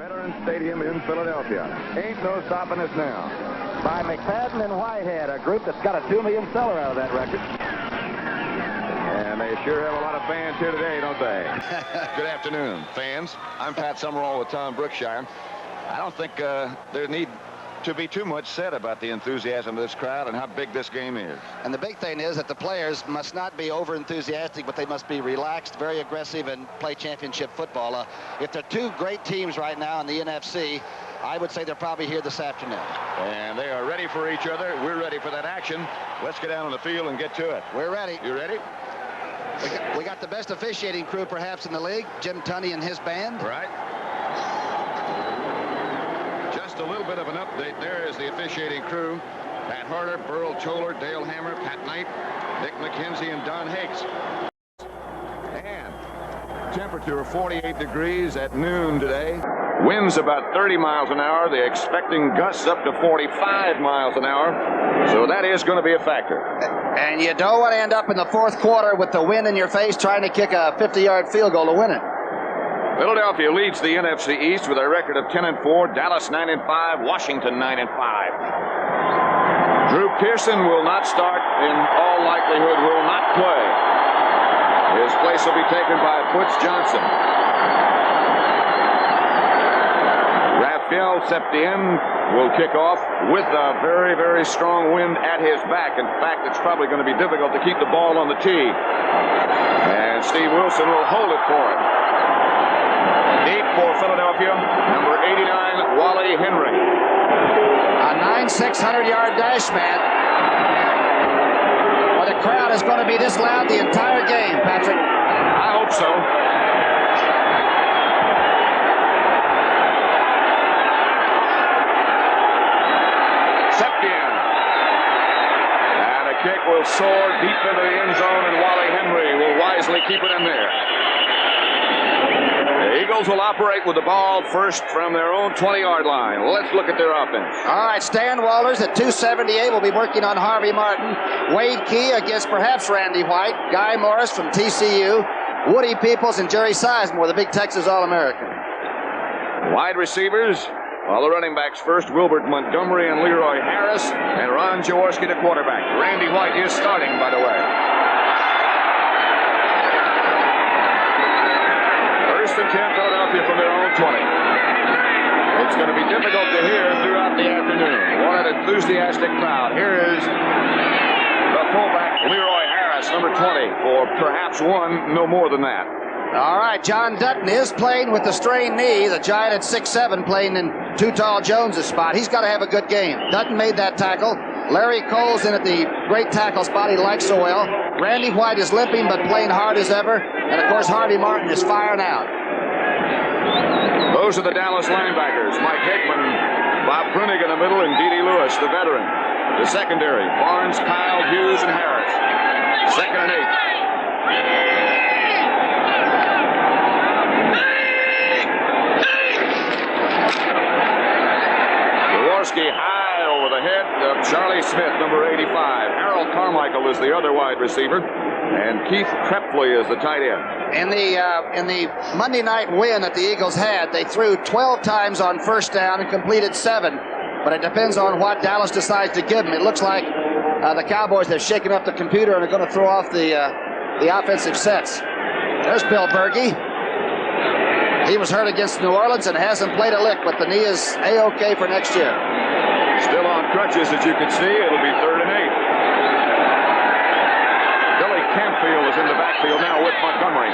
Veterans Stadium in Philadelphia. Ain't no stopping us now. By McFadden and Whitehead, a group that's got a $2 million seller out of that record. And they sure have a lot of fans here today, don't they? Good afternoon, fans. I'm Pat Summerall with Tom Brookshire. I don't think there need to be too much said about the enthusiasm of this crowd and how big this game is. And the big thing is that the players must not be over-enthusiastic, but they must be relaxed, very aggressive, and play championship football. If they're two great teams right now in the NFC, I would say they're probably here this afternoon. And they are ready for each other. We're ready for that action. Let's get down on the field and get to it. We're ready. You ready? We got the best officiating crew perhaps in the league, Jim Tunney and his band. Right. Just a little bit of an update. There is the officiating crew. Pat Harder, Burl Choler, Dale Hammer, Pat Knight, Dick McKenzie, and Don Hicks. And temperature 48 degrees at noon today. Winds about 30 miles an hour. They're expecting gusts up to 45 miles an hour. So that is going to be a factor. And you don't want to end up in the fourth quarter with the wind in your face trying to kick a 50-yard field goal to win it. Philadelphia leads the NFC East with a record of 10-4, Dallas 9-5, Washington 9-5. Drew Pearson will not start, in all likelihood will not play. His place will be taken by Butch Johnson. Raphael Septien will kick off with a very, very strong wind at his back. In fact, it's probably going to be difficult to keep the ball on the tee. And Steve Wilson will hold it for him. Deep for Philadelphia, number 89, Wally Henry. A 600-yard dash, man. Well, the crowd is going to be this loud the entire game, Patrick. I hope so. Septien. And a kick will soar deep into the end zone, and Wally Henry will wisely keep it in there. The Eagles will operate with the ball first from their own 20-yard line. Let's look at their offense. All right, Stan Walters at 278 will be working on Harvey Martin. Wade Key against perhaps Randy White. Guy Morris from TCU. Woody Peoples and Jerry Sizemore, the big Texas All-American. Wide receivers, all the running backs first, Wilbert Montgomery and Leroy Harris, and Ron Jaworski, the quarterback. Randy White is starting, by the way. First and 10, Philadelphia from their own 20. It's going to be difficult to hear throughout the afternoon. What an enthusiastic crowd. Here is the fullback, Leroy Harris, number 20, for perhaps one, no more than that. All right, John Dutton is playing with the strained knee. The Giant at 6'7", playing in Too Tall Jones' spot. He's got to have a good game. Dutton made that tackle. Larry Cole's in at the great tackle spot he likes so well. Randy White is limping but playing hard as ever. And, of course, Harvey Martin is firing out. Those are the Dallas linebackers. Mike Hickman, Bob Brunig in the middle, and D.D. Lewis, the veteran. The secondary, Barnes, Kyle, Hughes, and Harris. Second and 8. Jaworski high over the head of Charlie Smith, number 85. Harold Carmichael is the other wide receiver, and Keith Trepley is the tight end. In the Monday night win that the Eagles had, they threw 12 times on first down and completed 7. But it depends on what Dallas decides to give them. It looks like the Cowboys have shaken up the computer and are going to throw off the offensive sets. There's Bill Berge. He was hurt against New Orleans and hasn't played a lick, but the knee is A-OK for next year. Still on crutches, as you can see. It'll be 3rd and 8. Billy Campfield is in the backfield now with Montgomery.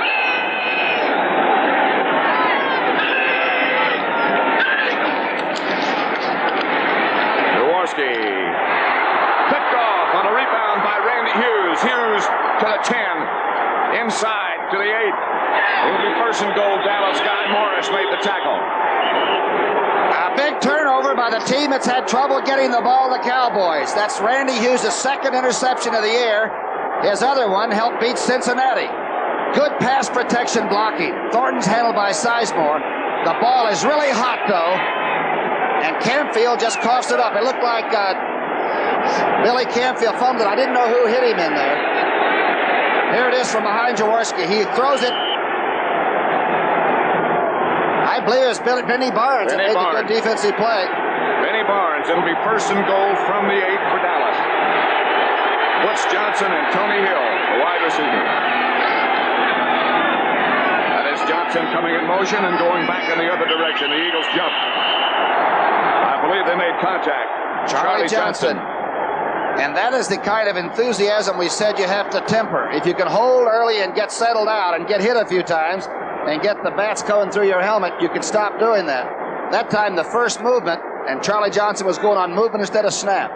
Jaworski. Picked off on a rebound by Randy Hughes. Hughes to the 10. Inside to the 8. It'll be first and goal. Dallas. Guy Morris made the tackle. A big turnover by the team that's had trouble getting the ball, the Cowboys. That's Randy Hughes' second interception of the year. His other one helped beat Cincinnati. Good pass protection blocking. Thornton's handled by Sizemore. The ball is really hot, though. And Campfield just coughs it up. It looked like Billy Campfield fumbled it. I didn't know who hit him in there. Here it is from behind Jaworski. He throws it I believe it's Benny Barnes that made the good defensive play. Benny Barnes. It'll be first and goal from the 8 for Dallas. Butch Johnson and Tony Hill, the wide receiver. That is Johnson coming in motion and going back in the other direction. The Eagles jump. I believe they made contact. Charlie Johnson. And that is the kind of enthusiasm we said you have to temper. If you can hold early and get settled out and get hit a few times and get the bats going through your helmet, you can stop doing that. That time, the first movement, and Charlie Johnson was going on movement instead of snap.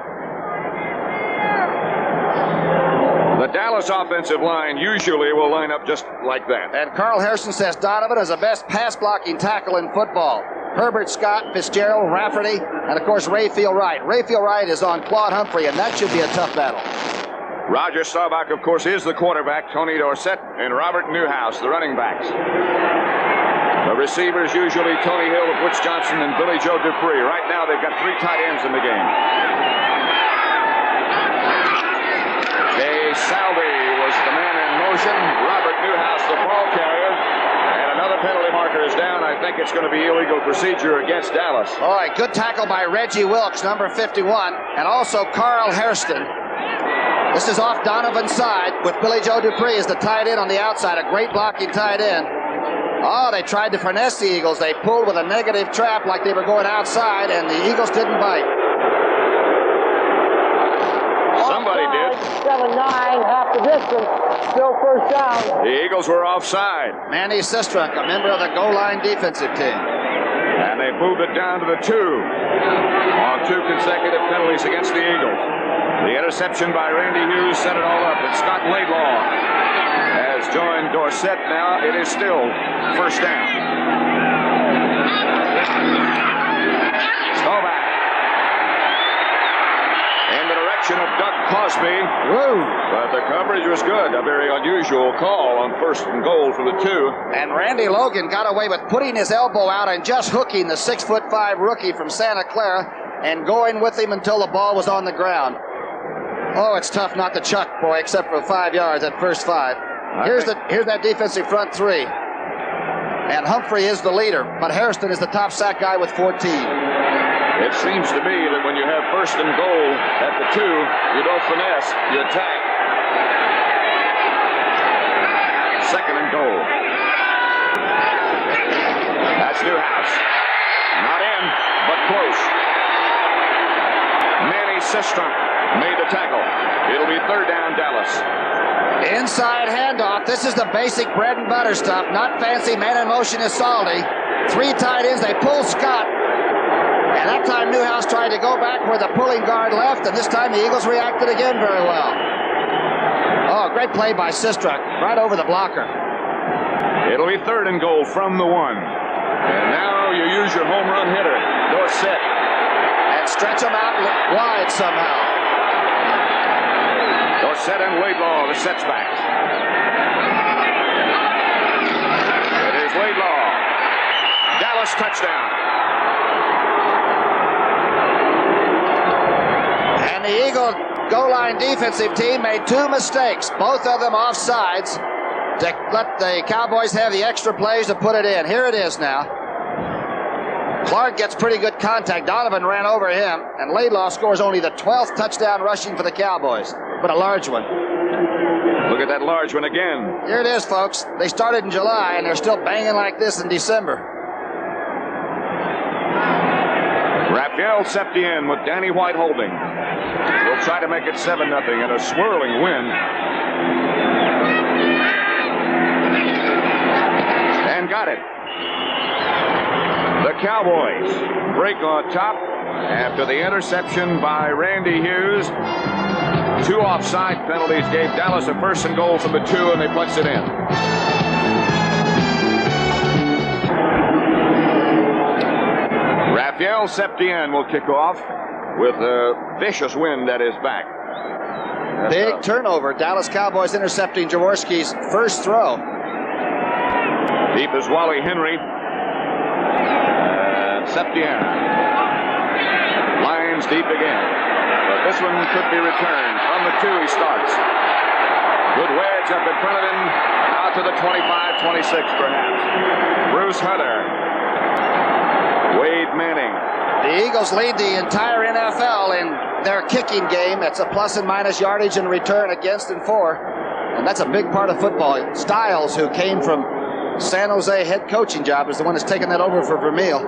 The Dallas offensive line usually will line up just like that. And Carl Hairston says Donovan is the best pass-blocking tackle in football. Herbert, Scott, Fitzgerald, Rafferty, and, of course, Rayfield Wright. Rayfield Wright is on Claude Humphrey, and that should be a tough battle. Roger Staubach, of course, is the quarterback. Tony Dorsett and Robert Newhouse, the running backs. The receivers usually Tony Hill, Butch Johnson, and Billy Joe Dupree. Right now, they've got 3 tight ends in the game. Jay Salvi was the man in motion. Robert Newhouse, the ball carrier. And another penalty marker is down. I think it's going to be illegal procedure against Dallas. All right, good tackle by Reggie Wilkes, number 51, and also Carl Hairston. This is off Donovan's side with Billy Joe Dupree as the tight end on the outside. A great blocking tight end. Oh, they tried to finesse the Eagles. They pulled with a negative trap like they were going outside, and the Eagles didn't bite. Somebody did. 7-9, half the distance, still first down. The Eagles were offside. Manny Sistrunk, a member of the goal line defensive team. And they moved it down to the 2 on 2 consecutive penalties against the Eagles. The interception by Randy Hughes set it all up, and Scott Laidlaw has joined Dorsett. Now it is still first down. Staubach in the direction of Doug Cosby. Woo! But the coverage was good. A very unusual call on first and goal for the 2. And Randy Logan got away with putting his elbow out and just hooking the 6'5" rookie from Santa Clara and going with him until the ball was on the ground. Oh, it's tough not to chuck, boy, except for 5 yards at first 5. Here's that defensive front 3. And Humphrey is the leader, but Hairston is the top sack guy with 14. It seems to me that when you have first and goal at the 2, you don't finesse, you attack. Second and goal. That's Newhouse. Not in, but close. Manny Sistrunk made the tackle. It'll be third down, Dallas. Inside handoff. This is the basic bread and butter stuff. Not fancy. Man in motion is Saldi. 3 tight ends. They pull Scott. And that time Newhouse tried to go back where the pulling guard left, and this time the Eagles reacted again very well. Oh, great play by Sistrunk. Right over the blocker. It'll be third and goal from the 1. And now you use your home run hitter, Dorsett. And stretch him out wide somehow. Dorsett and Laidlaw, the sets back. It is Laidlaw. Dallas touchdown. And the Eagle goal line defensive team made 2 mistakes, both of them offsides, to let the Cowboys have the extra plays to put it in. Here it is now. Clark gets pretty good contact. Donovan ran over him, and Laidlaw scores only the 12th touchdown rushing for the Cowboys, but a large one. Look at that large one again. Here it is, folks. They started in July, and they're still banging like this in December. Raphael Septien with Danny White holding. We'll try to make it 7-0 and a swirling wind. And got it. The Cowboys break on top after the interception by Randy Hughes. 2 offside penalties gave Dallas a first and goal from the 2, and they punched it in. Raphael Septien will kick off with a vicious wind at his back. Big turnover. Dallas Cowboys intercepting Jaworski's first throw. Deep is Wally Henry. Septien lines deep again. But this one could be returned. From the 2 he starts. Good wedge up in front of him. Out to the 25-26 perhaps. Bruce Hunter Eagles lead the entire NFL in their kicking game. It's a plus and minus yardage and return, against and for. And that's a big part of football. Stiles, who came from San Jose head coaching job, is the one that's taken that over for Vermeil.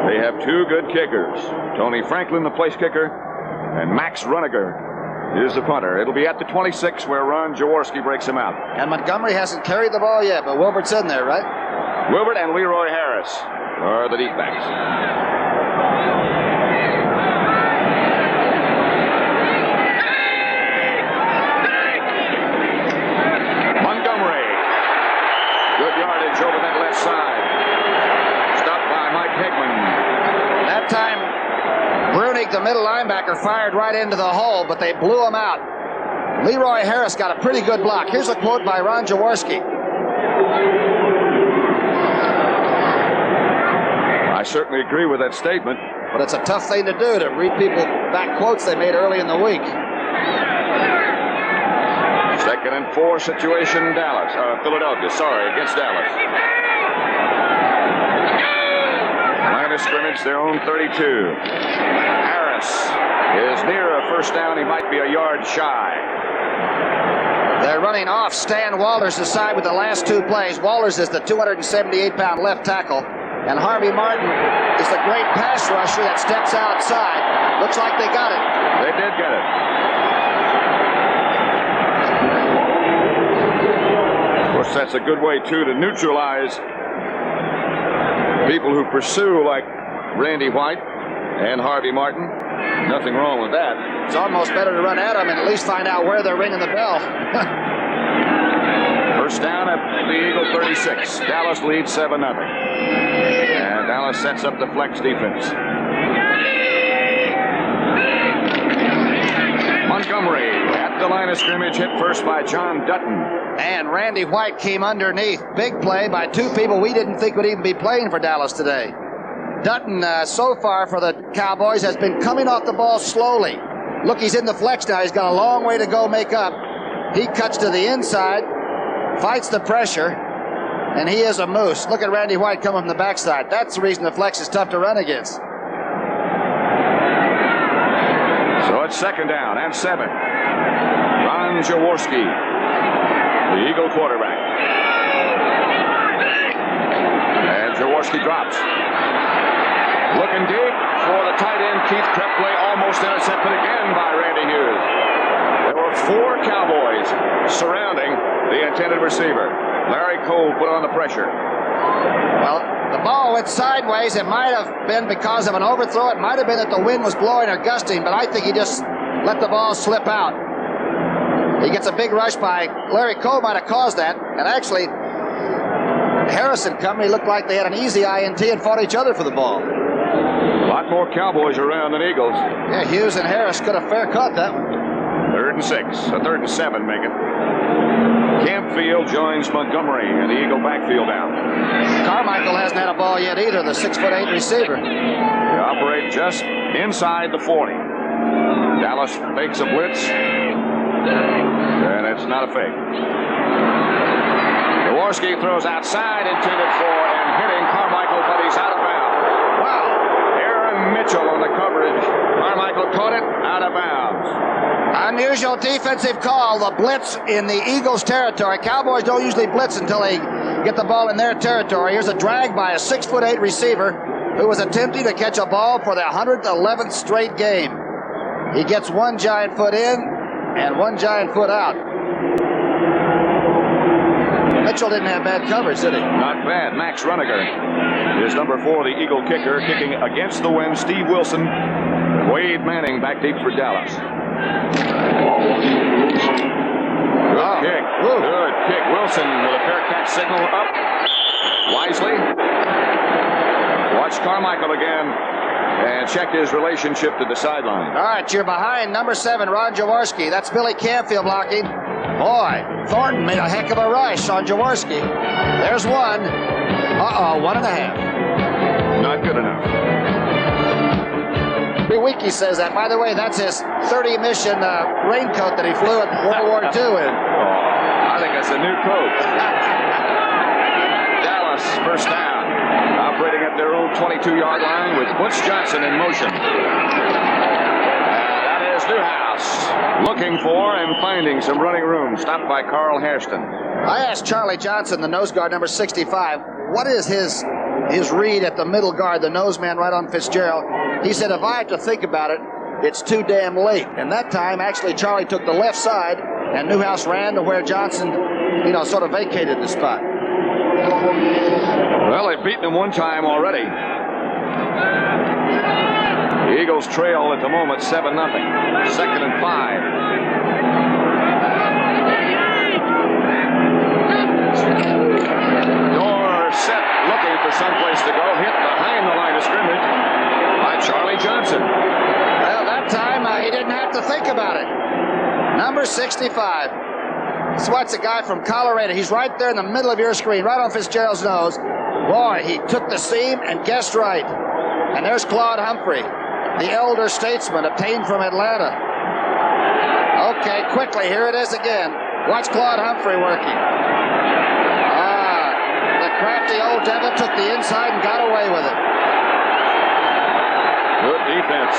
They have two good kickers. Tony Franklin, the place kicker, and Max Runiger is the punter. It'll be at the 26 where Ron Jaworski breaks him out. And Montgomery hasn't carried the ball yet, but Wilbert's in there, right? Wilbert and Leroy Harris are the deep backs. Montgomery. Good yardage over that left side. Stopped by Mike Hegman. That time, Brunig, the middle linebacker, fired right into the hole, but they blew him out. Leroy Harris got a pretty good block. Here's a quote by Ron Jaworski. I certainly agree with that statement. But it's a tough thing to do, to read people back quotes they made early in the week. 2nd and 4 situation, Philadelphia, against Dallas. Line of scrimmage, their own 32. Harris is near a first down. He might be a yard shy. They're running off Stan Walters' side with the last two plays. Walters is the 278-pound left tackle. And Harvey Martin is the great pass rusher that steps outside. Looks like they got it. They did get it. Of course, that's a good way, too, to neutralize people who pursue, like Randy White and Harvey Martin. Nothing wrong with that. It's almost better to run at them and at least find out where they're ringing the bell. First down at the Eagle 36. Dallas leads 7-0. And Dallas sets up the flex defense. Montgomery at the line of scrimmage, hit first by John Dutton. And Randy White came underneath. Big play by two people we didn't think would even be playing for Dallas today. Dutton, so far for the Cowboys, has been coming off the ball slowly. Look, he's in the flex now. He's got a long way to go make up. He cuts to the inside, fights the pressure, and he is a moose. Look at Randy White coming from the backside. That's the reason the flex is tough to run against. So it's 2nd down and 7. Ron Jaworski, the Eagle quarterback. And Jaworski drops. Looking deep for the tight end, Keith Treplay, almost intercepted again by Randy Hughes. There were 4 Cowboys surrounding the intended receiver. Larry Cole put on the pressure. Well, the ball went sideways. It might have been because of an overthrow. It might have been that the wind was blowing or gusting, but I think he just let the ball slip out. He gets a big rush by Larry Cole, might have caused that. And actually, Harris and company looked like they had an easy INT and fought each other for the ball. A lot more Cowboys around than Eagles. Yeah, Hughes and Harris could have fair caught that one. 3rd and 6. A 3rd and 7, make it. Campfield joins Montgomery in the Eagle backfield down. Carmichael hasn't had a ball yet either, the 6'8" receiver. They operate just inside the 40. Dallas fakes a blitz, and it's not a fake. Jaworski throws outside, intended for and hitting Carmichael, but he's out of bounds. Wow. Aaron Mitchell on the coverage. Carmichael caught it, out of bounds. Unusual defensive call, the blitz in the Eagles' territory. Cowboys don't usually blitz until they get the ball in their territory. Here's a drag by a 6'8" receiver who was attempting to catch a ball for the 111th straight game. He gets one giant foot in and one giant foot out. Mitchell didn't have bad coverage, did he? Not bad. Max Runiger is number 4, the Eagle kicker, kicking against the wind. Steve Wilson, Wade Manning back deep for Dallas. Good kick. Woo. Good kick. Wilson with a fair catch signal up wisely. Watch Carmichael again and check his relationship to the sideline. All right, you're behind number 7, Ron Jaworski. That's Billy Campfield blocking. Boy, Thornton made a heck of a rush on Jaworski. There's one. 1.5. Not good enough. Every week he says that. By the way, that's his 30 mission raincoat that he flew at World War II in. I think that's a new coat. Dallas, first down. operating at their own 22-yard line with Butch Johnson in motion. That is Newhouse looking for and finding some running room. Stopped by Carl Hairston. I asked Charlie Johnson, the nose guard, number 65, what is his read at the middle guard, the nose man right on Fitzgerald. He said, if I have to think about it, it's too damn late. And that time, actually, Charlie took the left side, and Newhouse ran to where Johnson, sort of vacated the spot. Well, they've beaten him one time already. The Eagles trail at the moment 7-0. 2nd and 5. Set, looking for someplace to go, hit behind the line of scrimmage by Charlie Johnson. Well, that time he didn't have to think about it. Number 65. Swat's a guy from Colorado. He's right there in the middle of your screen, right on Fitzgerald's nose. Boy, he took the seam and guessed right. And there's Claude Humphrey, the elder statesman obtained from Atlanta. Okay, quickly, here it is again. Watch Claude Humphrey working. Crafty old devil took the inside and got away with it. Good defense.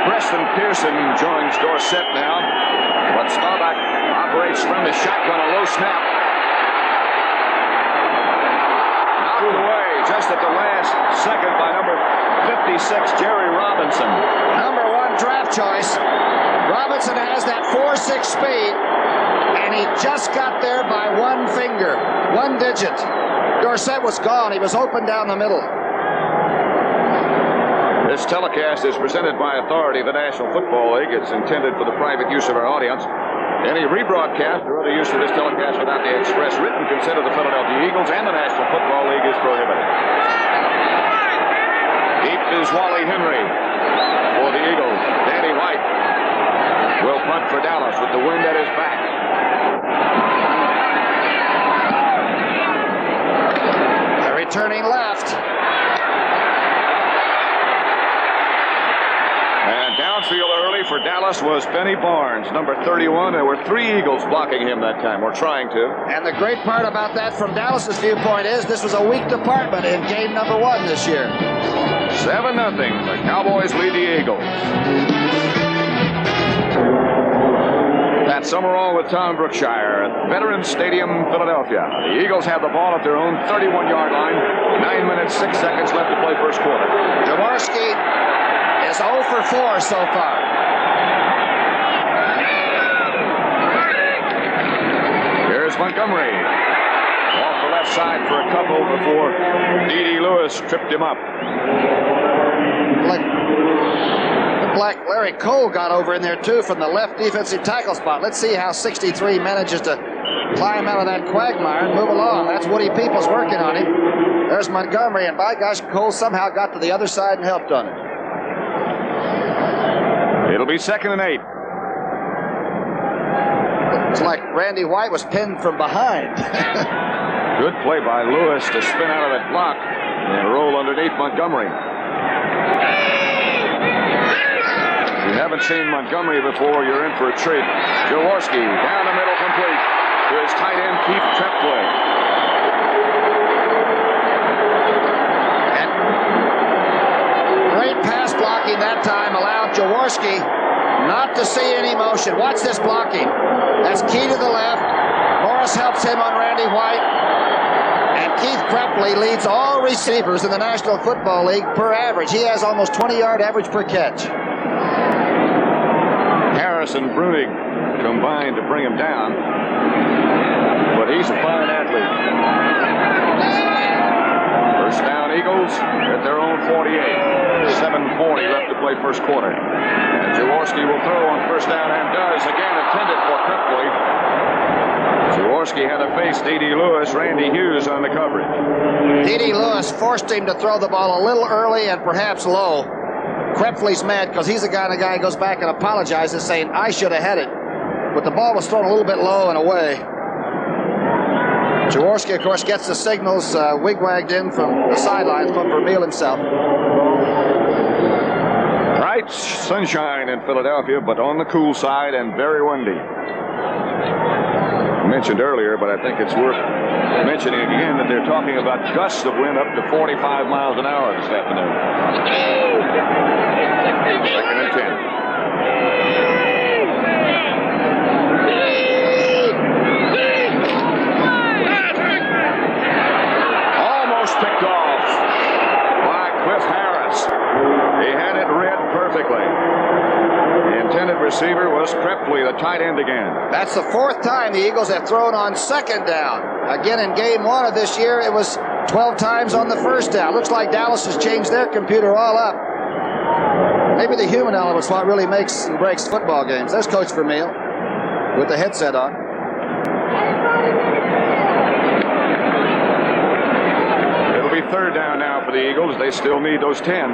Preston Pearson joins Dorsett now. But Staubach operates from the shotgun, a low snap. Knocked away just at the last second by number 56, Jerry Robinson. Number 1 draft choice. Robinson has that 4.6 speed. And he just got there by 1 finger, 1 digit. Dorsett was gone. He was open down the middle. This telecast is presented by authority of the National Football League. It's intended for the private use of our audience. Any rebroadcast or other use of this telecast without the express written consent of the Philadelphia Eagles and the National Football League is prohibited. Deep is Wally Henry for the Eagles. Danny White will punt for Dallas with the wind at his back. Turning left. And downfield early for Dallas was Benny Barnes, number 31. There were 3 Eagles blocking him that time, or trying to. And the great part about that from Dallas's viewpoint is this was a weak department in game number 1 this year. 7-0. The Cowboys lead the Eagles. At Summerall with Tom Brookshire at Veterans Stadium, Philadelphia. The Eagles have the ball at their own 31-yard line. 9 minutes, 6 seconds left to play first quarter. Jaworski is 0 for 4 so far. Here's Montgomery. Off the left side for a couple before D.D. Lewis tripped him up. Black Larry Cole got over in there too from the left defensive tackle spot. Let's see how 63 manages to climb out of that quagmire and move along. That's Woody Peoples working on him. There's Montgomery, and by gosh, Cole somehow got to the other side and helped on it. It'll be 2nd and 8. It's like Randy White was pinned from behind. Good play by Lewis to spin out of that block and roll underneath Montgomery. If you haven't seen Montgomery before, you're in for a treat. Jaworski down the middle, complete to his tight end, Keith Trepley. And great pass blocking that time allowed Jaworski not to see any motion. Watch this blocking. That's key to the left. Morris helps him on Randy White. And Keith Trepley leads all receivers in the National Football League per average. He has almost 20-yard average per catch. Harris and Brunig combined to bring him down, but he's a fine athlete. First down, Eagles at their own 48. 7:40 left to play first quarter. And Jaworski will throw on first down and does, again intended for Trepley. Jaworski had to face D.D. Lewis, Randy Hughes on the coverage. D.D. Lewis forced him to throw the ball a little early and perhaps low. Krepley's mad because he's the kind of guy who goes back and apologizes, saying, I should have had it. But the ball was thrown a little bit low and away. Jaworski, of course, gets the signals wigwagged in from the sidelines from Vermeil himself. Bright sunshine in Philadelphia, but on the cool side and very windy. mentioned earlier, but I think it's worth mentioning again that they're talking about gusts of wind up to 45 miles an hour this afternoon. Second and 10. Almost picked off by Cliff Harris. He had it read perfectly. The intended receiver was Krepley, the tight end again. That's the fourth time the Eagles have thrown on second down. Again, in game 1 of this year, it was 12 times on the first down. Looks like Dallas has changed their computer all up. Maybe the human element's what really makes and breaks football games. There's Coach Vermeil with the headset on. It'll be third down now for the Eagles. They still need those 10.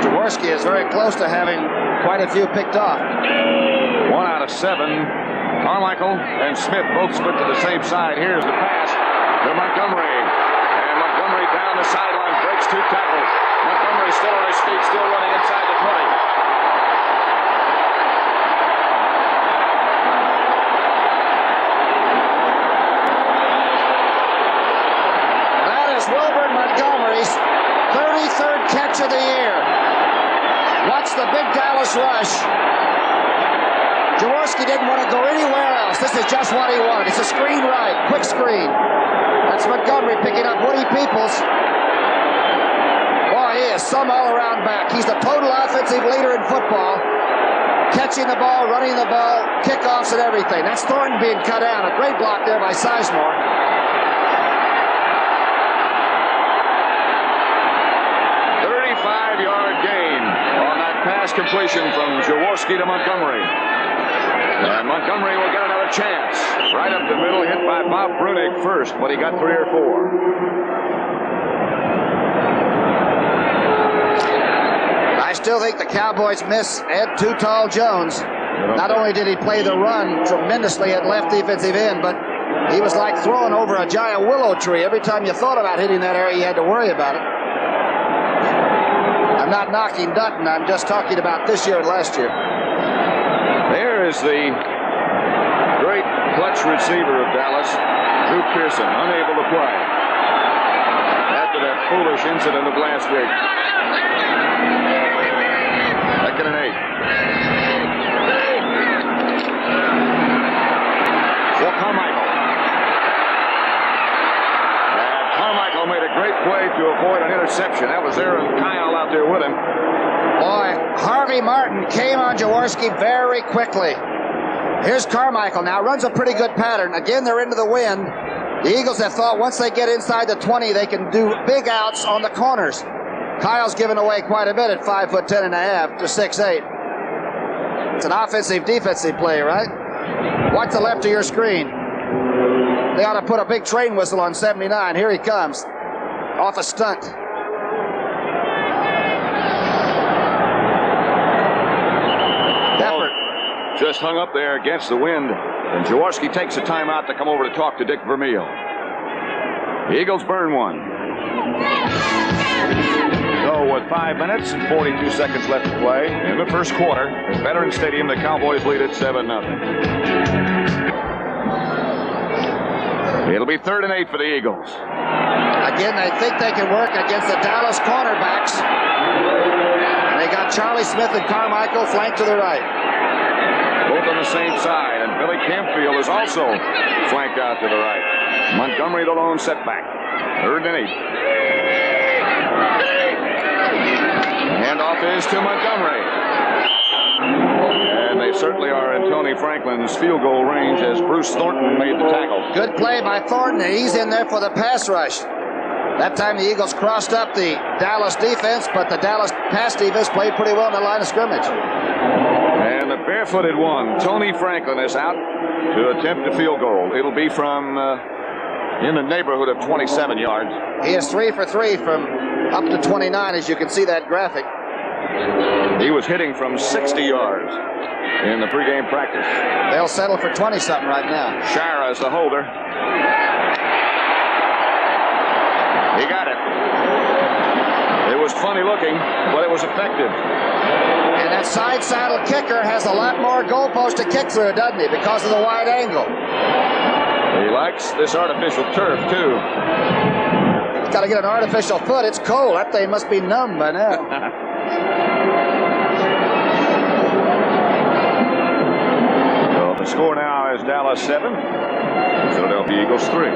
Jaworski is very close to having quite a few picked off. 1 out of 7. Carmichael and Smith both split to the same side. Here's the pass to Montgomery. And Montgomery down the sideline, breaks 2 tackles. Montgomery still on his feet, still running inside the 20. That is Wilbert Montgomery's 33rd catch of the year. Watch the big Dallas rush. Jaworski didn't want to go anywhere else. This is just what he wanted. It's a screen right, quick screen. That's Montgomery picking up Woody Peoples. Boy, he is some all-around back. He's the total offensive leader in football. Catching the ball, running the ball, kickoffs and everything. That's Thornton being cut down. A great block there by Sizemore. Pass completion from Jaworski to Montgomery. And Montgomery will get another chance. Right up the middle, hit by Bob Brunig first, but he got 3 or 4. I still think the Cowboys miss Ed Too Tall Jones. Not only did he play the run tremendously at left defensive end, but he was like throwing over a giant willow tree. Every time you thought about hitting that area, you had to worry about it. I'm not knocking Dutton. I'm just talking about this year and last year. There is the great clutch receiver of Dallas, Drew Pearson, unable to play after that foolish incident of last week. Second and 8. For Carmichael. And Carmichael made a great play to avoid an interception. That was Aaron Kyle out there with him. Boy, Harvey Martin came on Jaworski very quickly. Here's Carmichael now, runs a pretty good pattern. Again, they're into the wind. The Eagles have thought once they get inside the 20, they can do big outs on the corners. Kyle's given away quite a bit at 5'10.5" to 6'8". It's an offensive-defensive play, right? Watch the left of your screen. They ought to put a big train whistle on 79. Here he comes. Off a stunt. Effort. Just hung up there against the wind. And Jaworski takes a timeout to come over to talk to Dick Vermeil. The Eagles burn one. So with 5 minutes and 42 seconds left to play in the first quarter, at Veterans Stadium, the Cowboys lead at 7-0. It'll be 3rd and 8 for the Eagles. Again, they think they can work against the Dallas cornerbacks. They got Charlie Smith and Carmichael flanked to the right. Both on the same side, and Billy Campfield is also flanked out to the right. Montgomery the lone setback. 3rd and 8. Handoff is to Montgomery. And they certainly are in Tony Franklin's field goal range as Bruce Thornton made the tackle. Good play by Thornton. He's in there for the pass rush. That time the Eagles crossed up the Dallas defense, but the Dallas pass defense played pretty well in the line of scrimmage. And the barefooted one, Tony Franklin, is out to attempt a field goal. It'll be from in the neighborhood of 27 yards. He is 3 for 3 from up to 29, as you can see that graphic. He was hitting from 60 yards in the pregame practice. They'll settle for 20-something right now. Shara is the holder. He got it. It was funny looking, but it was effective. And that side saddle kicker has a lot more goalposts to kick through, doesn't he, because of the wide angle. He likes this artificial turf, too. He's got to get an artificial foot. It's cold. That thing must be numb by now. So the score now is Dallas 7, Philadelphia Eagles 3.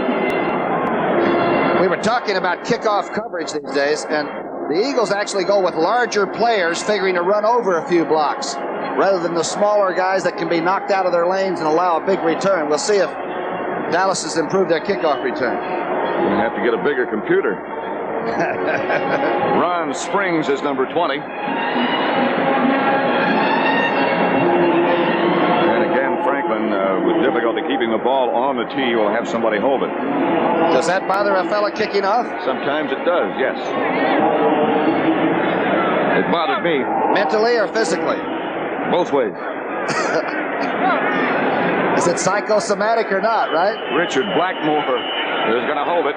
We were talking about kickoff coverage these days, and the Eagles actually go with larger players figuring to run over a few blocks rather than the smaller guys that can be knocked out of their lanes and allow a big return. We'll see if Dallas has improved their kickoff return. We have to get a bigger computer. Ron Springs is number 20. And again, Franklin, with difficulty keeping the ball on the tee, will have somebody hold it. Does that bother a fella kicking off? Sometimes it does, yes. It bothered me. Mentally or physically? Both ways. Is it psychosomatic or not, right? Richard Blackmore is going to hold it.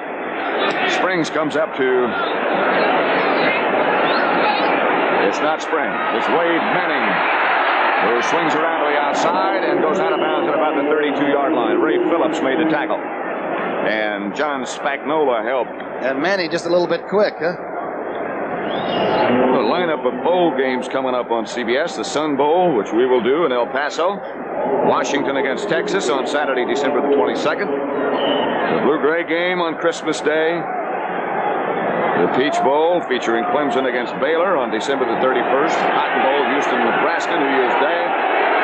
Springs comes up to... It's not Springs. It's Wade Manning, who swings around to the outside and goes out of bounds at about the 32-yard line. Ray Phillips made the tackle. And John Spagnola helped. And Manny just a little bit quick, huh? A lineup of bowl games coming up on CBS. The Sun Bowl, which we will do in El Paso. Washington against Texas on Saturday, December the 22nd. The Blue-Gray game on Christmas Day. The Peach Bowl featuring Clemson against Baylor on December the 31st. Cotton Bowl, Houston, Nebraska, New Year's Day.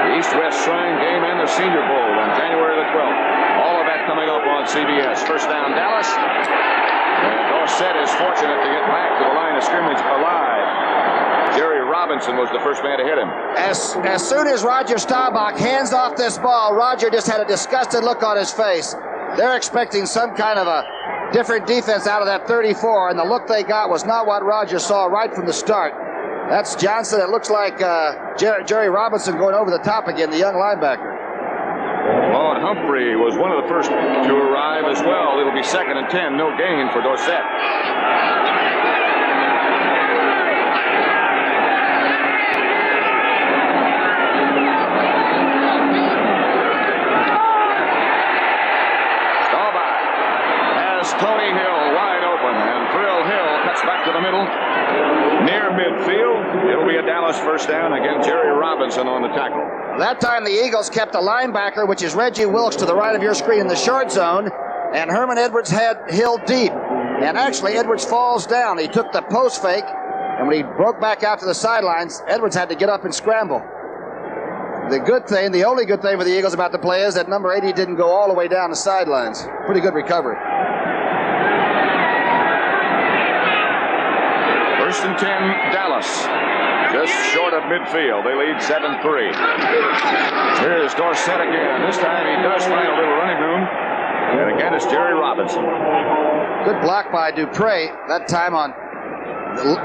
The East-West Shrine game and the Senior Bowl on January the 12th. All of that coming up on CBS. First down, Dallas. And Dorsett is fortunate to get back to the line of scrimmage alive. Jerry Robinson was the first man to hit him. As soon as Roger Staubach hands off this ball, Roger just had a disgusted look on his face. They're expecting some kind of a different defense out of that 34, and the look they got was not what Roger saw right from the start. That's Johnson. It looks like Jerry Robinson going over the top again, the young linebacker. Vaughn Humphrey was one of the first to arrive as well. It'll be 2nd and 10, no gain for Dorsett. Tony Hill wide open, and Thrill Hill cuts back to the middle near midfield. It'll be a Dallas first down. Again, Jerry Robinson on the tackle. That time the Eagles kept a linebacker, which is Reggie Wilkes, to the right of your screen in the short zone, and Herman Edwards had Hill deep. And actually, Edwards falls down. He took the post fake, and when he broke back out to the sidelines, Edwards had to get up and scramble. The only good thing for the Eagles about the play is that number 80 didn't go all the way down the sidelines. Pretty good recovery. First and 10, Dallas. Just short of midfield. They lead 7-3. Here's Dorsett again. This time he does find a little running room. And again, it's Jerry Robinson. Good block by Dupre, that time on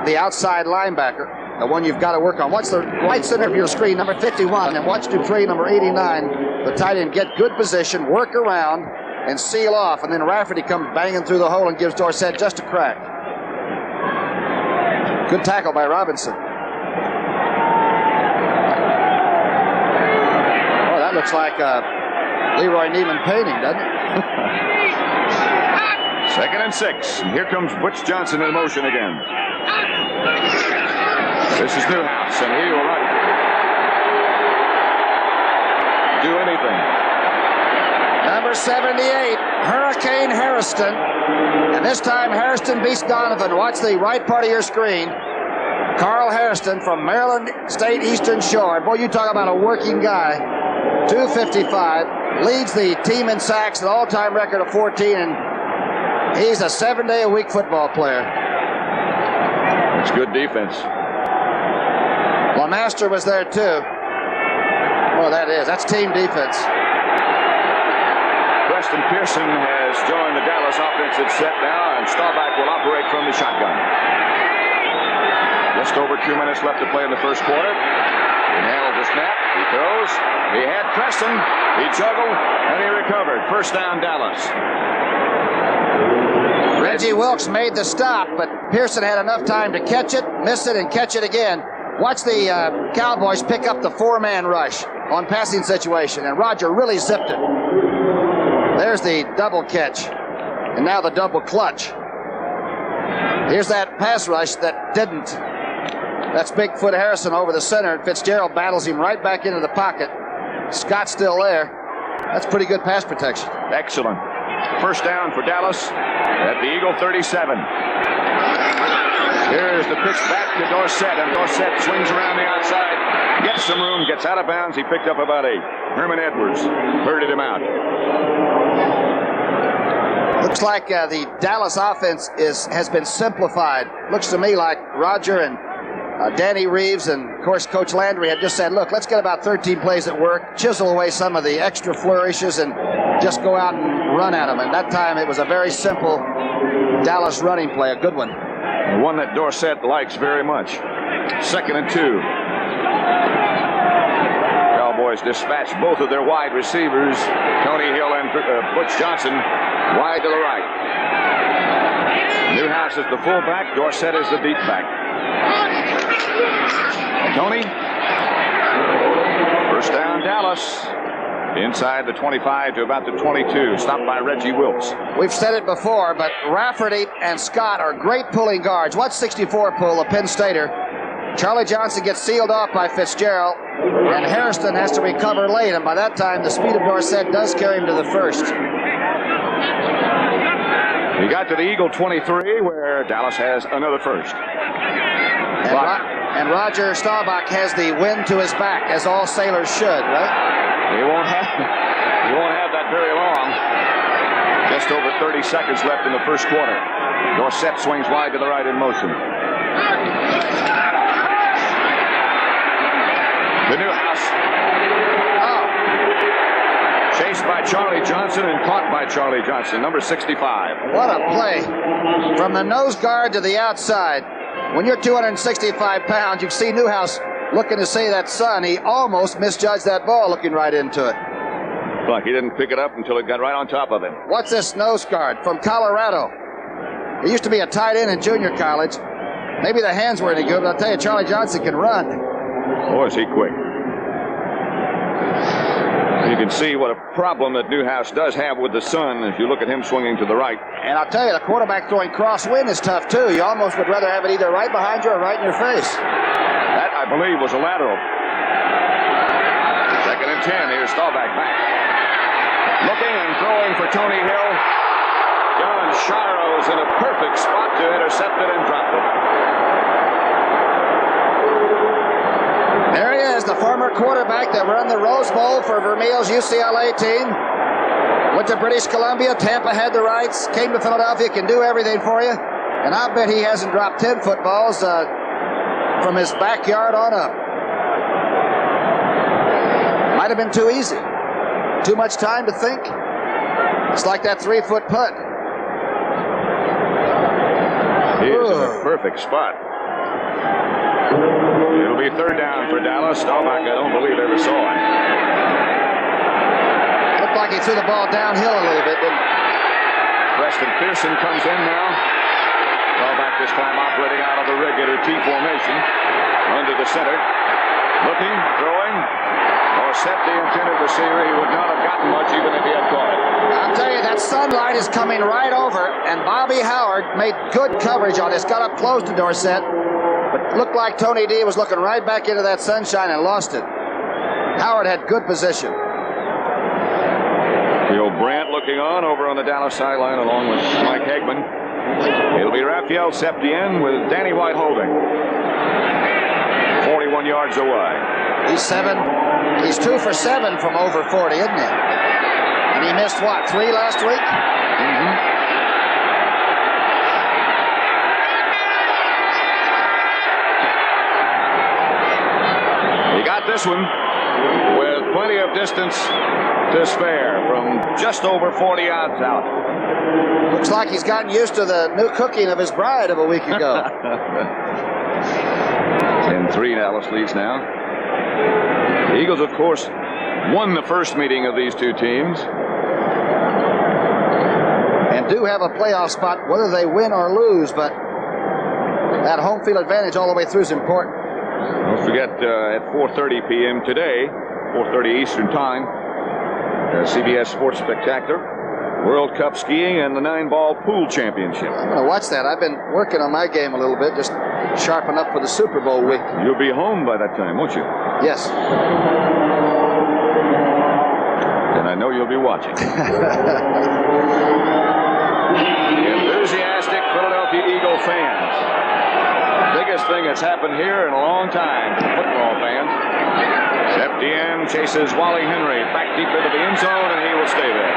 the outside linebacker. The one you've got to work on. Watch the right center of your screen, number 51, and watch Dupre, number 89, the tight end, get good position, work around, and seal off. And then Rafferty comes banging through the hole and gives Dorsett just a crack. Good tackle by Robinson. Oh, that looks like Leroy Neiman painting, doesn't it? 2nd and 6. And here comes Butch Johnson in motion again. This is Newhouse, and he will not do anything. Number 78, Hurricane Harrison. And this time Harrison beats Donovan. Watch the right part of your screen. Carl Harrison from Maryland State Eastern Shore. Boy, you talk about a working guy. 255. Leads the team in sacks, an all-time record of 14. And he's a 7-day-a-week football player. It's good defense. LeMaster was there, too. Well, that's team defense. Preston Pearson has joined the Dallas offensive set now, and Staubach will operate from the shotgun. Just over 2 minutes left to play in the first quarter. He handled the snap. He throws. He had Preston. He juggled, and he recovered. First down, Dallas. Reggie Wilkes made the stop, but Pearson had enough time to catch it, miss it, and catch it again. Watch the Cowboys pick up the 4-man rush on passing situation, and Roger really zipped it. There's the double catch, and now the double clutch. Here's that pass rush that didn't. That's Bigfoot Harrison over the center, and Fitzgerald battles him right back into the pocket. Scott's still there. That's pretty good pass protection. Excellent. First down for Dallas at the Eagle 37. Here's the pitch back to Dorsett, and Dorsett swings around the outside, gets some room, gets out of bounds. He picked up about 8. Herman Edwards herded him out. Looks like the Dallas offense has been simplified. Looks to me like Roger and Danny Reeves and, of course, Coach Landry had just said, look, let's get about 13 plays at work, chisel away some of the extra flourishes, and just go out and run at them. And that time it was a very simple Dallas running play, a good one. One that Dorsett likes very much. 2nd and 2. Cowboys dispatch both of their wide receivers, Tony Hill and Butch Johnson, wide to the right. Newhouse is the fullback, Dorsett is the deep back. Tony. First down, Dallas. Inside the 25 to about the 22. Stopped by Reggie Wilkes. We've said it before, but Rafferty and Scott are great pulling guards. What's 64 pull, a Penn Stater? Charlie Johnson gets sealed off by Fitzgerald, and Hairston has to recover late, and by that time the speed of Dorsett does carry him to the first. He got to the Eagle 23, where Dallas has another first. And Roger Staubach has the wind to his back, as all sailors should, right? He won't have that very long. Just over 30 seconds left in the first quarter. Dorsett swings wide to the right in motion. The Newhouse. Chased by Charlie Johnson and caught by Charlie Johnson, number 65. What a play. From the nose guard to the outside. When you're 265 pounds, you see Newhouse looking to see that son. He almost misjudged that ball looking right into it. Like he didn't pick it up until it got right on top of him. What's this nose guard? From Colorado. He used to be a tight end in junior college. Maybe the hands weren't any good, but I'll tell you, Charlie Johnson can run. Boy, is he quick. You can see what a problem that Newhouse does have with the sun as you look at him swinging to the right. And I'll tell you, the quarterback throwing crosswind is tough, too. You almost would rather have it either right behind you or right in your face. That, I believe, was a lateral. 2nd and 10. Here's Staubach back. Looking and throwing for Tony Hill. John Shiro's in a perfect spot to intercept it and drop it. There he is, the former quarterback that run the Rose Bowl for Vermeil's UCLA team. Went to British Columbia, Tampa had the rights, came to Philadelphia, can do everything for you. And I bet he hasn't dropped 10 footballs from his backyard on up. Might have been too easy. Too much time to think. It's like that 3-foot putt. He is in a perfect spot. It'll be 3rd down for Dallas. Staubach, I don't believe ever saw it. Looked like he threw the ball downhill a little bit, didn't he? Preston Pearson comes in now. Staubach this time operating out of the regular T formation. Under the center. Looking, throwing. Dorsett, the intended receiver. He would not have gotten much even if he had caught it. I'll tell you, that sunlight is coming right over, and Bobby Howard made good coverage on this. Got up close to Dorsett. But looked like Tony D was looking right back into that sunshine and lost it. Howard had good position. Bill Brandt looking on over on the Dallas sideline along with Mike Hegman. It'll be Raphael Septien with Danny White holding. 41 yards away. He's 2 for 7 from over 40, isn't he? And he missed, what, 3 last week? Mm-hmm. He got this one with plenty of distance to spare from just over 40 yards out. Looks like he's gotten used to the new cooking of his bride of a week ago. 10-3 Dallas leads now. The Eagles, of course, won the first meeting of these two teams. And do have a playoff spot, whether they win or lose, but that home field advantage all the way through is important. Don't forget, at 4:30 p.m. today, 4:30 Eastern Time, CBS Sports Spectacular, World Cup skiing and the 9-ball pool championship. I'm going to watch that. I've been working on my game a little bit, just sharpen up for the Super Bowl week. You'll be home by that time, won't you? Yes. And I know you'll be watching. Enthusiastic Philadelphia Eagle fans. Biggest thing that's happened here in a long time for football fans. FDN chases Wally Henry back deep into the end zone, and he will stay there.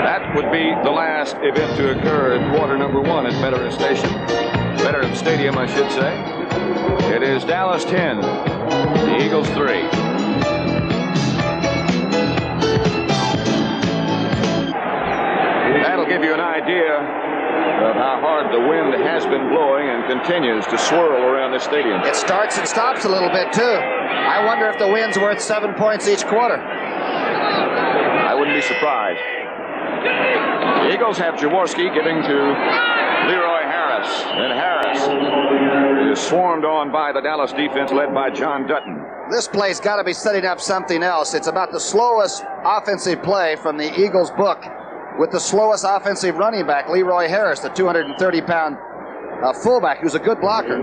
That would be the last event to occur in quarter number 1 at Veterans Stadium, I should say. It is Dallas 10, the Eagles 3. That'll give you an idea of how hard the wind has been blowing and continues to swirl around this stadium. It starts and stops a little bit, too. I wonder if the wind's worth 7 points each quarter. I wouldn't be surprised. The Eagles have Jaworski giving to Leroy Harris. And Harris is swarmed on by the Dallas defense led by John Dutton. This play's got to be setting up something else. It's about the slowest offensive play from the Eagles book, with the slowest offensive running back, Leroy Harris, the 230-pound fullback, who's a good blocker.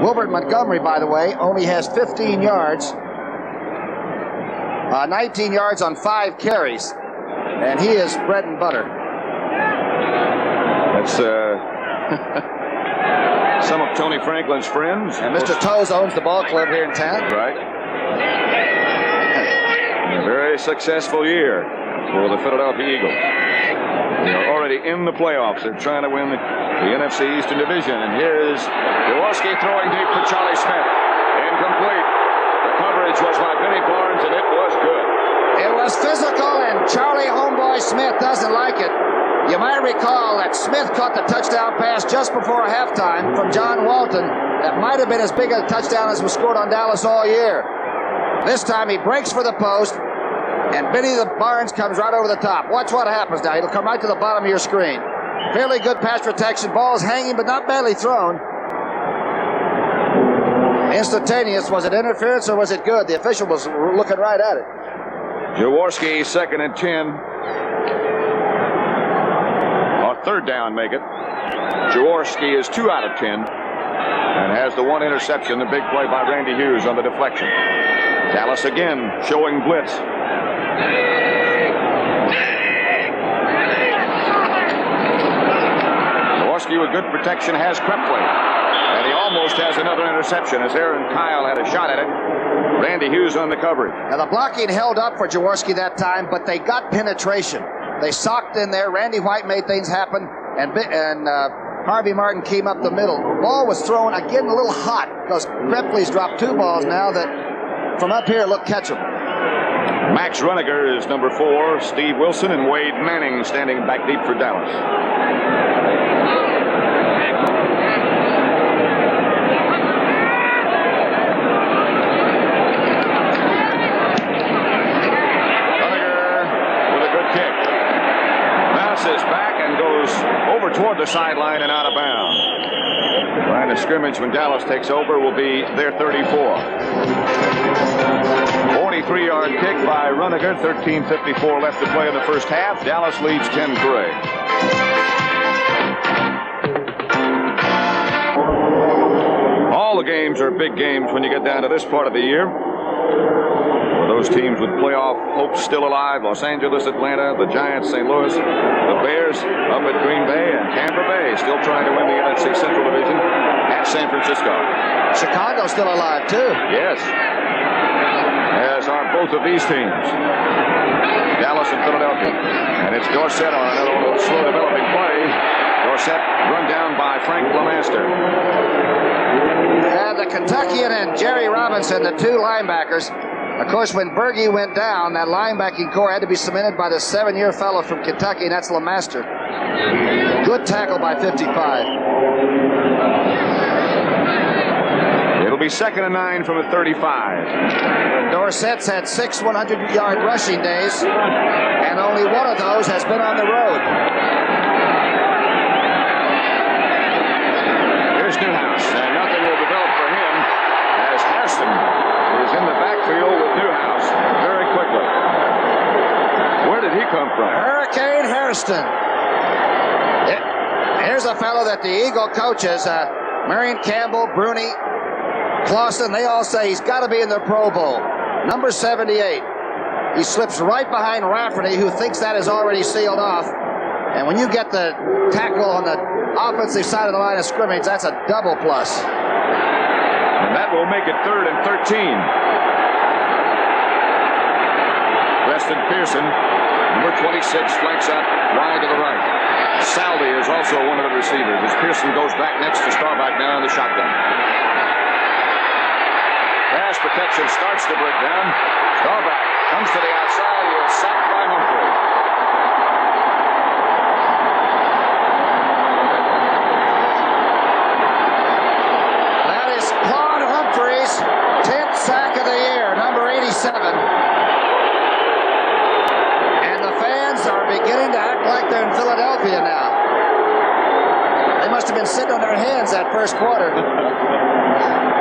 Wilbert Montgomery, by the way, only has 15 yards, 19 yards on 5 carries, and he is bread and butter. That's some of Tony Franklin's friends. And Mr. Toes owns the ball club here in town. Right. A very successful year for the Philadelphia Eagles. They're already in the playoffs. They're trying to win the NFC Eastern Division. And here's Jaworski throwing deep for Charlie Smith. Incomplete. The coverage was by Benny Barnes, and it was good. It was physical, and Charlie Homeboy Smith doesn't like it. You might recall that Smith caught the touchdown pass just before halftime from John Walton. That might have been as big a touchdown as was scored on Dallas all year. This time he breaks for the post, and Benny the Barnes comes right over the top. Watch what happens now. It'll come right to the bottom of your screen. Fairly good pass protection. Ball's hanging, but not badly thrown. Instantaneous. Was it interference or was it good? The official was looking right at it. Jaworski, 2nd and 10. Or 3rd down, make it. Jaworski is 2 out of 10 and has the 1 interception, the big play by Randy Hughes on the deflection. Dallas again showing blitz. Jaworski with good protection has Krepley. And he almost has another interception as Aaron Kyle had a shot at it. Randy Hughes on the coverage. Now the blocking held up for Jaworski that time, but they got penetration. They socked in there. Randy White made things happen, and Harvey Martin came up the middle. The ball was thrown again a little hot because Krepley's dropped 2 balls now that from up here look catchable. Max Runniger is number 4. Steve Wilson and Wade Manning standing back deep for Dallas. Back and goes over toward the sideline and out of bounds. Line of scrimmage when Dallas takes over will be their 34. 43-yard kick by Runniger. 13:54 left to play in the first half. Dallas leads 10-3. All the games are big games when you get down to this part of the year. Those teams with playoff hopes still alive: Los Angeles, Atlanta, the Giants, St. Louis, the Bears up at Green Bay, and Tampa Bay still trying to win the NFC Central Division at San Francisco. Chicago's still alive, too. Yes, as are both of these teams, Dallas and Philadelphia. And it's Dorsett on another one of the slow developing play. Dorsett run down by Frank LeMaster. And the Kentuckian and Jerry Robinson, the 2 linebackers. Of course, when Berge went down, that linebacking core had to be cemented by the 7-year fellow from Kentucky, and that's LeMaster. Good tackle by 55. It'll It'll be 2nd and 9 from the 35. Dorsett's had 6 100-yard rushing days, and only one of those has been on the road. Here's Newhouse, and nothing will develop for him as Hairston is in the backfield with Newhouse very quickly. Where did he come from? Hurricane Hairston. Here's a fellow that the Eagle coaches, Marion Campbell, Bruni, Clausen, they all say he's got to be in the Pro Bowl. Number 78. He slips right behind Rafferty, who thinks that is already sealed off. And when you get the tackle on the offensive side of the line of scrimmage, that's a double plus. And that will make it 3rd and 13. Preston Pearson, number 26, flanks out wide to the right. Saldi is also one of the receivers as Pearson goes back next to Starbuck now in the shotgun. Pass protection starts to break down. Starbuck comes to the outside. He is sacked by Humphrey. That is Claude Humphreys, 10th sack of the year, number 87. And the fans are beginning to act like they're in Philadelphia now. They must have been sitting on their hands that first quarter.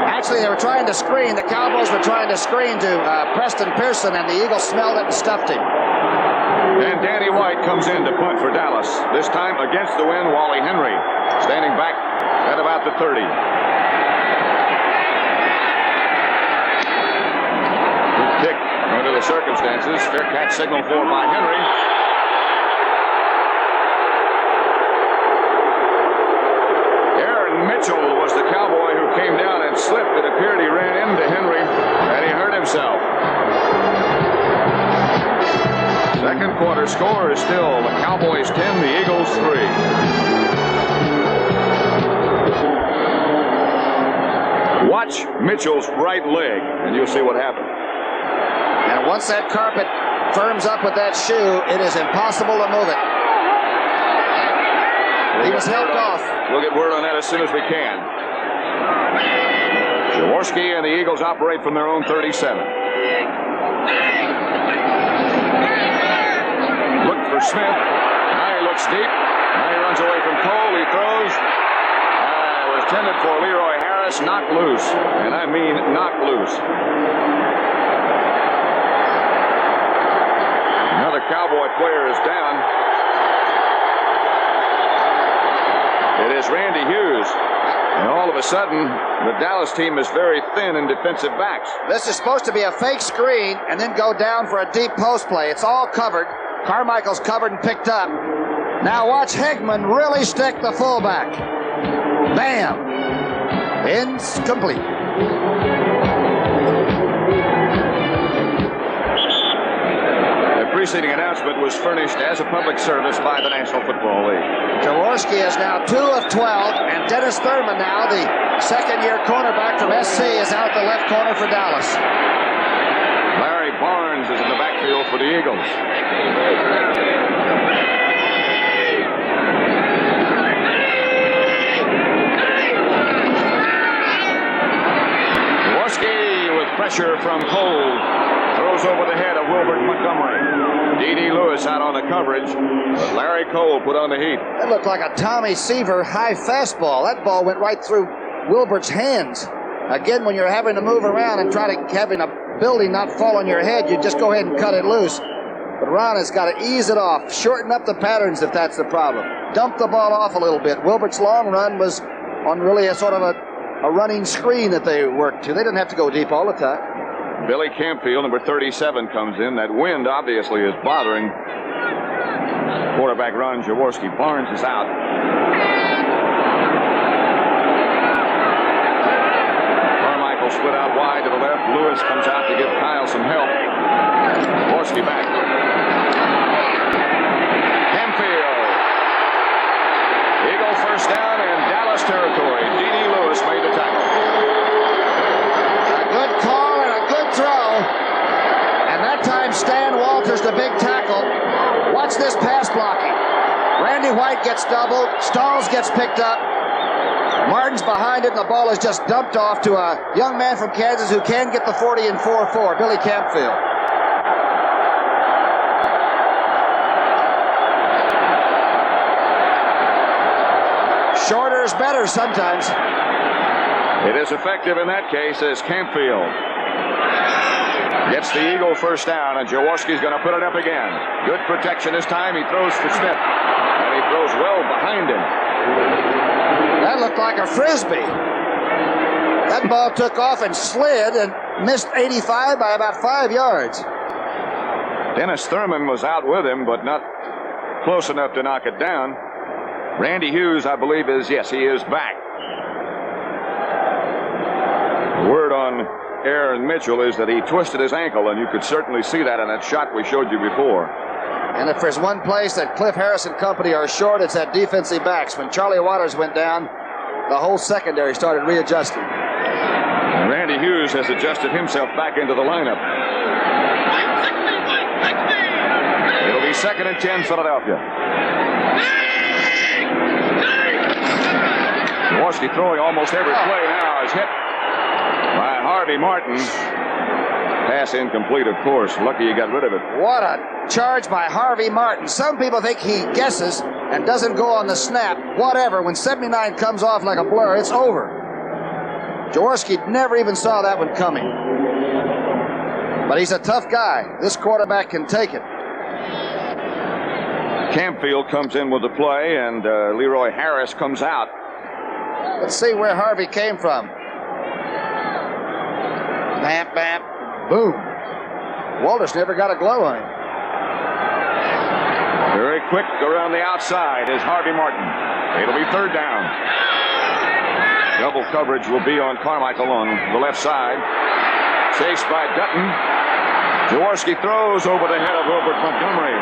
Actually, they were trying to screen. The Cowboys were trying to screen to Preston Pearson, and the Eagles smelled it and stuffed him. And Danny White comes in to punt for Dallas. This time against the wind, Wally Henry standing back at about the 30. Good kick under the circumstances. Fair catch signal for by Henry. Mitchell was the Cowboy who came down and slipped. It appeared he ran into Henry and he hurt himself. Second quarter score is still the Cowboys 10, the Eagles 3. Watch Mitchell's right leg and you'll see what happened. And once that carpet firms up with that shoe, it is impossible to move it. He was helped off. We'll get word on that as soon as we can. Jaworski and the Eagles operate from their own 37. Look for Smith. Now he looks deep. Now he runs away from Cole. He throws. It was intended for Leroy Harris. Knocked loose. And I mean knocked loose. Another Cowboy player is down. It is Randy Hughes. And all of a sudden, the Dallas team is very thin in defensive backs. This is supposed to be a fake screen and then go down for a deep post play. It's all covered. Carmichael's covered and picked up. Now watch Hegman really stick the fullback. Bam! Incomplete. The preceding announcement was furnished as a public service by the National Football League. Jaworski is now 2 of 12, and Dennis Thurman now, the second-year cornerback from SC, is out the left corner for Dallas. Larry Barnes is in the backfield for the Eagles. Jaworski with pressure from Cole. Throws over the head of Wilbert Montgomery. D.D. Lewis out on the coverage, but Larry Cole put on the heat. That looked like a Tommy Seaver high fastball. That ball went right through Wilbert's hands. Again, when you're having to move around and try to having a building not fall on your head, you just go ahead and cut it loose. But Ron has got to ease it off, shorten up the patterns if that's the problem. Dump the ball off a little bit. Wilbert's long run was on really a sort of a running screen that they worked to. They didn't have to go deep all the time. Billy Campfield, number 37, comes in. That wind obviously is bothering quarterback Ron Jaworski. Barnes is out. Carmichael split out wide to the left. Lewis comes out to give Kyle some help. Jaworski back. Campfield. Eagle first down in Dallas territory. D.D. Lewis made the tackle. A good call. Throw, and that time Stan Walters, the big tackle. Watch this pass blocking. Randy White gets doubled. Stalls gets picked up. Martin's behind it, and the ball is just dumped off to a young man from Kansas who can get the 40 in 4-4, Billy Campfield. Shorter is better sometimes. It is effective in that case as Campfield gets the Eagle first down, and Jaworski's going to put it up again. Good protection this time. He throws for Smith, and he throws well behind him. That looked like a frisbee. That ball took off and slid and missed 85 by about 5 yards. Dennis Thurman was out with him, but not close enough to knock it down. Randy Hughes, I believe, he is back. The word on Aaron Mitchell is that he twisted his ankle, and you could certainly see that in that shot we showed you before. And if there's one place that Cliff Harris and company are short, it's at defensive backs. When Charlie Waters went down, the whole secondary started readjusting. And Randy Hughes has adjusted himself back into the lineup. It'll be 2nd and 10, Philadelphia. Jaworski throwing almost every play now is hit by Harvey Martin. Pass incomplete, of course. Lucky he got rid of it. What a charge by Harvey Martin. Some people think he guesses and doesn't go on the snap. Whatever. When 79 comes off like a blur, it's over. Jaworski never even saw that one coming. But he's a tough guy. This quarterback can take it. Campfield comes in with the play, and Leroy Harris comes out. Let's see where Harvey came from. Bam, bam, boom. Walters never got a glow on him. Very quick around the outside is Harvey Martin. It'll be 3rd down. Double coverage will be on Carmichael on the left side. Chased by Dutton. Jaworski throws over the head of Wilbert Montgomery.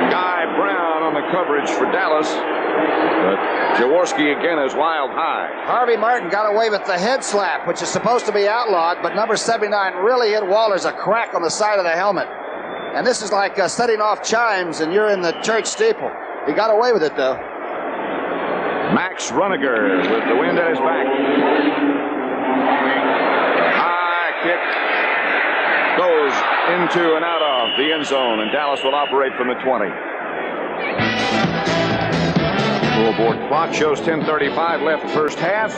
Guy Brown on the coverage for Dallas. But Jaworski again is wild high. Harvey Martin got away with the head slap, which is supposed to be outlawed, but number 79 really hit Walters a crack on the side of the helmet. And this is like setting off chimes and you're in the church steeple. He got away with it, though. Max Runiger with the wind at his back. High kick goes into and out of the end zone, and Dallas will operate from the 20. Scoreboard clock shows 10:35 left first half.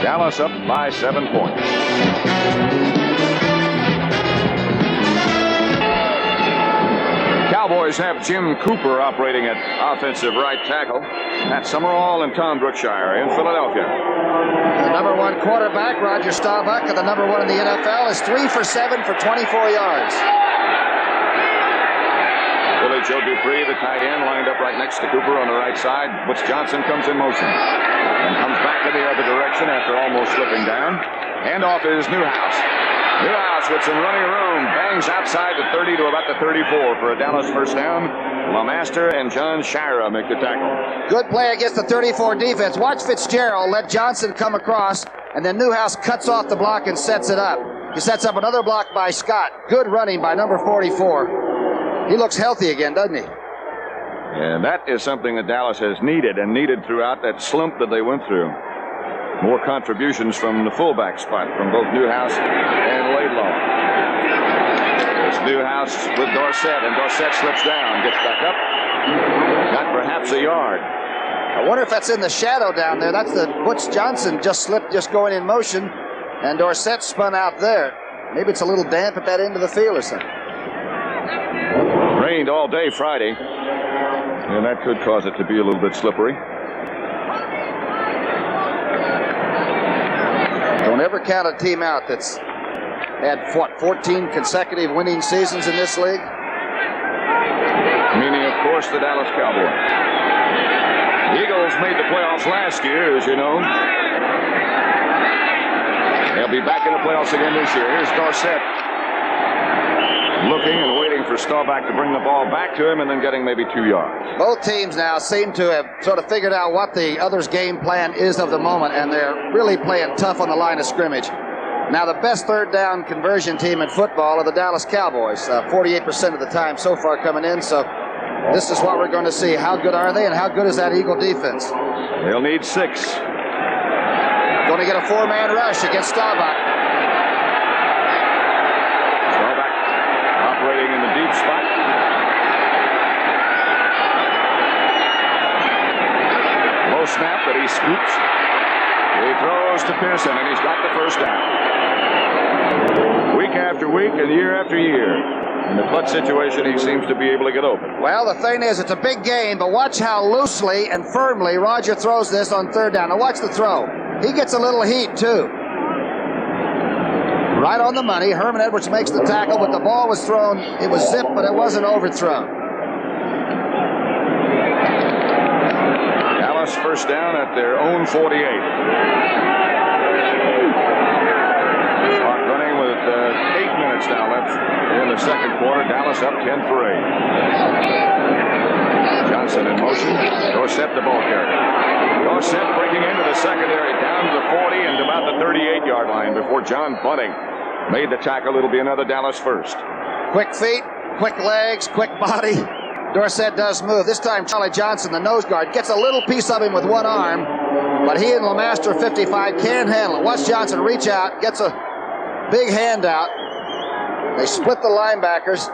Dallas up by 7 points. Cowboys have Jim Cooper operating at offensive right tackle. That's Summerall and Tom Brookshire in Philadelphia. The number 1 quarterback, Roger Staubach, and the number 1 in the NFL, is 3 for 7 for 24 yards. Billy Joe Dupree, the tight end, lined up right next to Cooper on the right side. Butch Johnson comes in motion and comes back in the other direction after almost slipping down. Handoff is Newhouse. Newhouse with some running room bangs outside the 30 to about the 34 for a Dallas first down. LeMaster and John Shira make the tackle. Good play against the 34 defense. Watch Fitzgerald let Johnson come across, and then Newhouse cuts off the block and sets it up. He sets up another block by Scott. Good running by number 44. He looks healthy again, doesn't he? And that is something that Dallas has needed throughout that slump that they went through. More contributions from the fullback spot from both Newhouse and Laidlaw. It's Newhouse with Dorsett, and Dorsett slips down, gets back up. Got perhaps a yard. I wonder if that's in the shadow down there. That's the Butch Johnson just slipped, just going in motion, and Dorsett spun out there. Maybe it's a little damp at that end of the field or something. Rained all day Friday, and that could cause it to be a little bit slippery. Don't ever count a team out that's had, 14 consecutive winning seasons in this league? Meaning, of course, the Dallas Cowboys. The Eagles made the playoffs last year, as you know. They'll be back in the playoffs again this year. Here's Dorsett looking and waiting for Staubach to bring the ball back to him and then getting maybe 2 yards. Both teams now seem to have sort of figured out what the other's game plan is of the moment, and they're really playing tough on the line of scrimmage. Now, the best third down conversion team in football are the Dallas Cowboys, 48% of the time so far coming in, so this is what we're going to see. How good are they, and how good is that Eagle defense? They'll need 6. Going to get a 4-man rush against Staubach. Staubach operating in the deep spot. Low snap that he scoops. He throws to Pearson, and he's got the first down. Week after week and year after year, in the clutch situation, he seems to be able to get open. Well, the thing is, it's a big game, but watch how loosely and firmly Roger throws this on 3rd down. Now watch the throw. He gets a little heat, too. Right on the money. Herman Edwards makes the tackle, but the ball was thrown. It was zipped, but it wasn't overthrown. Dallas first down at their own 48. Clock running with 8 minutes now left in the second quarter. Dallas up 10-3. Johnson in motion. Dorsett the ball carrier. Dorsett breaking into the secondary down to the 40 and about the 38-yard line before John Bunting made the tackle. It'll be another Dallas first. Quick feet, quick legs, quick body. Dorsett does move. This time Charlie Johnson, the nose guard, gets a little piece of him with one arm, but he and Lemaster 55 can't handle it. Watch Johnson reach out, gets a big handout. They split the linebackers.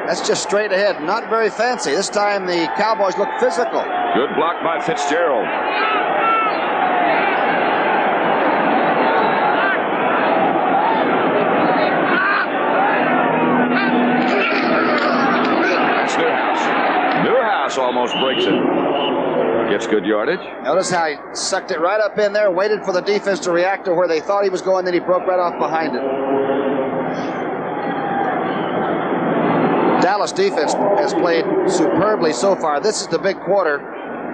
That's just straight ahead. Not very fancy. This time the Cowboys look physical. Good block by Fitzgerald. That's Newhouse. Newhouse almost breaks it. Gets good yardage. Notice how he sucked it right up in there, waited for the defense to react to where they thought he was going, then he broke right off behind it. Dallas defense has played superbly so far. This is the big quarter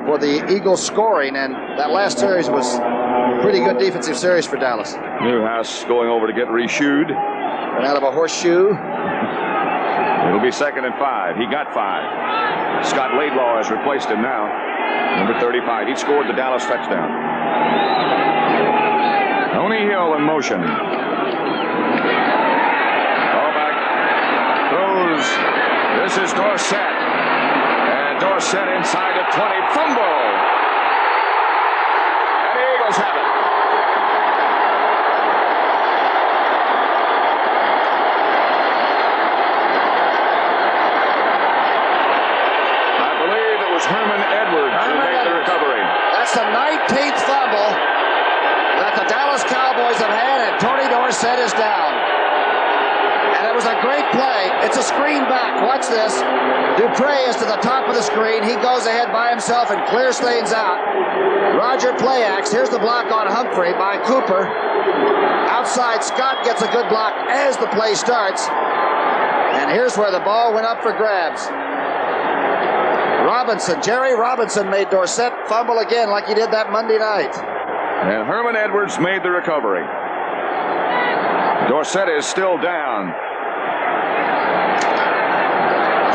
for the Eagles scoring, and that last series was a pretty good defensive series for Dallas. Newhouse going over to get reshoed. And out of a horseshoe. It'll be 2nd and 5. He got 5. Scott Laidlaw has replaced him now. Number 35. He scored the Dallas touchdown. Tony Hill in motion. This is Dorsett. And Dorsett inside the 20. Fumble. And the Eagles have it. I believe it was Herman Edwards who made the recovery. That's the 19th fumble that the Dallas Cowboys have had, and Tony Dorsett is down. And it was a great play. It's a screen back. Watch this. Dupre is to the top of the screen. He goes ahead by himself and clears things out. Roger play acts. Here's the block on Humphrey by Cooper. Outside, Scott gets a good block as the play starts. And here's where the ball went up for grabs. Robinson, Jerry Robinson made Dorsett fumble again like he did that Monday night. And Herman Edwards made the recovery. Dorsett is still down.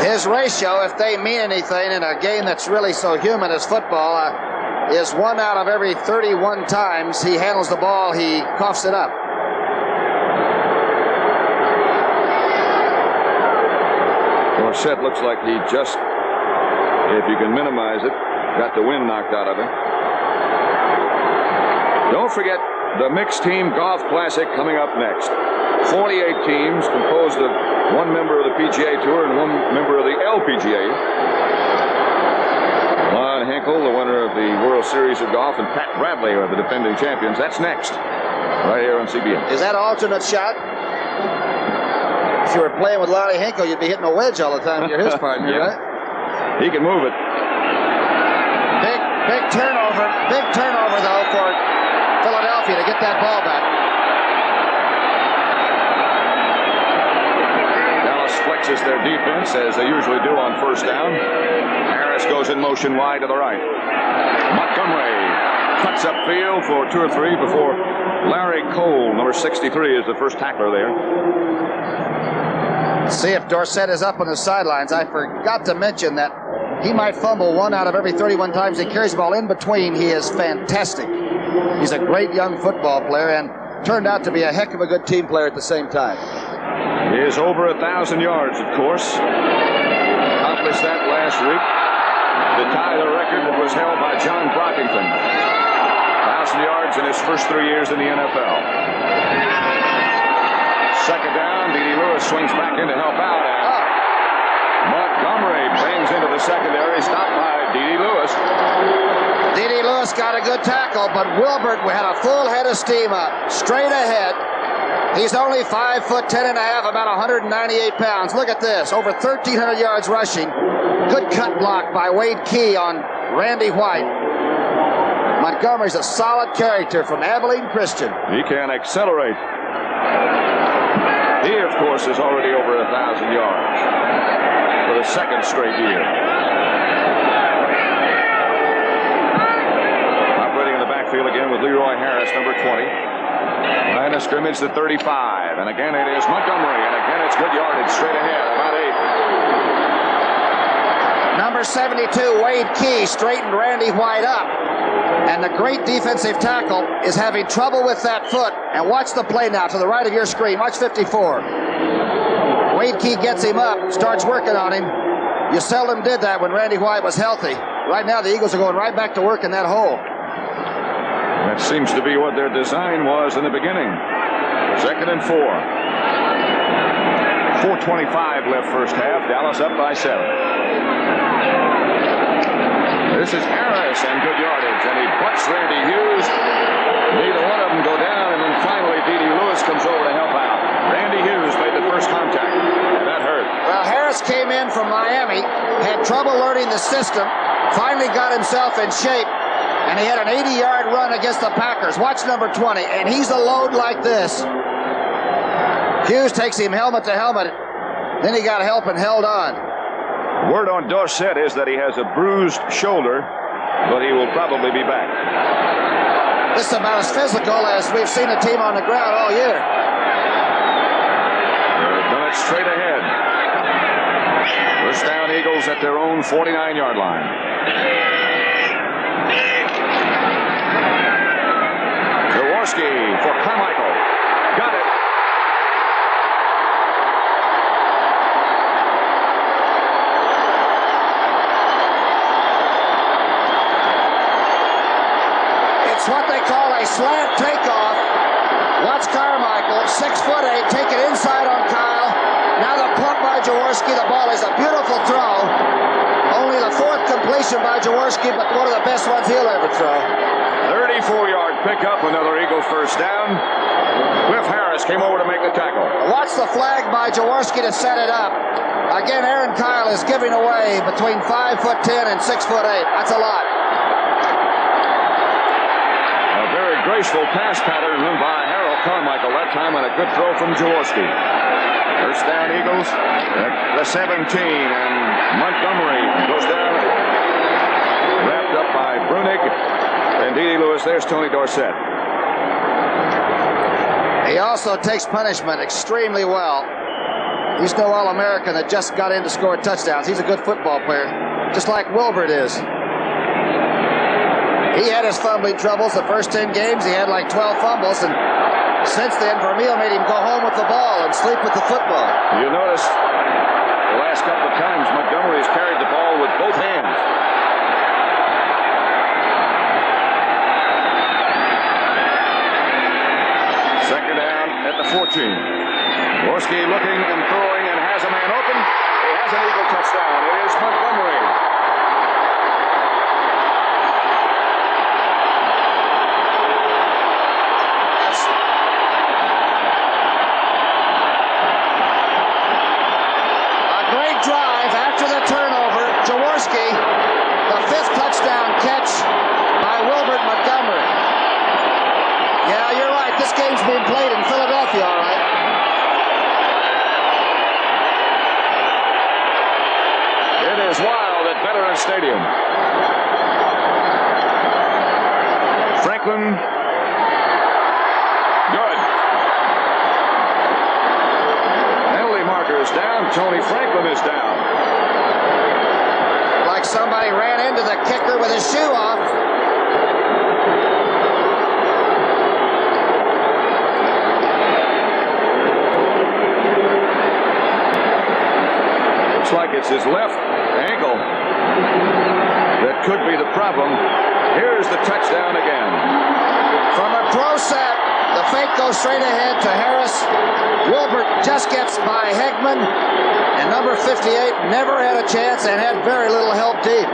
His ratio, if they mean anything in a game that's really so human as football, is 1 out of every 31 times he handles the ball, he coughs it up. Dorsett looks like he just, if you can minimize it, got the wind knocked out of him. Don't forget the Mixed Team Golf Classic coming up next. 48 teams composed of 1 member of the PGA Tour and 1 member of the LPGA. Lon Hinkle, the winner of the World Series of Golf, and Pat Bradley are the defending champions. That's next, right here on CBS. Is that alternate shot? If you were playing with Lonnie Hinkle, you'd be hitting a wedge all the time. You're his partner, yeah. Right? He can move it. Big turnover. Big turnover, though, for Philadelphia to get that ball back. Dallas flexes their defense as they usually do on first down. Harris goes in motion wide to the right. Montgomery cuts upfield for 2 or 3 before Larry Cole, number 63, is the first tackler there. See if Dorsett is up on the sidelines. I forgot to mention that he might fumble 1 out of every 31 times he carries the ball. In between, he is fantastic. He's a great young football player and turned out to be a heck of a good team player at the same time. He is over 1,000 yards, of course. Accomplished missed that last week to tie the record that was held by John Brockington. 1,000 yards in his first 3 years in the NFL. Second down, D.D. Lewis swings back in to help out. Montgomery bangs into the secondary, stopped by D.D. Lewis. D.D. Lewis got a good tackle, but Wilbert had a full head of steam up, straight ahead. He's only 5'10.5", about 198 pounds. Look at this, over 1,300 yards rushing. Good cut block by Wade Key on Randy White. Montgomery's a solid character from Abilene Christian. He can accelerate. He, of course, is already over 1,000 yards for the second straight year. Operating in the backfield again with Leroy Harris, number 20. Line of scrimmage to 35. And again it is Montgomery. And again it's good yardage straight ahead. About 8. Number 72, Wade Key, straightened Randy White up. And the great defensive tackle is having trouble with that foot. And watch the play now to the right of your screen. Watch 54. Wade Key gets him up, starts working on him. You seldom did that when Randy White was healthy. Right now the Eagles are going right back to work in that hole. That seems to be what their design was in the beginning. Second and 4. 4:25 left first half. Dallas up by 7. This is Harris and good yardage, and he butts Randy Hughes. Neither one of them go down, and then finally D.D. Lewis comes over to help out. Randy Hughes made the first contact, and that hurt. Well, Harris came in from Miami, had trouble learning the system, finally got himself in shape, and he had an 80-yard run against the Packers. Watch number 20, and he's a load like this. Hughes takes him helmet to helmet. Then he got help and held on. Word on Dorsett is that he has a bruised shoulder, but he will probably be back. This is about as physical as we've seen a team on the ground all year. They're done it straight ahead. First down, Eagles at their own 49-yard line. Jaworski for Carmichael. Got it. It's what they call a slant takeoff. Watch Carmichael, 6'8", take it inside on Kyle. Now the pump by Jaworski. The ball is a beautiful throw. Only the fourth completion by Jaworski, but one of the best ones he'll ever throw. 34-yard pickup, another Eagle first down. Cliff Harris came over to make the tackle. Watch the flag by Jaworski to set it up. Again, Aaron Kyle is giving away between 5'10" and 6'8". That's a lot. A very graceful pass pattern run by Harold Carmichael that time, and a good throw from Jaworski. First down, Eagles at the 17, and Montgomery goes down, wrapped up by Brunig, and D.D. Lewis. There's Tony Dorsett. He also takes punishment extremely well. He's no All-American that just got in to score touchdowns. He's a good football player, just like Wilbert is. He had his fumbling troubles the first 10 games. He had like 12 fumbles, and since then, Vermeil made him go home with the ball and sleep with the football. You notice the last couple of times Montgomery has carried the ball with both hands. Second down at the 14. Jaworski looking and throwing and has a man open. He has an Eagle touchdown. It is Montgomery. Drive after the turnover. Jaworski, the fifth touchdown catch by Wilbert Montgomery. Yeah, you're right. This game's being played in Philadelphia, all right. It is wild at Veterans Stadium. Franklin. Good. Penalty marker is down. Tony Franklin is down. Like somebody ran into the kicker with his shoe off. Looks like it's his left ankle that could be the problem. Here's the touchdown again. From a pro set, the fake goes straight ahead to Harris. Wilbert just gets by Hegman, and number 58 never had a chance and had very little help deep.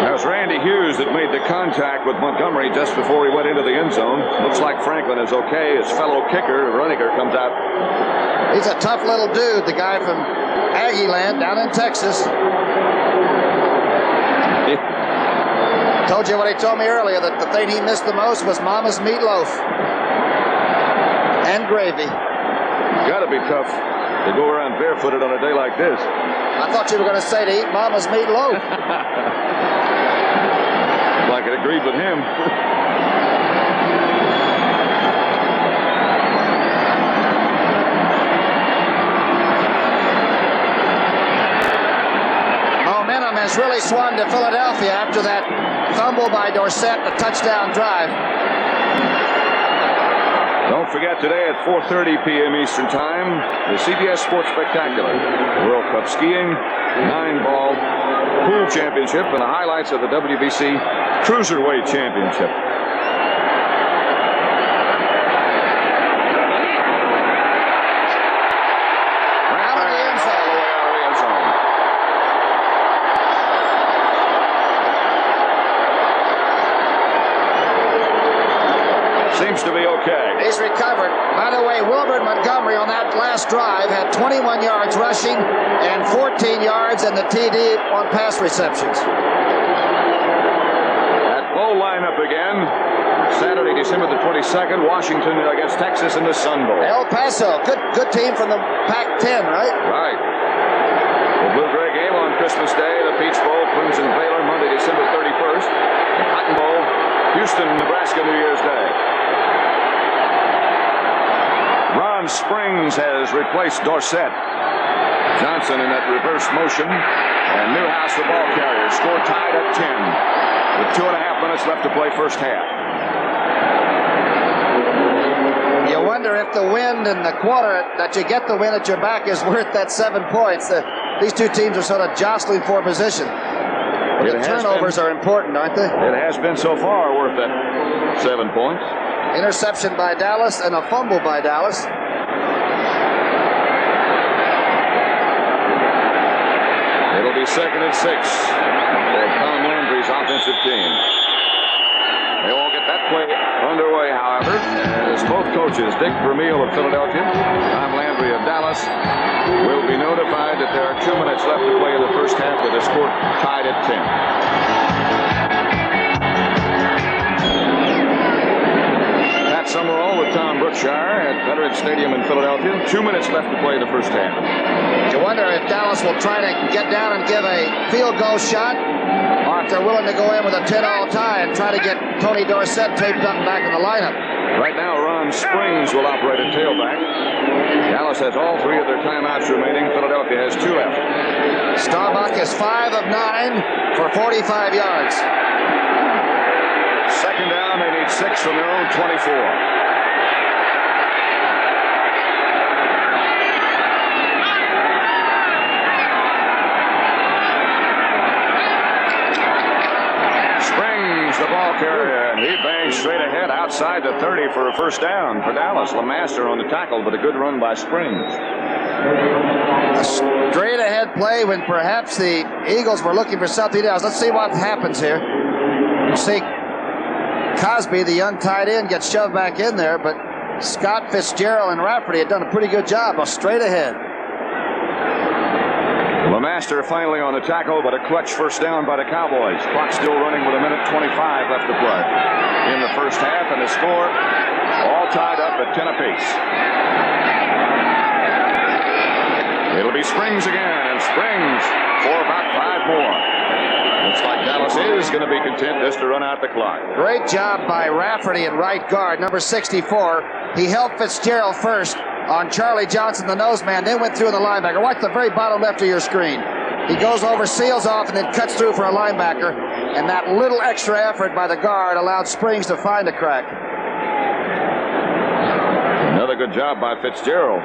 That was Randy Hughes that made the contact with Montgomery just before he went into the end zone. Looks like Franklin is okay. His fellow kicker, Runiger, comes out. He's a tough little dude, the guy from Aggie Land down in Texas. Told you what he told me earlier, that the thing he missed the most was Mama's meatloaf and gravy. Gotta be tough to go around barefooted on a day like this. I thought you were going to say to eat Mama's meatloaf. I could agree with him. Momentum has really swung to Philadelphia after that fumble by Dorsett, the touchdown drive. Don't forget today at 4:30 p.m. Eastern Time, the CBS Sports Spectacular, World Cup Skiing, 9-ball pool championship, and the highlights of the WBC Cruiserweight Championship. Out of the end zone. Seems to be okay. He's recovered. By the way, Wilbert Montgomery on that last drive had 21 yards rushing and 14 yards in the TD on pass receptions. That bowl lineup again. Saturday, December the 22nd, Washington against Texas in the Sun Bowl. El Paso, good team from the Pac-10, right? Right. The Blue-Gray game on Christmas Day, the Peach Bowl, Clemson Baylor, Monday, December 31st. The Cotton Bowl, Houston, Nebraska, New Year's Day. Ron Springs has replaced Dorsett. Johnson in that reverse motion. And Newhouse, the ball carrier, score tied at 10. With 2.5 minutes left to play first half. You wonder if the wind in the quarter that you get the wind at your back is worth that 7 points. These two teams are sort of jostling for position. But the turnovers are important, aren't they? It has been so far worth that 7 points. Interception by Dallas and a fumble by Dallas. It'll be 2nd and 6 for Tom Landry's offensive team. They won't get that play underway, however, as both coaches, Dick Vermeil of Philadelphia, Tom Landry of Dallas, will be notified that there are 2 minutes left to play in the first half with the score tied at 10. Summerall with Tom Brookshire at Veterans Stadium in Philadelphia. 2 minutes left to play in the first half. You wonder if Dallas will try to get down and give a field goal shot, or if they're willing to go in with a 10-all tie and try to get Tony Dorsett taped up and back in the lineup. Right now, Ron Springs will operate at tailback. Dallas has all 3 of their timeouts remaining. Philadelphia has 2 left. Starbuck is 5 of 9 for 45 yards. Second down, they need 6 from their own 24. Springs, the ball carrier, and he bangs straight ahead outside the 30 for a first down for Dallas. LeMaster on the tackle, but a good run by Springs. A straight ahead play when perhaps the Eagles were looking for something else. Let's see what happens here. You see Cosby, the young tight end, gets shoved back in there, but Scott, Fitzgerald, and Rafferty had done a pretty good job of straight ahead. LeMaster finally on the tackle, but a clutch first down by the Cowboys. Clock still running with 1:25 left to play in the first half, and the score all tied up at 10 apiece. It'll be Springs again, and Springs for about 5 more. Looks like Dallas is going to be content just to run out the clock. Great job by Rafferty at right guard, number 64. He helped Fitzgerald first on Charlie Johnson, the nose man, then went through the linebacker. Watch the very bottom left of your screen. He goes over, seals off, and then cuts through for a linebacker. And that little extra effort by the guard allowed Springs to find a crack. Another good job by Fitzgerald.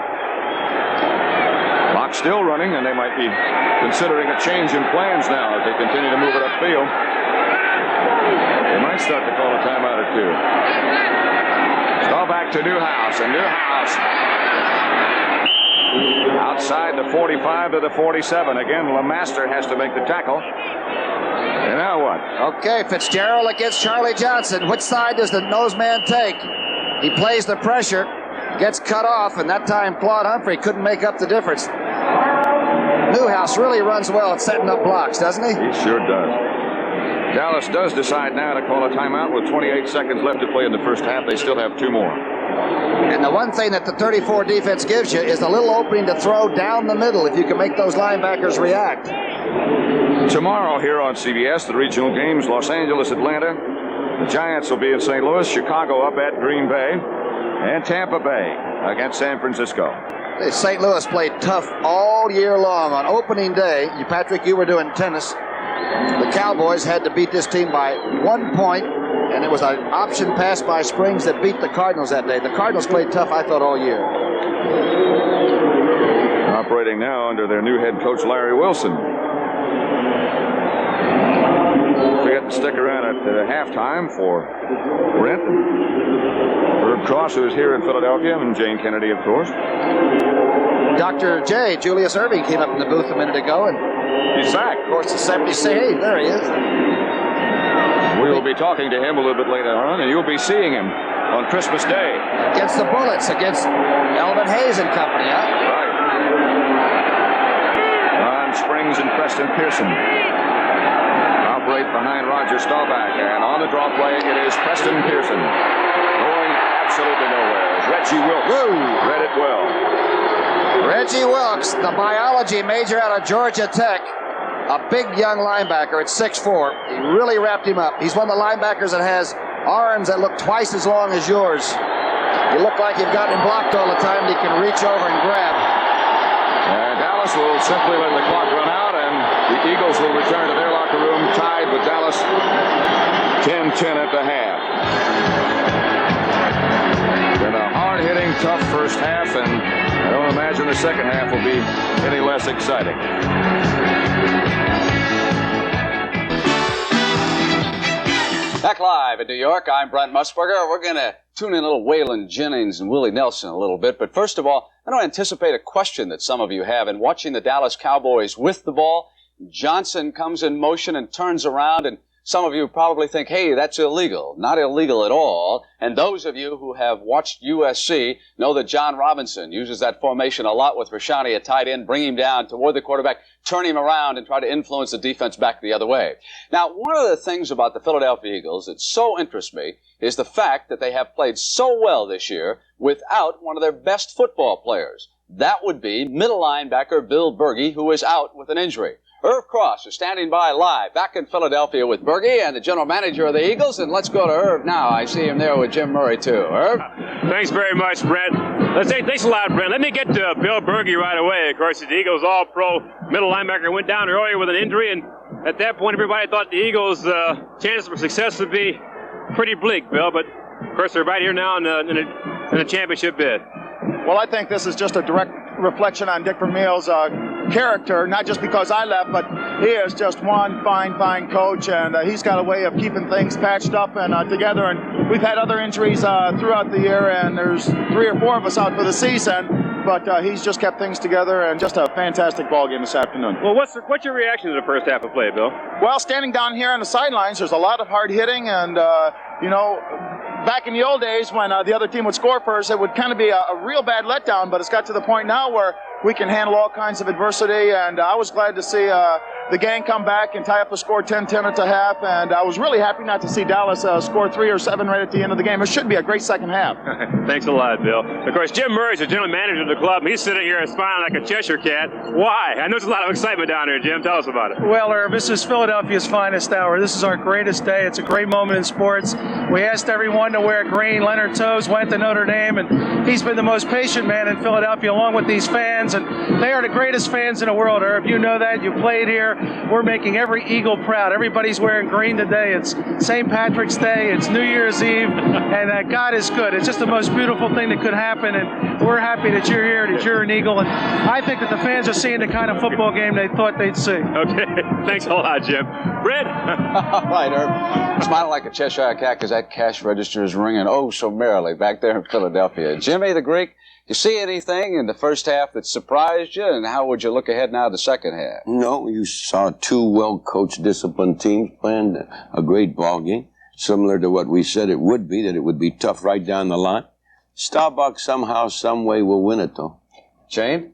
Clock still running, and they might be considering a change in plans now as they continue to move it upfield. They might start to call a timeout or two. Back to Newhouse, and Newhouse outside the 45 to the 47. Again, LeMaster has to make the tackle. And now what? Okay, Fitzgerald against Charlie Johnson. Which side does the nose man take? He plays the pressure, gets cut off, and that time Claude Humphrey couldn't make up the difference. Newhouse really runs well at setting up blocks, doesn't he? He sure does. Dallas does decide now to call a timeout with 28 seconds left to play in the first half. They still have 2 more. And the one thing that the 34 defense gives you is a little opening to throw down the middle if you can make those linebackers react. Tomorrow here on CBS, the regional games, Los Angeles, Atlanta. The Giants will be in St. Louis, Chicago up at Green Bay, and Tampa Bay against San Francisco. St. Louis played tough all year long. On opening day, Patrick, you were doing tennis. The Cowboys had to beat this team by 1 point, and it was an option pass by Springs that beat the Cardinals that day. The Cardinals played tough, I thought, all year. Operating now under their new head coach, Larry Wilson. Forget to stick around at halftime for Brent and Herb Cross, who is here in Philadelphia, and Jane Kennedy, of course. Dr. J, Julius Irving, came up in the booth a minute ago, and he's back. Of course, the 70s say, hey, there he is. We will be talking to him a little bit later on, and you'll be seeing him on Christmas Day. Against the Bullets, against Elvin Hayes and company, huh? Right. Ron Springs and Preston Pearson operate behind Roger Staubach, and on the draw play, it is Preston Pearson. Going absolutely nowhere. Reggie Wilkes read it well. Reggie Wilkes, the biology major out of Georgia Tech, a big young linebacker at 6'4". He really wrapped him up. He's one of the linebackers that has arms that look twice as long as yours. You look like you've got him blocked all the time, and he can reach over and grab. Dallas will simply let the clock run out, and the Eagles will return to their locker room tied with Dallas 10-10 at the half. Been a hard-hitting, tough first half, and I don't imagine the second half will be any less exciting. Back live in New York, I'm Brent Musburger. We're going to tune in a little Waylon Jennings and Willie Nelson a little bit. But first of all, I don't anticipate a question that some of you have. In watching the Dallas Cowboys with the ball, Johnson comes in motion and turns around, and some of you probably think, hey, that's illegal. Not illegal at all. And those of you who have watched USC know that John Robinson uses that formation a lot with Rashani at tight end, bring him down toward the quarterback, turn him around, and try to influence the defense back the other way. Now, one of the things about the Philadelphia Eagles that so interests me is the fact that they have played so well this year without one of their best football players. That would be middle linebacker Bill Berge, who is out with an injury. Irv Cross is standing by live back in Philadelphia with Berge and the general manager of the Eagles. And let's go to Irv now. I see him there with Jim Murray, too. Irv? Thanks very much, Brent. Thanks a lot, Brent. Let me get to Bill Berge right away. Of course, the Eagles all-pro middle linebacker went down earlier with an injury, and at that point, everybody thought the Eagles' chances for success would be pretty bleak, Bill. But, of course, they're right here now in a championship bid. Well, I think this is just a direct reflection on Dick Vermeil's character, not just because I left, but he is just one fine coach, and he's got a way of keeping things patched up and together. And we've had other injuries throughout the year, and there's 3 or 4 of us out for the season, but he's just kept things together, and just a fantastic ball game this afternoon. Well, what's your reaction to the first half of play, Bill? Well, standing down here on the sidelines, there's a lot of hard hitting, and back in the old days when the other team would score first, it would kind of be a real bad letdown, but it's got to the point now where we can handle all kinds of adversity, and I was glad to see the gang come back and tie up the score 10-10 at the half, and I was really happy not to see Dallas score 3 or 7 right at the end of the game. It should be a great second half. Thanks a lot, Bill. Of course, Jim Murray's the general manager of the club. He's sitting here smiling like a Cheshire cat. Why? I know there's a lot of excitement down here, Jim. Tell us about it. Well, Irv, this is Philadelphia's finest hour. This is our greatest day. It's a great moment in sports. We asked everyone to wear green. Leonard Toews went to Notre Dame, and he's been the most patient man in Philadelphia along with these fans, and they are the greatest fans in the world, Irv. You know that. You played here. We're making every Eagle proud. Everybody's wearing green today. It's St. Patrick's Day. It's New Year's Eve, and God is good. It's just the most beautiful thing that could happen, and we're happy that you're here, that you're an Eagle, and I think that the fans are seeing the kind of football game they thought they'd see. Okay, thanks a lot, Jim. Brett? All right, Herb. Smiling like a Cheshire cat because that cash register is ringing oh so merrily back there in Philadelphia. Jimmy the Greek, you see anything in the first half that surprised you, and how would you look ahead now to the second half? No, you saw two well-coached, disciplined teams playing a great ball game, similar to what we said it would be, that it would be tough right down the line. Starbuck somehow, some way will win it, though. Jane?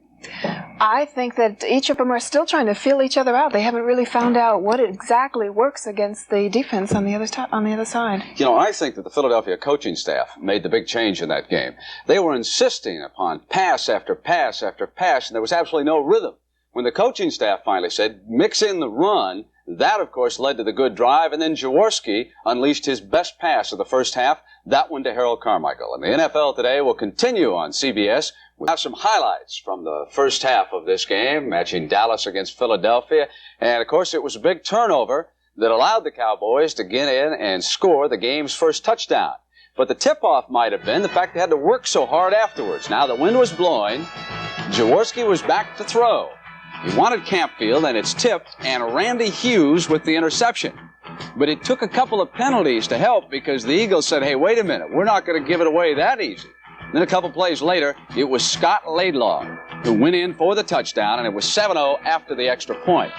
I think that each of them are still trying to feel each other out. They haven't really found out what exactly works against the defense on the other side. You know, I think that the Philadelphia coaching staff made the big change in that game. They were insisting upon pass after pass after pass, and there was absolutely no rhythm. When the coaching staff finally said, mix in the run, that, of course, led to the good drive, and then Jaworski unleashed his best pass of the first half, that one to Harold Carmichael. And the NFL today will continue on CBS. We have some highlights from the first half of this game, matching Dallas against Philadelphia. And, of course, it was a big turnover that allowed the Cowboys to get in and score the game's first touchdown. But the tip-off might have been the fact they had to work so hard afterwards. Now the wind was blowing. Jaworski was back to throw. He wanted Campfield, and it's tipped, and Randy Hughes with the interception. But it took a couple of penalties to help because the Eagles said, hey, wait a minute, we're not going to give it away that easy. Then a couple plays later, it was Scott Laidlaw who went in for the touchdown, and it was 7-0 after the extra point.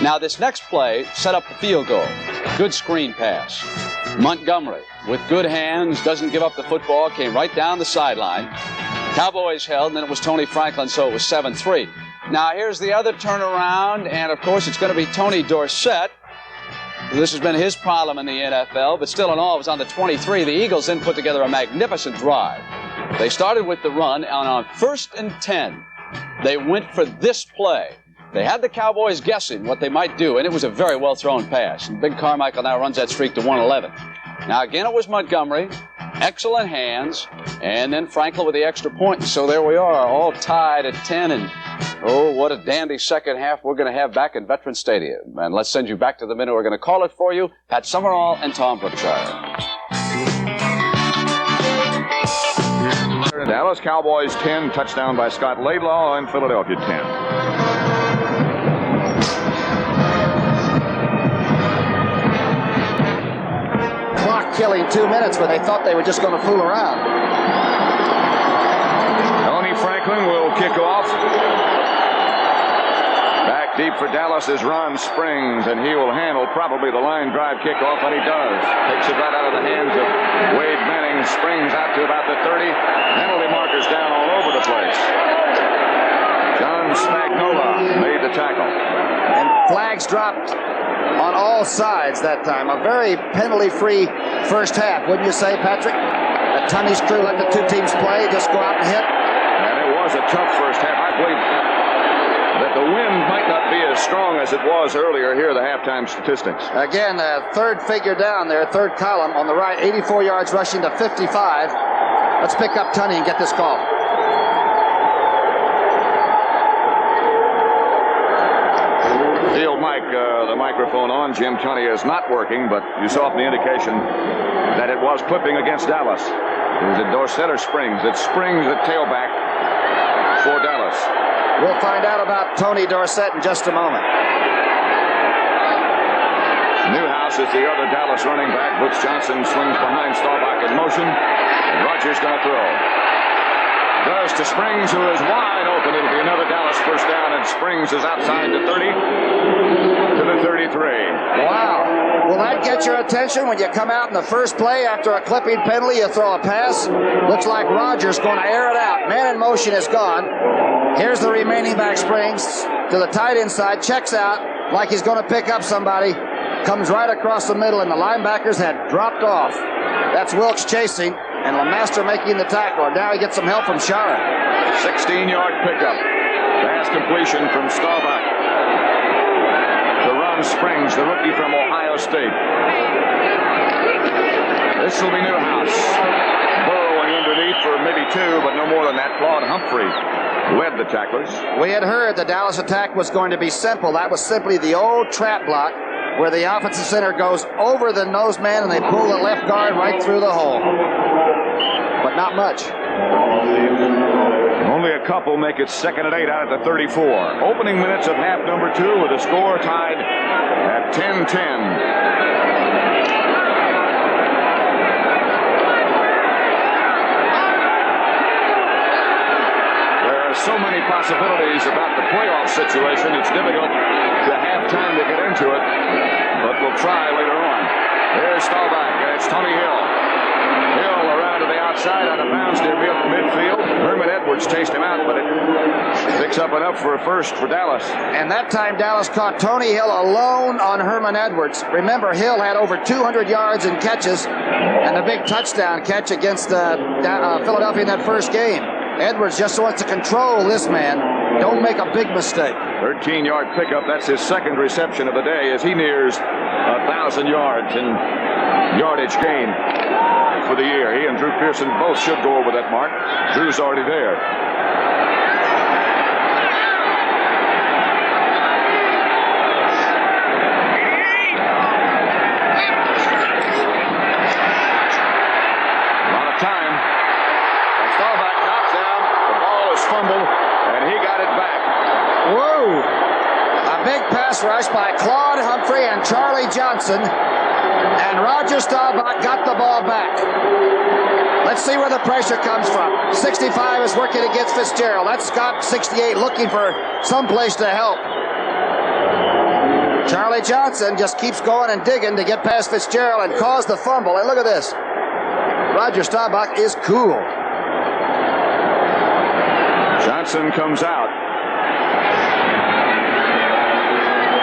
Now, this next play set up the field goal. Good screen pass. Montgomery, with good hands, doesn't give up the football, came right down the sideline. Cowboys held, and then it was Tony Franklin, so it was 7-3. Now, here's the other turnaround, and, of course, it's going to be Tony Dorsett. This has been his problem in the NFL, but still in all, it was on the 23. The Eagles then put together a magnificent drive. They started with the run, and on 1st and 10, they went for this play. They had the Cowboys guessing what they might do, and it was a very well-thrown pass. And Big Carmichael now runs that streak to 111. Now, again, it was Montgomery. Excellent hands. And then Franklin with the extra point. So there we are, all tied at 10. And, oh, what a dandy second half we're going to have back in Veterans Stadium. And let's send you back to the minute. We're going to call it for you. Pat Summerall and Tom Brookshire. Dallas Cowboys 10, touchdown by Scott Laidlaw, and Philadelphia 10. Killing 2 minutes when they thought they were just going to fool around. Tony Franklin will kick off. Back deep for Dallas's run, Springs, and he will handle probably the line drive kickoff, and he does. Takes it right out of the hands of Wade Manning. Springs out to about the 30. Penalty markers down all over the place. John Spagnola made the tackle. And flags dropped on all sides that time. A very penalty-free first half, wouldn't you say, Patrick? That Tunney's crew let the two teams play, just go out and hit. And it was a tough first half. I believe that the wind might not be as strong as it was earlier. Here are the halftime statistics. Again, third figure down there, third column on the right, 84 yards rushing to 55. Let's pick up Tunney and get this call. Field mic, the microphone on. Jim Tunney is not working, but you saw from the indication that it was clipping against Dallas. Is it Dorsett or Springs? It's Springs at tailback for Dallas. We'll find out about Tony Dorsett in just a moment. Newhouse is the other Dallas running back. Butch Johnson swings behind Staubach in motion. And Rogers going to throw. Does to Springs, who is wide open. It'll be another Dallas first down, and Springs is outside the 30 to the 33. Wow. Will that get your attention when you come out in the first play after a clipping penalty? You throw a pass. Looks like Rogers going to air it out. Man in motion is gone. Here's the remaining back, Springs, to the tight end side. Checks out like he's going to pick up somebody. Comes right across the middle, and the linebackers had dropped off. That's Wilkes chasing. And LeMaster making the tackle. And now he gets some help from Shara. 16-yard pickup. Pass completion from Staubach. The run Springs, the rookie from Ohio State. This will be Newhouse. Burrowing underneath for maybe two, but no more than that. Claude Humphrey led the tacklers. We had heard the Dallas attack was going to be simple. That was simply the old trap block where the offensive center goes over the nose man and they pull the left guard right through the hole. But not much. Only a couple make it 2nd and 8 out at the 34. Opening minutes of half number 2 with the score tied at 10-10. So many possibilities about the playoff situation. It's difficult to have time to get into it, but we'll try later on. There's Staubach, and it's Tony Hill. Hill around to the outside, out of bounds near midfield. Herman Edwards chased him out, but it picks up enough for a first for Dallas. And that time Dallas caught Tony Hill alone on Herman Edwards. Remember, Hill had over 200 yards in catches and a big touchdown catch against Philadelphia in that first game. Edwards just wants to control this man. Don't make a big mistake. 13-yard pickup. That's his second reception of the day as he nears 1,000 yards in yardage gain for the year. He and Drew Pearson both should go over that mark. Drew's already there. A lot of time. Staubach knocks down. The ball is fumbled, and he got it back. Whoa! A big pass rush by Claude Humphrey and Charlie Johnson, and Roger Staubach got the ball back. Let's see where the pressure comes from. 65 is working against Fitzgerald. That's Scott, 68, looking for someplace to help. Charlie Johnson just keeps going and digging to get past Fitzgerald and cause the fumble. And look at this. Roger Staubach is cool. Johnson comes out.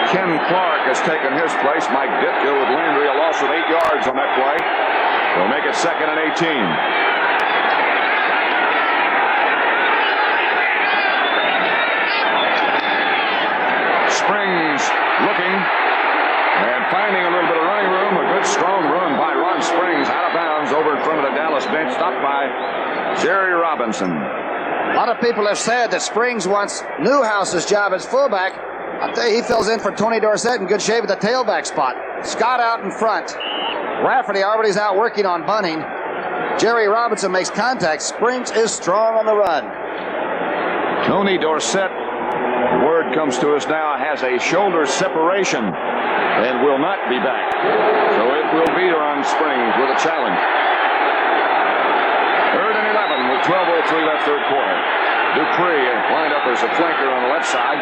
Ken Clark has taken his place. Mike Ditka with Landry, a loss of 8 yards on that play. They'll make it 2nd and 18. Springs looking and finding a little bit of running room. A good strong run by Ron Springs out of bounds over in front of the Dallas bench, stopped by Jerry Robinson. A lot of people have said that Springs wants Newhouse's job as fullback. I'll tell you, he fills in for Tony Dorsett in good shape at the tailback spot. Scott out in front. Rafferty already's out working on bunting. Jerry Robinson makes contact. Springs is strong on the run. Tony Dorsett, word comes to us now, has a shoulder separation and will not be back. So it will be Ron Springs with a challenge. 3rd and 11 with 12:03 left, third quarter. Dupree lined up as a flanker on the left side.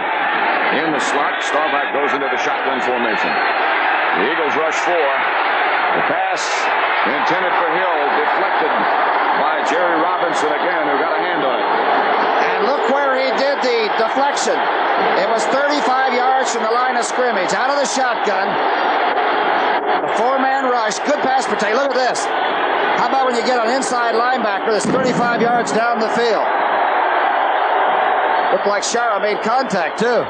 In the slot, Staubach goes into the shotgun formation. The Eagles rush 4. The pass intended for Hill, deflected by Jerry Robinson again, who got a hand on it. And look where he did the deflection. It was 35 yards from the line of scrimmage, out of the shotgun. A 4-man rush, good pass protection. Look at this. How about when you get an inside linebacker that's 35 yards down the field? Looked like Shara made contact, too.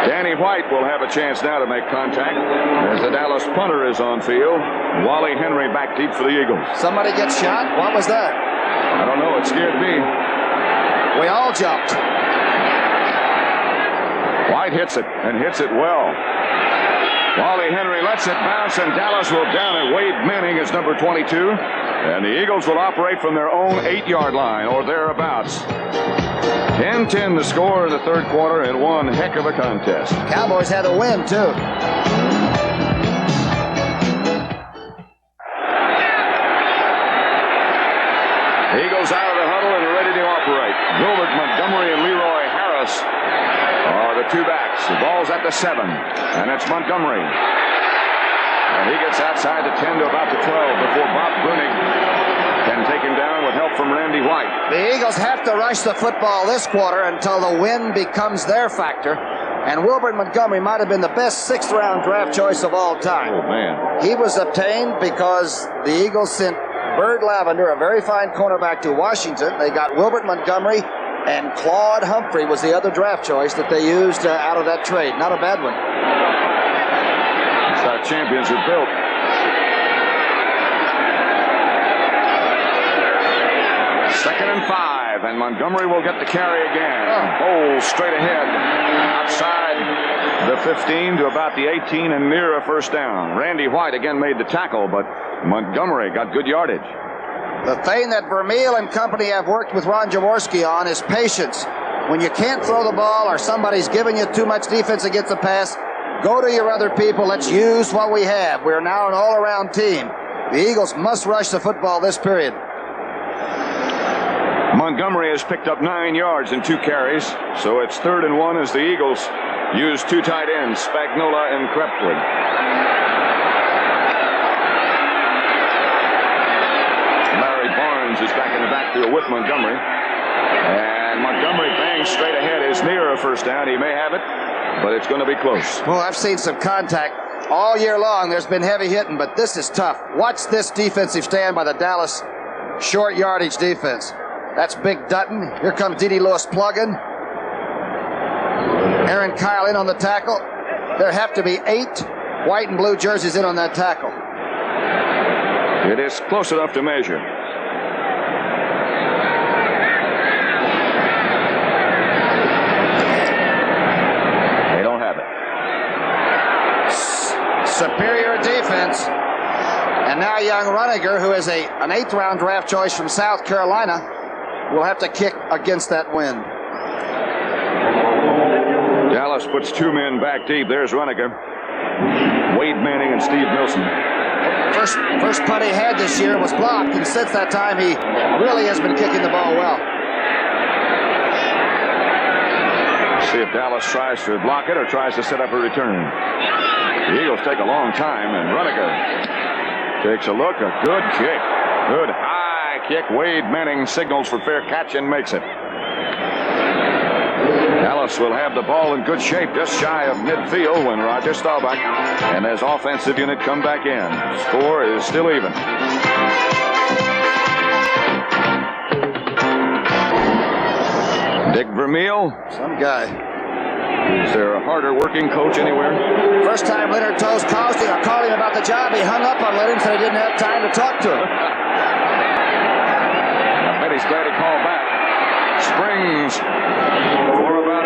Danny White will have a chance now to make contact as the Dallas punter is on field. Wally Henry back deep for the Eagles. Somebody gets shot? What was that? I don't know. It scared me. We all jumped. White hits it, and hits it well. Wally Henry lets it bounce, and Dallas will down it. Wade Manning is number 22. And the Eagles will operate from their own 8-yard line, or thereabouts. 10-10 the score in the third quarter, and one heck of a contest. Cowboys had a win, too. Eagles out of the huddle and ready to operate. Gilbert Montgomery and Leroy Harris are the two backs. The ball's at the 7, and it's Montgomery. And he gets outside the 10 to about the 12 before Bob Brunig can take him down with help from Randy White. The Eagles have to rush the football this quarter until the wind becomes their factor. And Wilbert Montgomery might have been the best 6th-round draft choice of all time. Oh, man. He was obtained because the Eagles sent Bird Lavender, a very fine cornerback, to Washington. They got Wilbert Montgomery, and Claude Humphrey was the other draft choice that they used out of that trade. Not a bad one. That's how champions are built. Second and 5, and Montgomery will get the carry again. Bowles straight ahead, outside the 15 to about the 18 and near a first down. Randy White again made the tackle, but Montgomery got good yardage. The thing that Vermeil and company have worked with Ron Jaworski on is patience. When you can't throw the ball or somebody's giving you too much defense against the pass, go to your other people. Let's use what we have. We're now an all-around team. The Eagles must rush the football this period. Montgomery has picked up 9 yards in 2 carries, so it's 3rd and 1 as the Eagles use 2 tight ends, Spagnola and Crepwood. Larry Barnes is back in the backfield with Montgomery. And Montgomery bangs straight ahead, is near a first down. He may have it, but it's going to be close. Well, I've seen some contact all year long. There's been heavy hitting, but this is tough. Watch this defensive stand by the Dallas short yardage defense. That's Big Dutton. Here comes D.D. Lewis plugging. Aaron Kyle in on the tackle. There have to be 8 white and blue jerseys in on that tackle. It is close enough to measure. They don't have it. Superior defense. And now young Runniger, who is an 8th round draft choice from South Carolina, will have to kick against that wind. Dallas puts 2 men back deep. There's Runniger, Wade Manning, and Steve Milson. First punt he had this year was blocked, and since that time he really has been kicking the ball well. See if Dallas tries to block it or tries to set up a return. The Eagles take a long time, and Runniger takes a look. A good kick. Good high kick. Wade Manning signals for fair catch and makes it. Dallas will have the ball in good shape, just shy of midfield when Roger Staubach and his offensive unit come back in. Score is still even. Dick Vermeil. Some guy. Is there a harder working coach anywhere? First time Leonard Toes called him about the job, he hung up on Leonard, so he didn't have time to talk to him. I bet he's glad he called back. Springs for about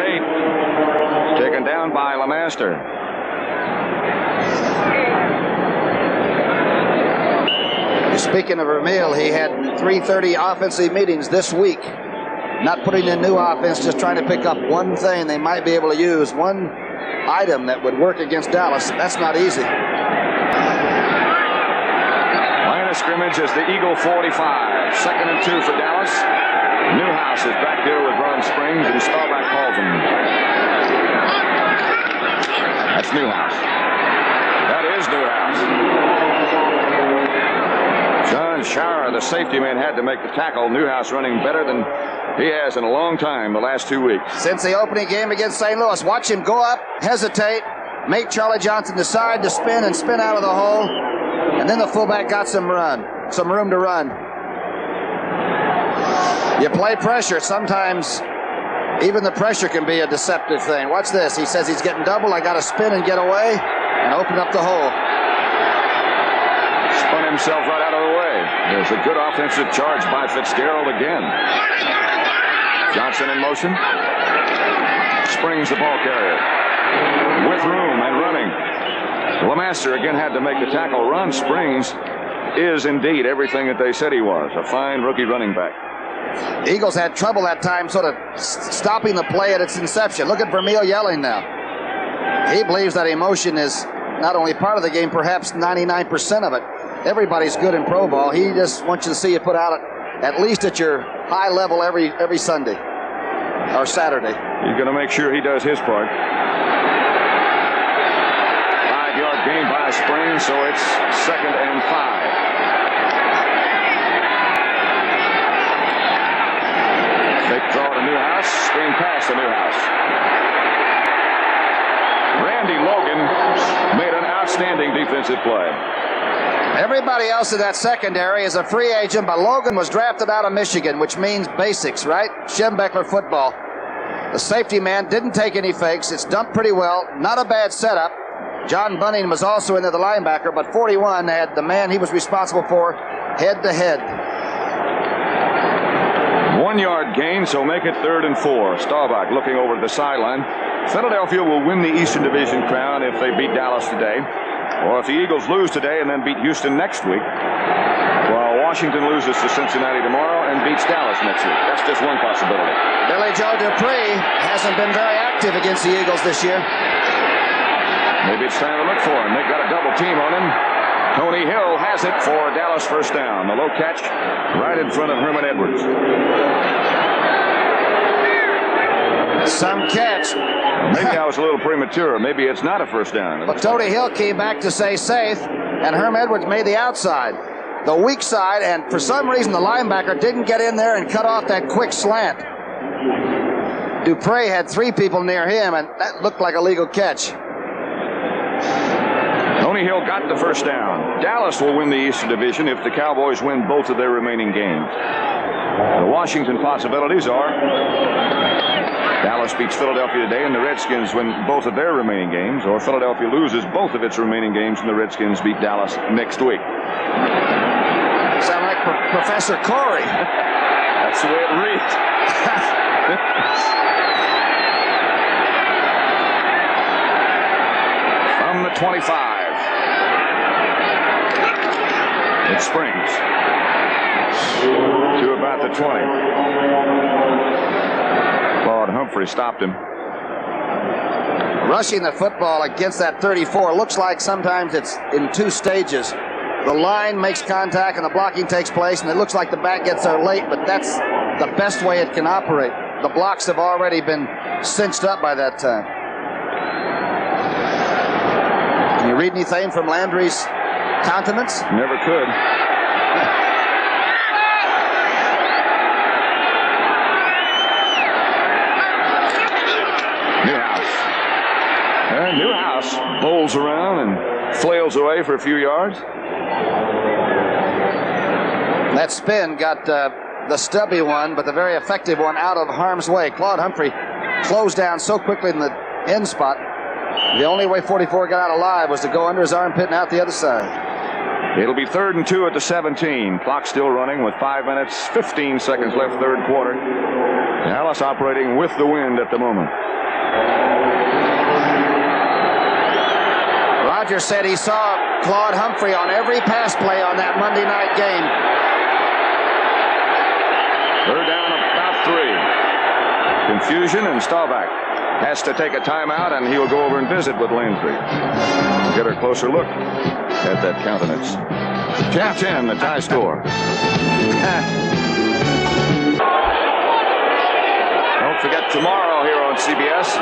8. Taken down by LeMaster. Speaking of Vermeil, he had 3:30 offensive meetings this week. Not putting in new offense, just trying to pick up one thing they might be able to use, one item that would work against Dallas. That's not easy. Line of scrimmage is the Eagle 45. 2nd and 2 for Dallas. Newhouse is back there with Ron Springs, and Staubach calls him. That's Newhouse. That is Newhouse. John Schauer, the safety man, had to make the tackle. Newhouse running better than he has in a long time the last 2 weeks. Since the opening game against St. Louis, watch him go up, hesitate, make Charlie Johnson decide to spin and spin out of the hole, and then the fullback got some room to run. You play pressure. Sometimes even the pressure can be a deceptive thing. Watch this. He says he's getting doubled. I got to spin and get away and open up the hole. Spun himself right out of the way. There's a good offensive charge by Fitzgerald again. Johnson in motion. Springs the ball carrier. With room and running. LeMaster again had to make the tackle. Ron Springs is indeed everything that they said he was. A fine rookie running back. The Eagles had trouble that time sort of stopping the play at its inception. Look at Vermeil yelling now. He believes that emotion is not only part of the game, perhaps 99% of it. Everybody's good in pro ball. He just wants you to see you put out at least at your high level every Sunday or Saturday. He's going to make sure he does his part. 5-yard gain by Springs, so it's 2nd and 5. Fake throw to Newhouse. Screen pass to Newhouse. Randy Logan made an outstanding defensive play. Everybody else in that secondary is a free agent, but Logan was drafted out of Michigan, which means basics, right? Schembechler football. The safety man didn't take any fakes. It's dumped pretty well. Not a bad setup. John Bunning was also in there, the linebacker, but 41 had the man he was responsible for head-to-head. 1-yard gain, so make it 3rd and 4. Staubach looking over to the sideline. Philadelphia will win the Eastern Division crown if they beat Dallas today. Or if the Eagles lose today and then beat Houston next week. Well, Washington loses to Cincinnati tomorrow and beats Dallas next week. That's just one possibility. Billy Joe Dupree hasn't been very active against the Eagles this year. Maybe it's time to look for him. They've got a double team on him. Tony Hill has it for Dallas first down. The low catch right in front of Herman Edwards. Some catch. Maybe I was a little premature. Maybe it's not a first down. But Tony Hill came back to say safe, and Herm Edwards made the outside. The weak side, and for some reason the linebacker didn't get in there and cut off that quick slant. Dupree had 3 people near him, and that looked like a legal catch. Tony Hill got the first down. Dallas will win the Eastern Division if the Cowboys win both of their remaining games. The Washington possibilities are Dallas beats Philadelphia today and the Redskins win both of their remaining games, or Philadelphia loses both of its remaining games and the Redskins beat Dallas next week. Sound like Professor Corey. That's the way it reads. From the 25. It springs to about the 20. Claude Humphrey stopped him. Rushing the football against that 34 looks like sometimes it's in 2 stages. The line makes contact and the blocking takes place, and it looks like the back gets there late, but that's the best way it can operate. The blocks have already been cinched up by that time. Can you read anything from Landry's countenance? Never could. Newhouse bowls around and flails away for a few yards. That spin got the stubby one, but the very effective one out of harm's way. Claude Humphrey closed down so quickly in the end spot. The only way 44 got out alive was to go under his armpit and out the other side. It'll be 3rd and 2 at the 17. Clock still running with 5 minutes, 15 seconds left, third quarter. Dallas operating with the wind at the moment. Rogers said he saw Claude Humphrey on every pass play on that Monday night game. 3rd down, about 3. Confusion, and Staubach has to take a timeout, and he will go over and visit with Landry. Get a closer look at that countenance. 10-10, the tie score. Don't forget tomorrow here on CBS,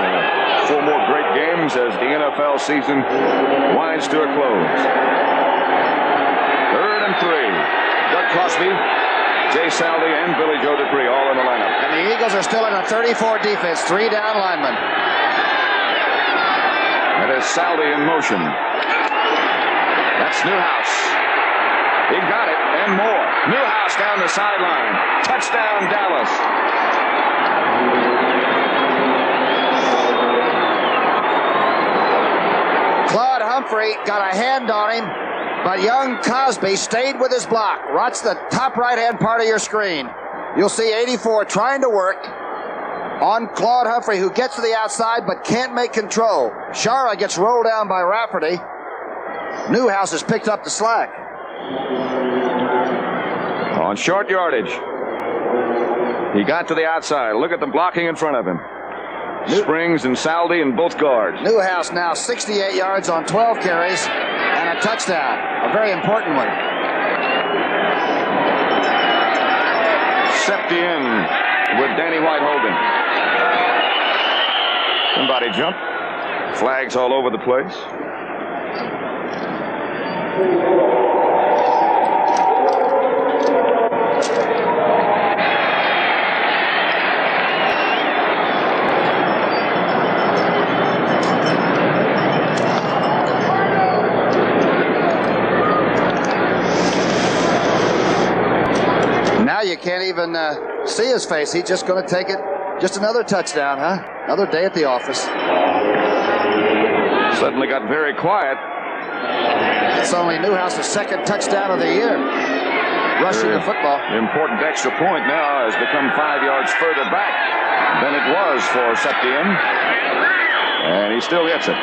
4 more great games as the NFL season winds to a close. 3rd and 3. Doug Crosby, Jay Saldi, and Billy Joe Dupree all in the lineup. And the Eagles are still in a 34 defense, 3 down linemen. That is Saldi in motion. That's Newhouse. He got it, and more. Newhouse down the sideline. Touchdown, Dallas. Claude Humphrey got a hand on him, but young Cosby stayed with his block. Watch the top right-hand part of your screen. You'll see 84 trying to work on Claude Humphrey, who gets to the outside but can't make control. Shara gets rolled down by Rafferty. Newhouse has picked up the slack. On short yardage. He got to the outside. Look at the blocking in front of him. Springs and Saldi and both guards. Newhouse now 68 yards on 12 carries and a touchdown. A very important one. Septien with Danny White holding. Somebody jumped. Flags all over the place. Now you can't even see his face. He's just going to take it. Just another touchdown, huh? Another day at the office. Suddenly got very quiet. It's only Newhouse's 2nd touchdown of the year. Rushing the football. The important extra point now has become 5 yards further back than it was for Septien. And he still gets it.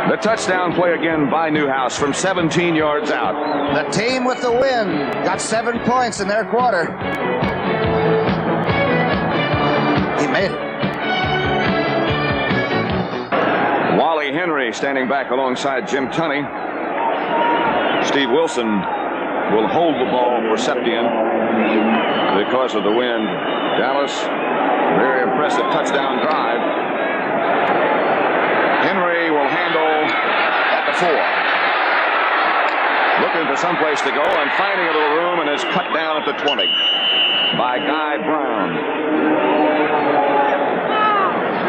The touchdown play again by Newhouse from 17 yards out. The team with the win got 7 points in their quarter. He made it. Wally Henry standing back alongside Jim Tunney. Steve Wilson will hold the ball for Septien because of the wind. Dallas, very impressive touchdown drive. Henry will handle at the 4. Looking for someplace to go and finding a little room, and is cut down at the 20 by Guy Brown.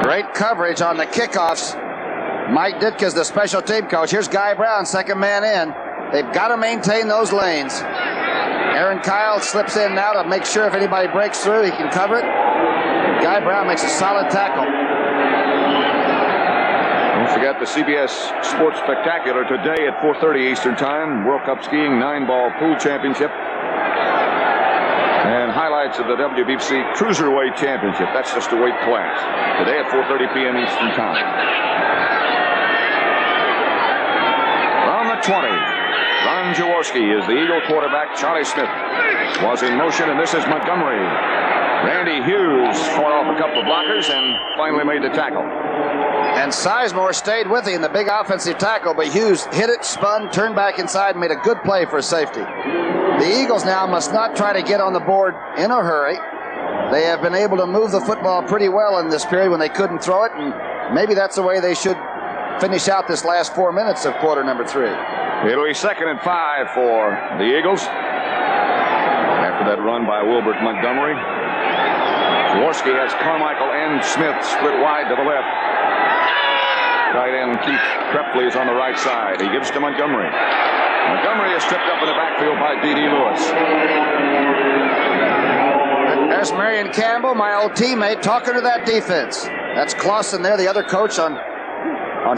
Great coverage on the kickoffs. Mike Ditka's the special team coach. Here's Guy Brown, second man in. They've got to maintain those lanes. Aaron Kyle slips in now to make sure if anybody breaks through, he can cover it. Guy Brown makes a solid tackle. Don't forget the CBS Sports Spectacular today at 4:30 Eastern Time. World Cup Skiing 9-ball pool championship. And highlights of the WBC Cruiserweight Championship. That's just a weight class. Today at 4:30 p.m. Eastern Time. From the 20, Ron Jaworski is the Eagle quarterback. Charlie Smith was in motion, and this is Montgomery. Randy Hughes fought off a couple of blockers and finally made the tackle. And Sizemore stayed with him, the big offensive tackle, but Hughes hit it, spun, turned back inside, and made a good play for safety. The Eagles now must not try to get on the board in a hurry. They have been able to move the football pretty well in this period when they couldn't throw it, and maybe that's the way they should finish out this last 4 minutes of quarter number 3. It'll be 2nd and 5 for the Eagles. After that run by Wilbert Montgomery. Jaworski has Carmichael and Smith split wide to the left. Tight end Keith Krepley is on the right side. He gives to Montgomery. Montgomery is stripped up in the backfield by D.D. Lewis. There's Marion Campbell, my old teammate, talking to that defense. That's Clausen there, the other coach on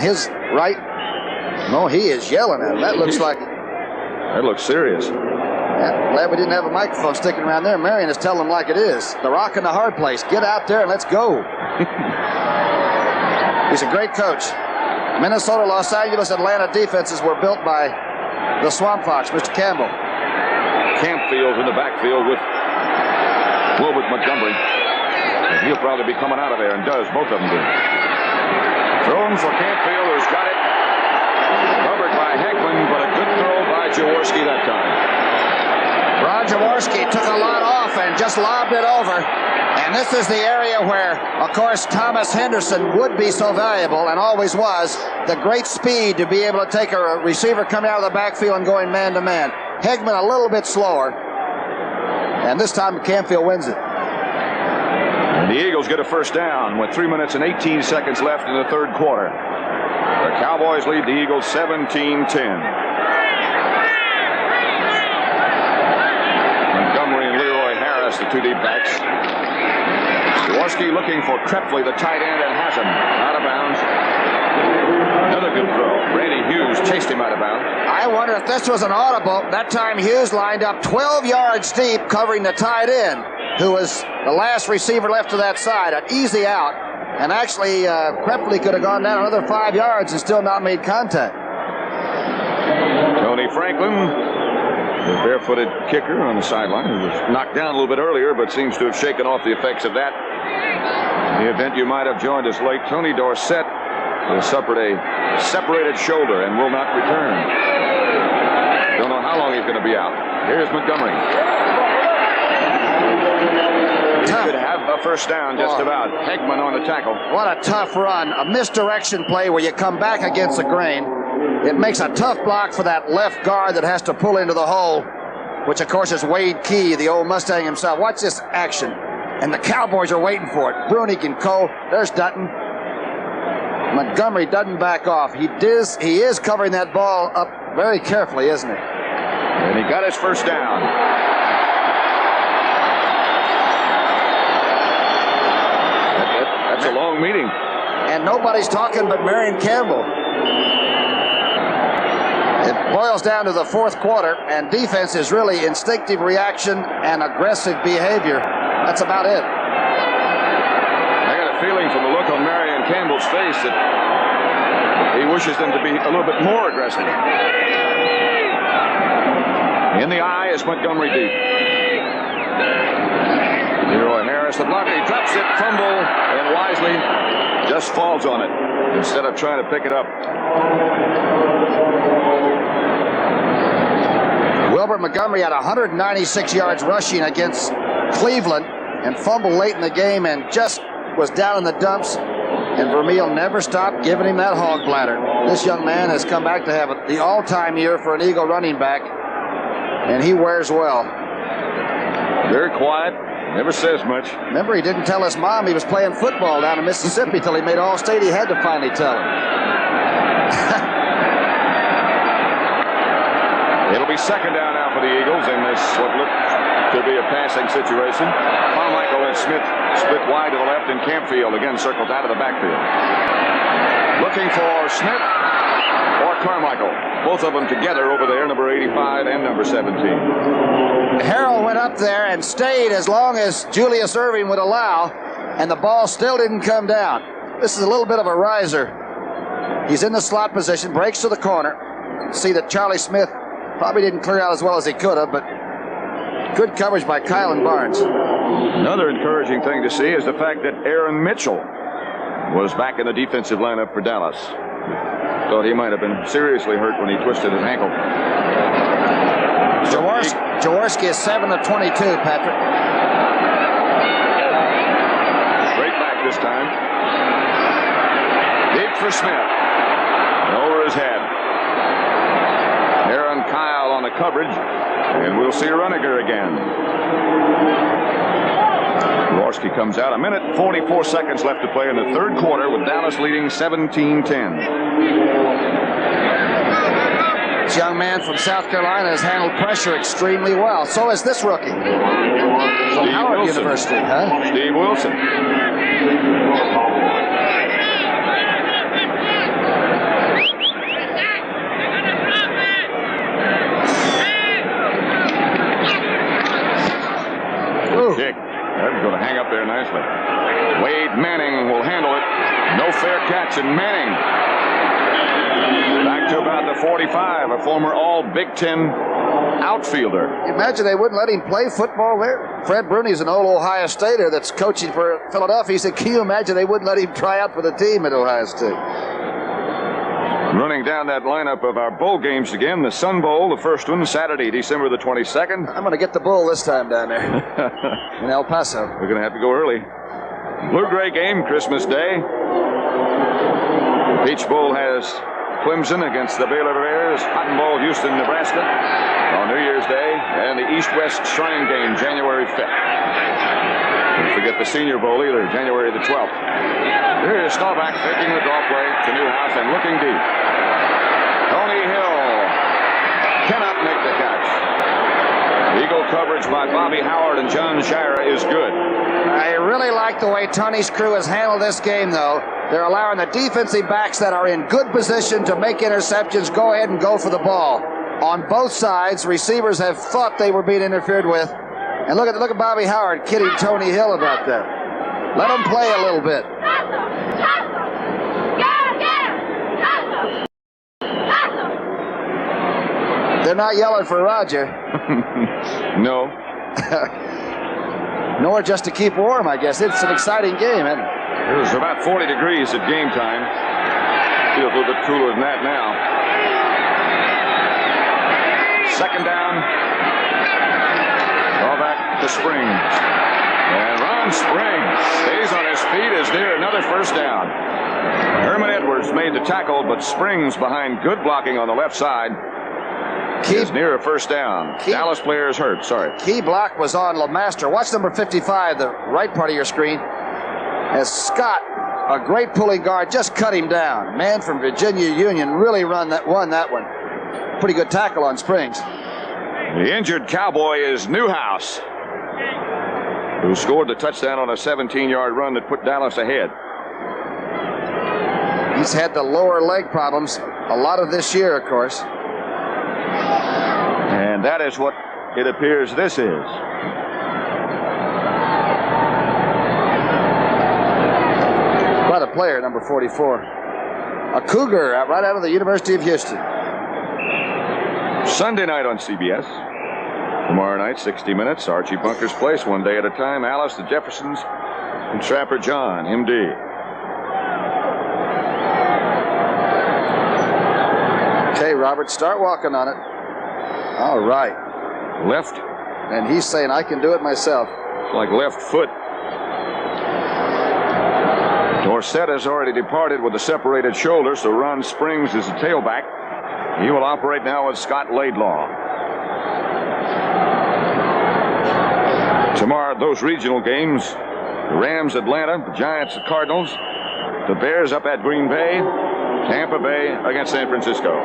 his right. No, he is yelling at him. That looks like... That looks serious. Yeah, glad we didn't have a microphone sticking around there. Marion is telling him like it is. The rock in the hard place. Get out there and let's go. He's a great coach. Minnesota, Los Angeles, Atlanta defenses were built by the Swamp Fox, Mr. Campbell. Campfield's in the backfield with Wilbert Montgomery. And he'll probably be coming out of there, and does. Both of them do. Thrown for Campfield, who's got it. Covered by Heckman, but a good throw by Jaworski that time. Ron Jaworski took a lot off and just lobbed it over. And this is the area where, of course, Thomas Henderson would be so valuable, and always was, the great speed to be able to take a receiver coming out of the backfield and going man-to-man. Hegman a little bit slower, and this time Campfield wins it. And the Eagles get a first down with 3 minutes and 18 seconds left in the third quarter. The Cowboys lead the Eagles 17-10. Montgomery and Leroy Harris, the two deep backs. Jaworski looking for Krepley, the tight end, and has him out of bounds. Another good throw. Randy Hughes chased him out of bounds. I wonder if this was an audible. That time Hughes lined up 12 yards deep covering the tight end, who was the last receiver left to that side. An easy out. And actually, Krepley could have gone down another 5 yards and still not made contact. Tony Franklin, the barefooted kicker on the sideline, who was knocked down a little bit earlier, but seems to have shaken off the effects of that. In the event you might have joined us late, Tony Dorsett has suffered a separated shoulder and will not return. Don't know how long he's going to be out. Here's Montgomery. He could have a first down just about. Hegman on the tackle. What a tough run. A misdirection play where you come back against the grain. It makes a tough block for that left guard that has to pull into the hole, which of course is Wade Key, the old Mustang himself. Watch this action. And the Cowboys are waiting for it. Brunig and Cole. There's Dutton. Montgomery doesn't back off. He is covering that ball up very carefully, isn't he? And he got his first down. That's a long meeting. And nobody's talking but Marion Campbell. It boils down to the fourth quarter, and defense is really instinctive reaction and aggressive behavior. That's about it. I got a feeling from the look on Marion Campbell's face that he wishes them to be a little bit more aggressive. In the eye is Montgomery deep. Leroy Harris, the blocker, he drops it, fumble, and wisely just falls on it instead of trying to pick it up. Wilbert Montgomery had 196 yards rushing against Cleveland and fumbled late in the game and just was down in the dumps. And Vermeil never stopped giving him that hog bladder. This young man has come back to have the all-time year for an Eagle running back, and he wears well. Very quiet, never says much. Remember, he didn't tell his mom he was playing football down in Mississippi till he made All-State. He had to finally tell her. It'll be second down now for the Eagles in this what looked to be a passing situation. Carmichael and Smith split wide to the left, and Campfield again circles out of the backfield. Looking for Smith or Carmichael. Both of them together over there, number 85 and number 17. Harrell went up there and stayed as long as Julius Irving would allow, and the ball still didn't come down. This is a little bit of a riser. He's in the slot position, breaks to the corner. See that Charlie Smith probably didn't clear out as well as he could have, but good coverage by Kylan Barnes. Another encouraging thing to see is the fact that Aaron Mitchell was back in the defensive lineup for Dallas. Thought he might have been seriously hurt when he twisted his ankle. Jaworski is 7 of 22, Patrick. Straight back this time. Deep for Smith. And over his head. Aaron Kyle on the coverage. And we'll see Runniger again. Jaworski comes out. 1:44 seconds left to play in the third quarter with Dallas leading 17-10. This young man from South Carolina has handled pressure extremely well. So has this rookie from Howard Wilson. University, huh? Steve Wilson. Kick. That's going to hang up there nicely. Wade Manning will handle it. No fair catch, and Manning back to about the 45, a former All-Big Ten outfielder. Imagine they wouldn't let him play football there. Fred Bruni's an old Ohio Stater that's coaching for Philadelphia. He said, can you imagine they wouldn't let him try out for the team at Ohio State? Running down that lineup of our bowl games again, the Sun Bowl, the first one, Saturday, December the 22nd. I'm going to get the bull this time down there in El Paso. We're going to have to go early. Blue-gray game, Christmas Day. Peach Bowl has Clemson against the Baylor Bears. Cotton Bowl, Houston, Nebraska on New Year's Day. And the East-West Shrine game, January 5th. Don't forget the Senior Bowl either, January the 12th. Here's Staubach taking the draw play to Newhouse and looking deep. Tony Hill cannot make the catch. Eagle coverage by Bobby Howard and John Shira is good. I really like the way Tony's crew has handled this game, though. They're allowing the defensive backs that are in good position to make interceptions go ahead and go for the ball. On both sides, receivers have thought they were being interfered with. And look at Bobby Howard kidding Tony Hill about that. Let him play a little bit. They're not yelling for Roger. No. Nor just to keep warm, I guess. It's an exciting game, isn't it? It was about 40 degrees at game time. Feels a little bit cooler than that now. Second down. Ball back to Springs. And Ron Springs stays on his feet as near another first down. Herman Edwards made the tackle, but Springs behind good blocking on the left side. Is near a first down. Dallas player is hurt. Sorry. Key block was on LeMaster. Watch number 55, the right part of your screen. As Scott, a great pulling guard, just cut him down. Man from Virginia Union really won that one. Pretty good tackle on Springs. The injured Cowboy is Newhouse, who scored the touchdown on a 17-yard run that put Dallas ahead. He's had the lower leg problems a lot of this year, of course. And that is what it appears this is. Quite a player, number 44. A Cougar right out of the University of Houston. Sunday night on CBS. Tomorrow night, 60 Minutes. Archie Bunker's Place, one day at a time. Alice, the Jeffersons, and Trapper John, MD. Okay, Robert, start walking on it. All right. Left. And he's saying, I can do it myself. It's like left foot. Dorsett has already departed with a separated shoulder, so Ron Springs is the tailback. He will operate now with Scott Laidlaw. Tomorrow, those regional games, the Rams, Atlanta, the Giants, the Cardinals, the Bears up at Green Bay, Tampa Bay against San Francisco.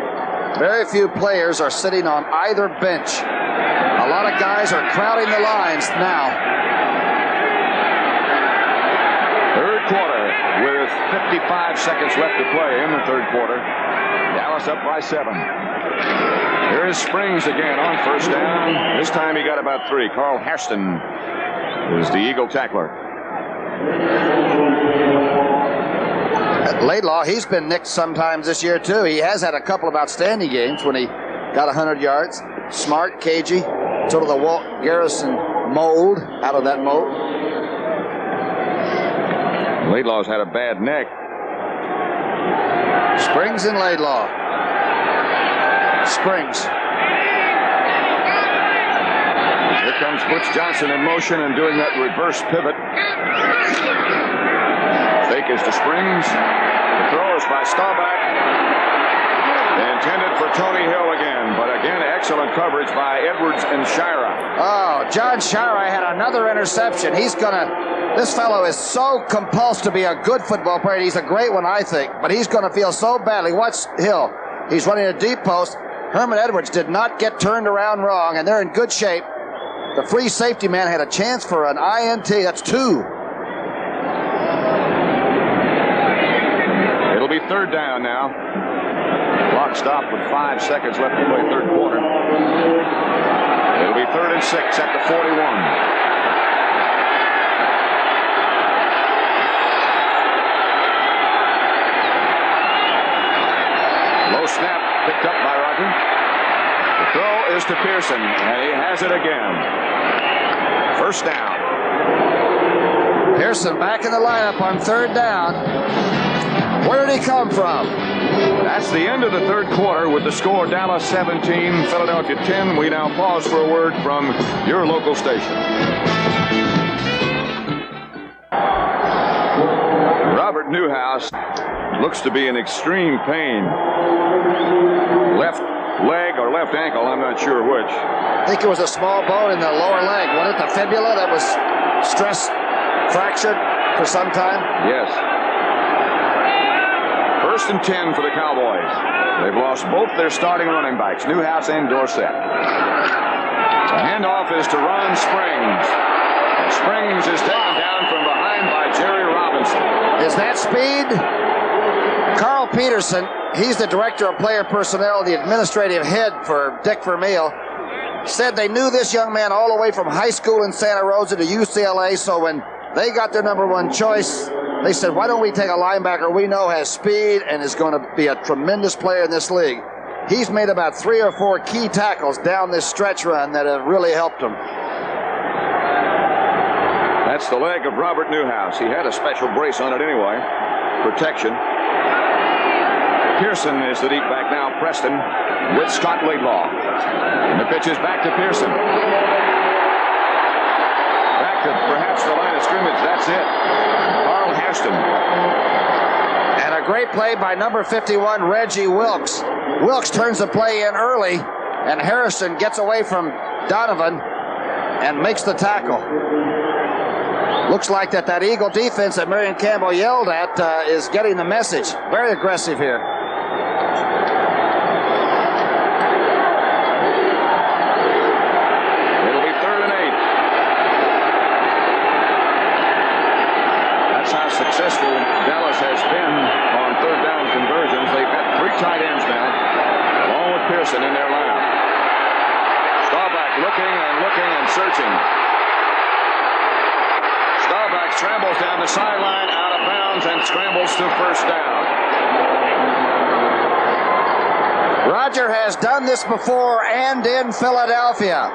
Very few players are sitting on either bench. A lot of guys are crowding the lines now. Third quarter with 55 seconds left to play in the third quarter. Dallas up by 7. Here's Springs again on first down. This time he got about 3. Carl Hairston is the Eagle tackler. Laidlaw, he's been nicked sometimes this year too. He has had a couple of outstanding games when he got 100 yards. Smart, cagey, sort of the Walt Garrison mold, out of that mold. Laidlaw's had a bad neck. Springs and Laidlaw. Springs. Here comes Butch Johnson in motion and doing that reverse pivot. Fake is to Springs. The throw is by Staubach. Intended for Tony Hill again, but again, excellent coverage by Edwards and Shira. Oh, John Shira had another interception. This fellow is so compulsed to be a good football player. He's a great one, I think, but he's going to feel so badly. Watch Hill. He's running a deep post. Herman Edwards did not get turned around wrong, and they're in good shape. The free safety man had a chance for an INT. That's 2. It'll be third down now. Clock stopped with 5 seconds left to play third quarter. It'll be 3rd and 6 at the 41. Low snap picked up by Roger. The throw is to Pearson, and he has it again. First down. Pearson back in the lineup on third down. Where did he come from? That's the end of the third quarter with the score Dallas 17, Philadelphia 10. We now pause for a word from your local station. Robert Newhouse looks to be in extreme pain. Left leg or left ankle, I'm not sure which. I think it was a small bone in the lower leg. Wasn't it the fibula that was stress fractured for some time? Yes. 1st and 10 for the Cowboys. They've lost both their starting running backs, Newhouse and Dorsett. The handoff is to Ron Springs. Springs is taken down from behind by Jerry Robinson. Is that speed? Carl Peterson, he's the director of player personnel, the administrative head for Dick Vermeil, said they knew this young man all the way from high school in Santa Rosa to UCLA, so when they got their number 1 choice, they said, why don't we take a linebacker we know has speed and is going to be a tremendous player in this league. He's made about 3 or 4 key tackles down this stretch run that have really helped him. That's the leg of Robert Newhouse. He had a special brace on it anyway. Protection. Pearson is the deep back now. Preston with Scott Laidlaw. And the pitch is back to Pearson. Back to perhaps the line of scrimmage. That's it. Carl Hairston. And a great play by number 51, Reggie Wilkes. Wilkes turns the play in early, and Harrison gets away from Donovan and makes the tackle. Looks like that Eagle defense that Marion Campbell yelled at is getting the message. Very aggressive here. It'll be 3rd and 8. That's how successful Dallas has been on third down conversions. They've got 3 tight ends now, along with Pearson in their lineup. Staubach looking and searching. Staubach scrambles down the sideline, out of bounds, and scrambles to first down. Roger has done this before and in Philadelphia.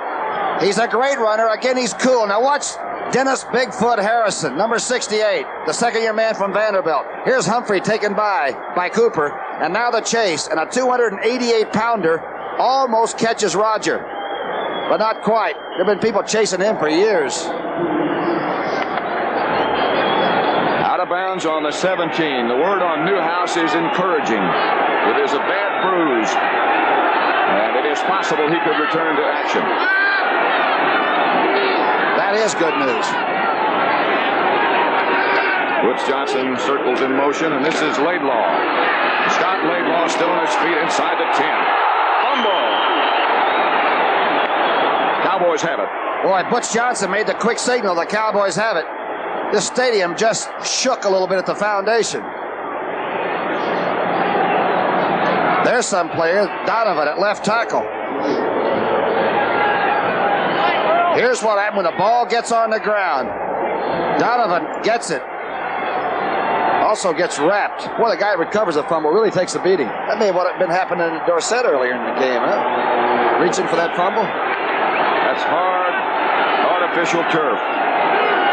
He's a great runner. Again, he's cool. Now watch Dennis Bigfoot Harrison, number 68, the second-year man from Vanderbilt. Here's Humphrey taken by Cooper, and now the chase, and a 288-pounder almost catches Roger, but not quite. There have been people chasing him for years. Out of bounds on the 17. The word on Newhouse is encouraging. It is a bad bruise, and it is possible he could return to action. That is good news. Woods Johnson circles in motion, and this is Laidlaw. Scott Laidlaw still on his feet inside the 10. Fumble. Cowboys have it. Boy, Butch Johnson made the quick signal. The Cowboys have it. This stadium just shook a little bit at the foundation. There's some player, Donovan at left tackle. Here's what happened when the ball gets on the ground. Donovan gets it. Also gets wrapped. Boy, the guy who recovers a fumble really takes a beating. That may have been happening to Dorsett earlier in the game, huh? Reaching for that fumble. That's hard, artificial turf.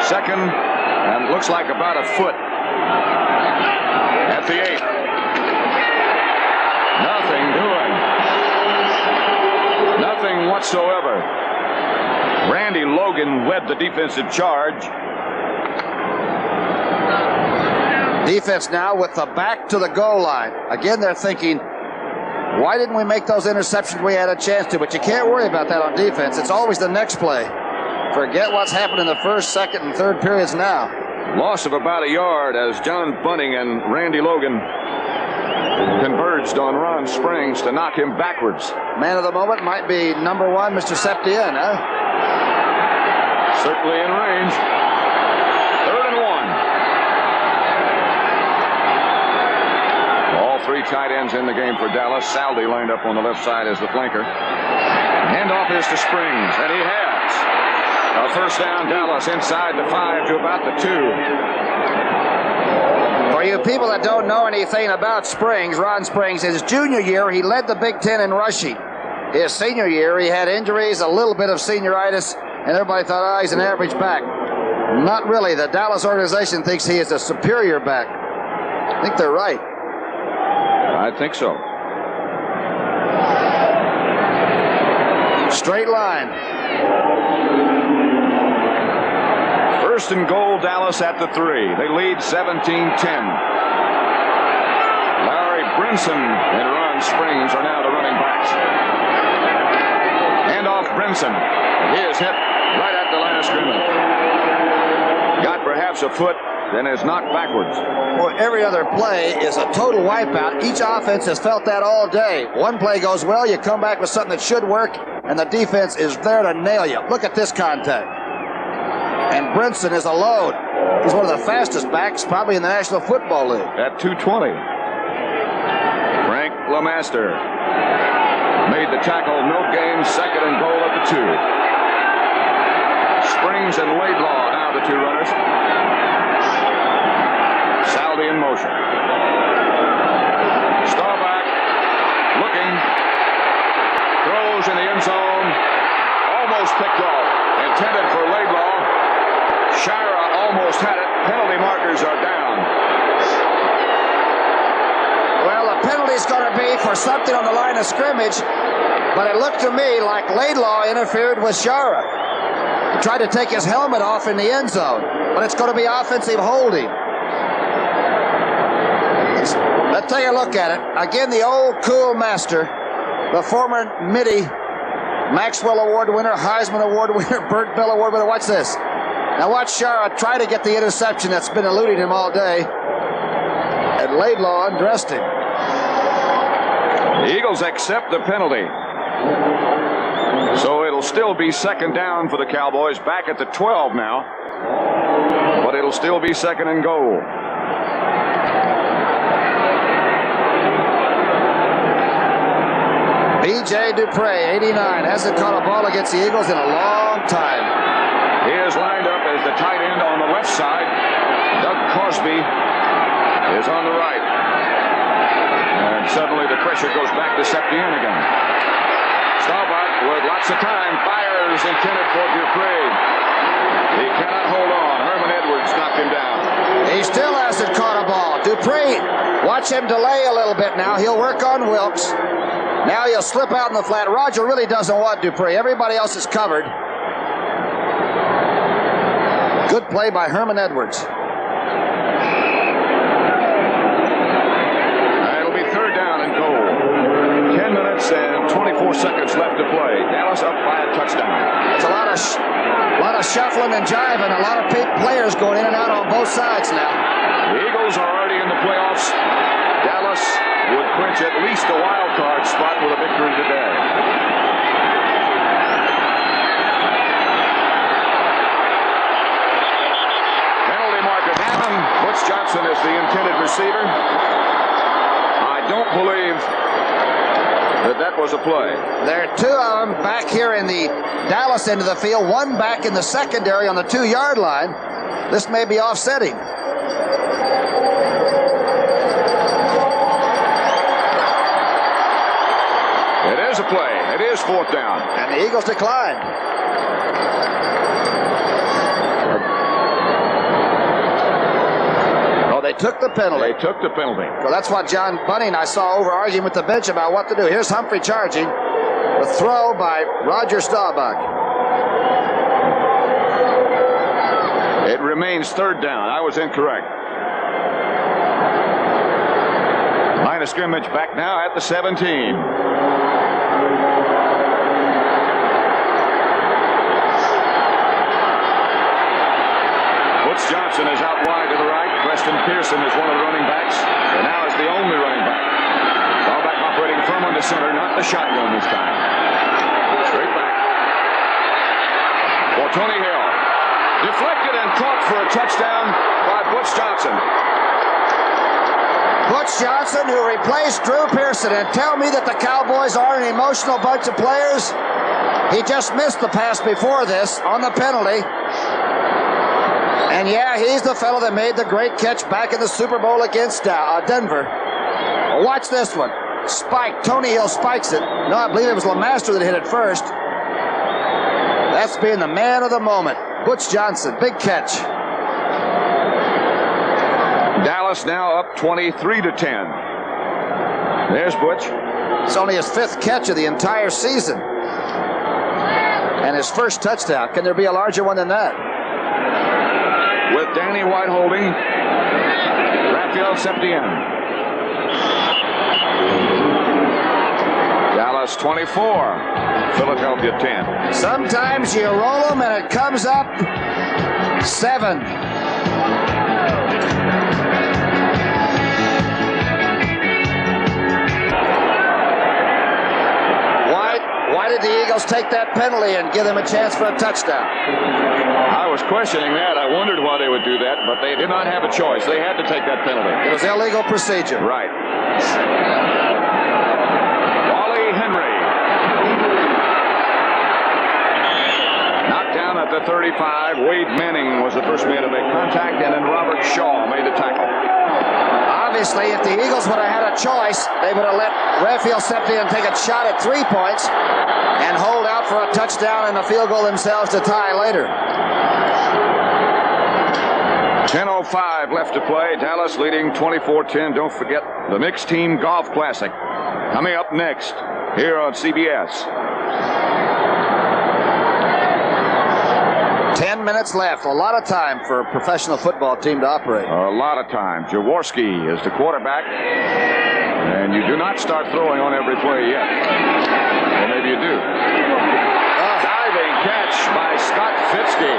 Second, and looks like about a foot. At the 8. Nothing doing. Nothing whatsoever. Randy Logan led the defensive charge. Defense now with the back to the goal line. Again, they're thinking, why didn't we make those interceptions we had a chance to? But you can't worry about that on defense. It's always the next play. Forget what's happened in the first, second, and third periods now. Loss of about a yard as John Bunting and Randy Logan converged on Ron Springs to knock him backwards. Man of the moment might be number 1, Mr. Septien, huh? Certainly in range. 3rd and 1. All 3 tight ends in the game for Dallas. Saldi lined up on the left side as the flanker. Handoff is to Springs, and he has. A first down, Dallas inside the 5 to about the 2. For you people that don't know anything about Springs, Ron Springs, his junior year, he led the Big Ten in rushing. His senior year, he had injuries, a little bit of senioritis, and everybody thought, he's an average back. Not really. The Dallas organization thinks he is a superior back. I think they're right. I think so. Straight line. 1st and goal, Dallas at the 3. They lead 17-10. Larry Brinson and Ron Springs are now the running backs. Handoff Brinson. He is hit right at the line of scrimmage. Got perhaps a foot, then is knocked backwards. Well, every other play is a total wipeout. Each offense has felt that all day. One play goes well, you come back with something that should work, and the defense is there to nail you. Look at this contact. And Brinson is a load. He's one of the fastest backs probably in the National Football League. At 220. Frank LeMaster made the tackle, no gain, 2nd and goal at the 2. Springs and Laidlaw now the 2 runners. Saldi in motion. Staubach looking. Throws in the end zone. Almost picked off. Intended for Laidlaw. Shira almost had it. Penalty markers are down. Well, the penalty's going to be for something on the line of scrimmage, but it looked to me like Laidlaw interfered with Shira. He tried to take his helmet off in the end zone, but it's going to be offensive holding. Let's take a look at it. Again, the old cool master, the former Mitty Maxwell Award winner, Heisman Award winner, Burt Bell Award winner. Watch this. Now watch Shara try to get the interception that's been eluding him all day. And Laidlaw undressed him. The Eagles accept the penalty. So it'll still be 2nd down for the Cowboys, back at the 12 now. But it'll still be 2nd and goal. B.J. Dupre, 89, hasn't caught a ball against the Eagles in a long time. He is lined up as the tight end on the left side. Doug Crosby is on the right. And And suddenly the pressure goes back to Septien again. Staubach with lots of time fires intended for Dupree. He cannot hold on. Herman Edwards knocked him down. He still hasn't caught a ball. Dupree, watch him delay a little bit now. He'll work on Wilkes. Now he'll slip out in the flat. Roger really doesn't want Dupree. Everybody else is covered. Good play by Herman Edwards. It'll be third down and goal. 10 minutes and 24 seconds left to play. Dallas up by a touchdown. There's a lot of shuffling and jiving. A lot of players going in and out on both sides now. The Eagles are already in the playoffs. Dallas would clinch at least a wild card spot with a victory today. Penalty marker down. Butch Johnson is the intended receiver. I don't believe that was a play. There are two of them back here in the Dallas end of the field, one back in the secondary on the 2-yard line. This may be offsetting. It is a play. It is fourth down. And the Eagles decline. Oh, they took the penalty. They took the penalty. Well, that's what John Bunning I saw over arguing with the bench about what to do. Here's Humphrey charging. The throw by Roger Staubach. It remains third down. I was incorrect. Line of scrimmage back now at the 17. Butch Johnson is out wide to the right. Preston Pearson is one of the running backs, and now is the only running back. Staubach operating firm on the center, not the shotgun this time. Straight back for Tony Hill. Deflected and caught for a touchdown by Butch Johnson. Butch Johnson, who replaced Drew Pearson, and tell me that the Cowboys are an emotional bunch of players. He just missed the pass before this on the penalty. And yeah, he's the fellow that made the great catch back in the Super Bowl against Denver. Watch this one. Spike. Tony Hill spikes it. No, I believe it was LeMaster that hit it first. That's being the man of the moment. Butch Johnson, big catch. Dallas now up 23-10. There's Butch. It's only his 5th catch of the entire season. And his first touchdown. Can there be a larger one than that? With Danny White holding, Raphael Septien. Dallas 24, Philadelphia 10. Sometimes you roll them and it comes up 7. Why did the Eagles take that penalty and give them a chance for a touchdown? I was questioning that. I wondered why they would do that, but they did not have a choice. They had to take that penalty. It was illegal procedure. Right. Wally Henry. Knocked down at the 35. Wade Manning was the first man to make contact, and then Robert Shaw made the tackle. Obviously, if the Eagles would have had a choice, they would have let Raphael Septien take a shot at 3 points and hold out for a touchdown and a field goal themselves to tie later. 10:05 left to play. Dallas leading 24-10. Don't forget the Mixed Team Golf Classic coming up next here on CBS. 10 minutes left. A lot of time for a professional football team to operate. A lot of time. Jaworski is the quarterback. And you do not start throwing on every play yet. Or maybe you do. Diving catch by Scott Fitzke.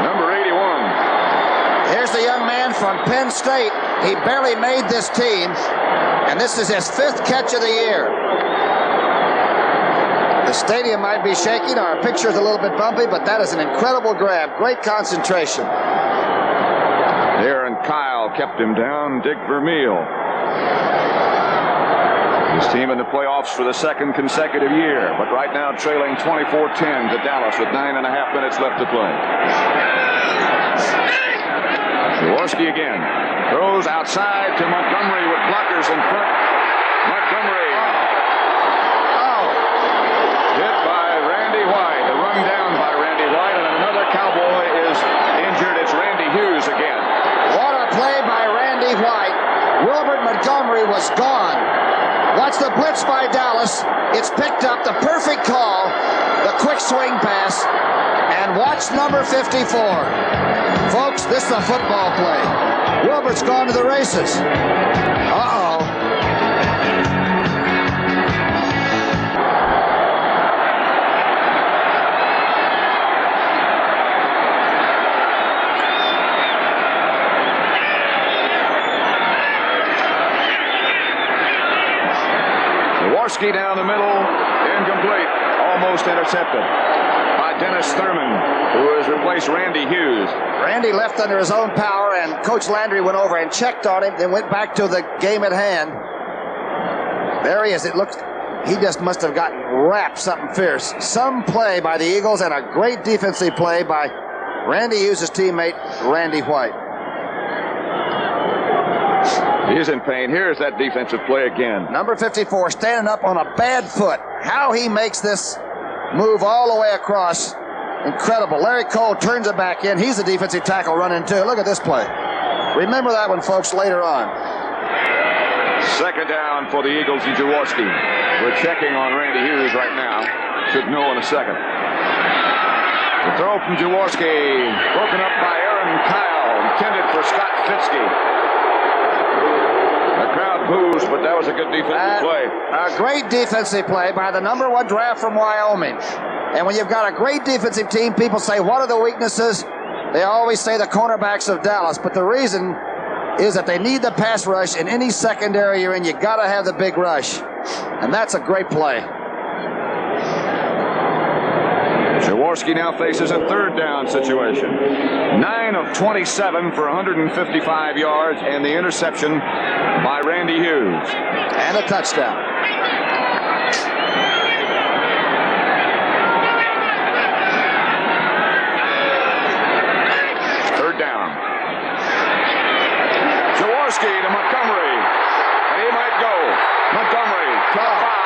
Number 81. Here's the young man from Penn State. He barely made this team. And this is his 5th catch of the year. The stadium might be shaking. Our picture's a little bit bumpy, but that is an incredible grab. Great concentration. Aaron Kyle kept him down. Dick Vermeil. His team in the playoffs for the 2nd consecutive year, but right now trailing 24-10 to Dallas with 9.5 minutes left to play. Jaworski again. Throws outside to Montgomery with blockers in front. Montgomery. Hit by Randy White. A run down by Randy White, and another Cowboy is injured. It's Randy Hughes again. What a play by Randy White. Wilbert Montgomery was gone. Watch the blitz by Dallas. It's picked up. The perfect call. The quick swing pass. And watch number 54. Folks, this is a football play. Wilbert's gone to the races. Uh-oh. Jaworski down the middle, incomplete, almost intercepted by Dennis Thurman, who has replaced Randy Hughes. Randy left under his own power, and Coach Landry went over and checked on him, then went back to the game at hand. There he is. It looks, he just must have gotten wrapped something fierce. Some play by the Eagles and a great defensive play by Randy Hughes' teammate, Randy White. He's in pain. Here's that defensive play again. Number 54 standing up on a bad foot. How he makes this move all the way across. Incredible. Larry Cole turns it back in. He's a defensive tackle running too. Look at this play. Remember that one, folks, later on. Second down for the Eagles and Jaworski. We're checking on Randy Hughes right now. Should know in a second. The throw from Jaworski, broken up by Aaron Kyle, intended for Scott Fitzke. The crowd boos, but that was a good defensive play. A great defensive play by the number 1 draft from Wyoming. And when you've got a great defensive team, people say, what are the weaknesses? They always say the cornerbacks of Dallas, but the reason is that they need the pass rush. In any secondary you're in, you got to have the big rush. And that's a great play. Jaworski now faces a third down situation. 9 of 27 for 155 yards and the interception by Randy Hughes. And a touchdown. Third down. Jaworski to Montgomery. And he might go. Montgomery to the 5.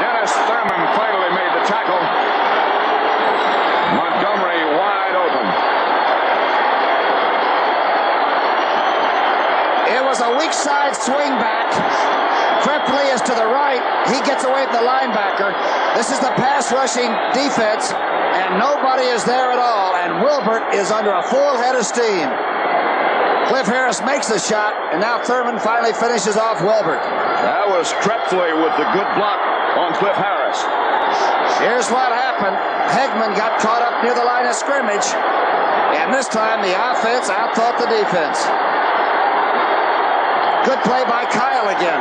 Dennis Thurman finally made the tackle. Montgomery wide open. It was a weak side swing back. Krepley is to the right. He gets away from the linebacker. This is the pass rushing defense, and nobody is there at all. And Wilbert is under a full head of steam. Cliff Harris makes the shot, and now Thurman finally finishes off Wilbert. That was Krepley with the good block on Cliff Harris. Here's what happened. Hegman got caught up near the line of scrimmage, and this time the offense outthought the defense. Good play by Kyle again.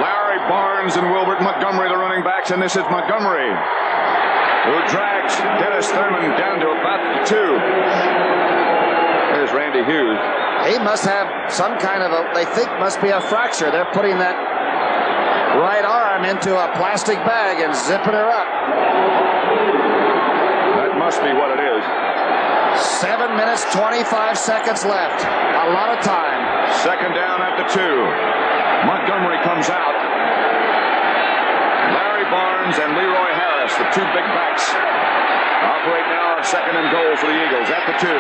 Larry Barnes and Wilbert Montgomery, the running backs, and this is Montgomery, who drags Dennis Thurman down to about the 2. There's Randy Hughes. He must have some kind of they think must be a fracture. They're putting that right arm into a plastic bag and zipping her up. That must be what it is. 7 minutes, 25 seconds left. A lot of time. Second down at the 2. Montgomery comes out. Larry Barnes and Leroy Harris, the 2 big backs, operate now on second and goal for the Eagles at the 2.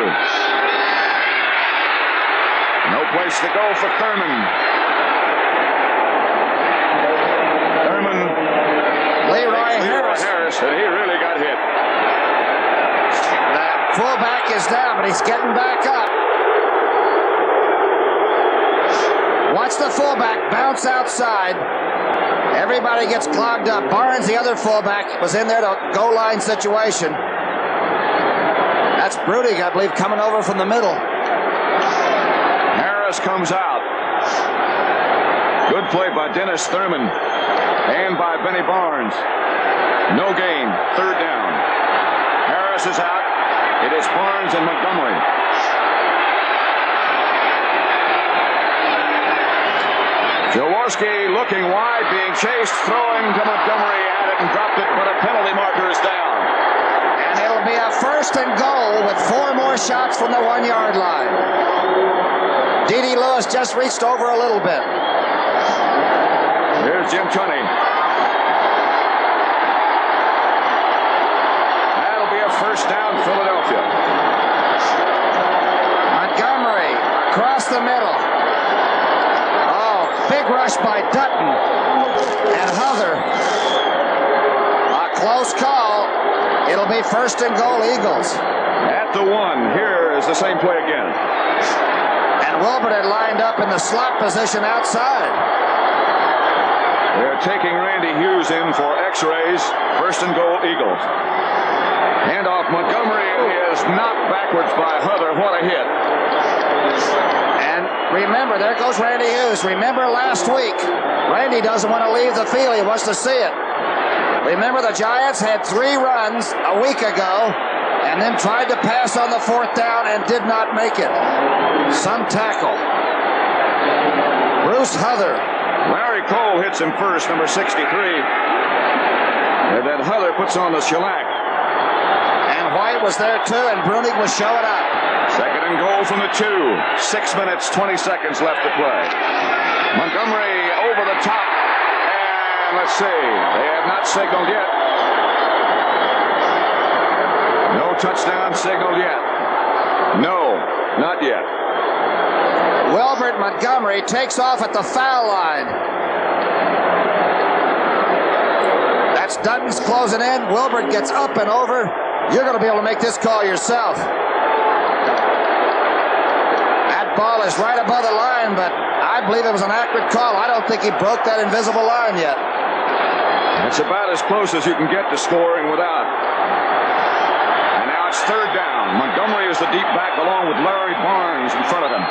No place to go for Thurman. Leroy Harris. And he really got hit. The fullback is down, but he's getting back up. Watch the fullback bounce outside. Everybody gets clogged up. Barnes, the other fullback, was in there to goal line situation. That's Brudig, I believe, coming over from the middle. Harris comes out. Good play by Dennis Thurman and by Benny Barnes. No gain. Third down. Harris is out. It is Barnes and Montgomery. Jaworski looking wide, being chased, throwing to Montgomery at it and dropped it, but a penalty marker is down. And it'll be a first and goal with 4 more shots from the 1-yard line. D.D. Lewis just reached over a little bit. Here's Jim Tunney. That'll be a first down, Philadelphia. Montgomery across the middle. Oh, big rush by Dutton and Huther. A close call. It'll be first and goal, Eagles. At the 1, here is the same play again. And Wilbert had lined up in the slot position outside. They're taking Randy Hughes in for x-rays. First and goal, Eagles. Handoff, Montgomery is knocked backwards by Huther. What a hit. And remember, there goes Randy Hughes. Remember last week, Randy doesn't want to leave the field. He wants to see it. Remember, the Giants had 3 runs a week ago and then tried to pass on the 4th down and did not make it. Some tackle. Bruce Huther. Larry Cole hits him first, number 63. And then Huther puts on the shellac. And White was there too, and Brunig was showing up. Second and goal from the 2. 6 minutes, 20 seconds left to play. Montgomery over the top. And let's see, they have not signaled yet. No touchdown signaled yet. No, not yet. Wilbert Montgomery takes off at the foul line. That's Dutton's closing in. Wilbert gets up and over. You're going to be able to make this call yourself. That ball is right above the line, but I believe it was an accurate call. I don't think he broke that invisible line yet. It's about as close as you can get to scoring without. And now it's third down. Montgomery is the deep back along with Larry Barnes in front of him.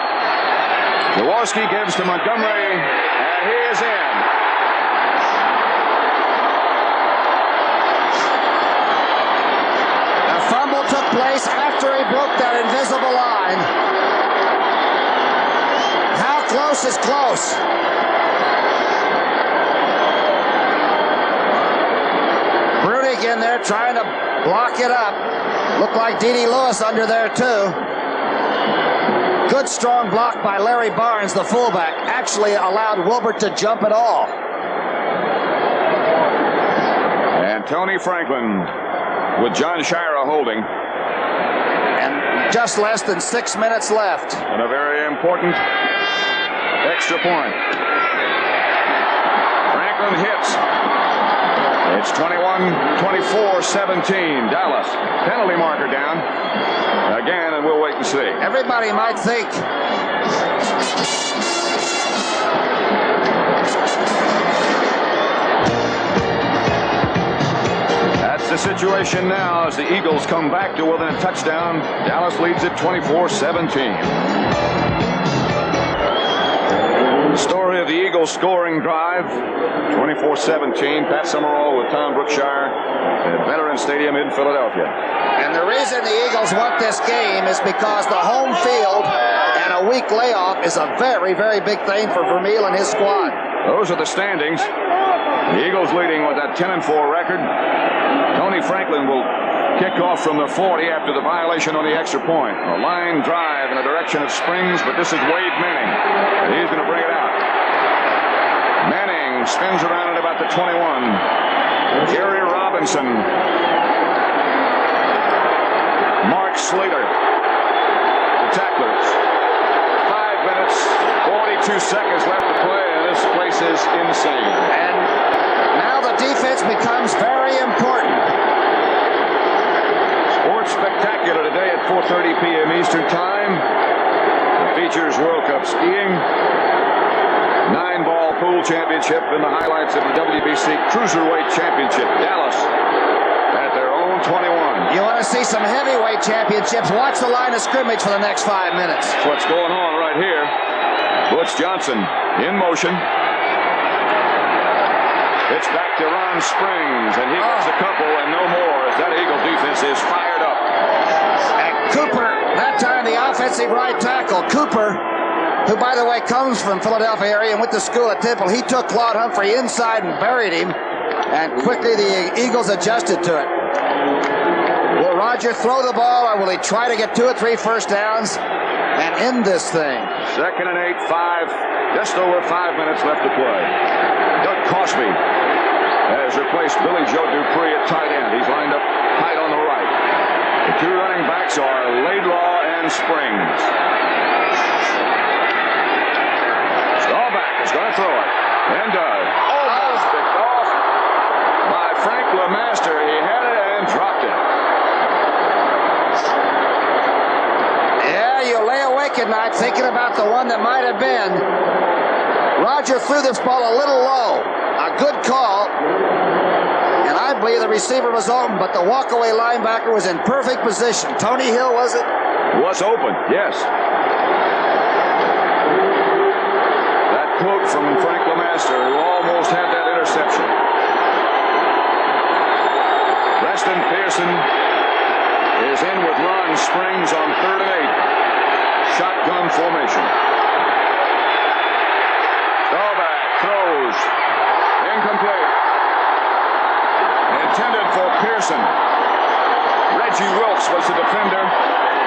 Jaworski gives to Montgomery, and he is in. The fumble took place after he broke that invisible line. How close is close? Brunig in there trying to block it up. Looked like D.D. Lewis under there too. Good strong block by Larry Barnes, the fullback. Actually allowed Wilbert to jump at all. And Tony Franklin with John Shira holding. And just less than 6 minutes left. And a very important extra point. Franklin hits. It's 21-24-17. Dallas. Penalty marker down. Again, and we'll wait and see. Everybody might think that's the situation now as the Eagles come back to within a touchdown. Dallas leads it 24-17. The story of the Eagles scoring drive, 24-17. Pat Summerall with Tom Brookshire at Veterans Stadium in Philadelphia. And the reason the Eagles want this game is because the home field and a week layoff is a very, very big thing for Vermeil and his squad. Those are the standings. The Eagles leading with that 10-4 record. Tony Franklin will kick off from the 40 after the violation on the extra point. A line drive in the direction of Springs, but this is Wade Manning. And he's going to bring it out. Manning spins around at about the 21. Gary Robinson. Mark Slater. The tacklers. 5 minutes, 42 seconds left to play, and this place is insane. And now the defense becomes very important. Sports Spectacular today at 4:30 p.m. Eastern Time. It features World Cup skiing, 9-ball pool championship, and the highlights of the WBC Cruiserweight Championship. Dallas at their own 21. You want to see some heavyweight championships? Watch the line of scrimmage for the next 5 minutes. That's what's going on right here. Butch Johnson in motion. It's back to Ron Springs, and he gets a couple and no more as that Eagle defense is fired up. And Cooper, that time the offensive right tackle. Cooper, who, by the way, comes from Philadelphia area and went to school at Temple, he took Claude Humphrey inside and buried him, and quickly the Eagles adjusted to it. Will Roger throw the ball, or will he try to get 2 or 3 first downs? And end this thing. 2nd and 8, just over 5 minutes left to play. Doug Cosby has replaced Billy Joe Dupree at tight end. He's lined up tight on the right. The two running backs are Laidlaw and Springs. Staubach is going to throw it. And does. Almost picked off by Frank LeMaster. He had it and dropped it. Yeah, you lay awake at night thinking about the one that might have been. Roger threw this ball a little low. A good call. And I believe the receiver was open, but the walkaway linebacker was in perfect position. Tony Hill, was it? Was open, yes. That quote from Frank LeMaster, who almost had that interception. Preston Pearson is in with Ron Springs on 3rd and 8. Shotgun formation. Staubach throws. Incomplete. Intended for Pearson. Reggie Wilkes was the defender.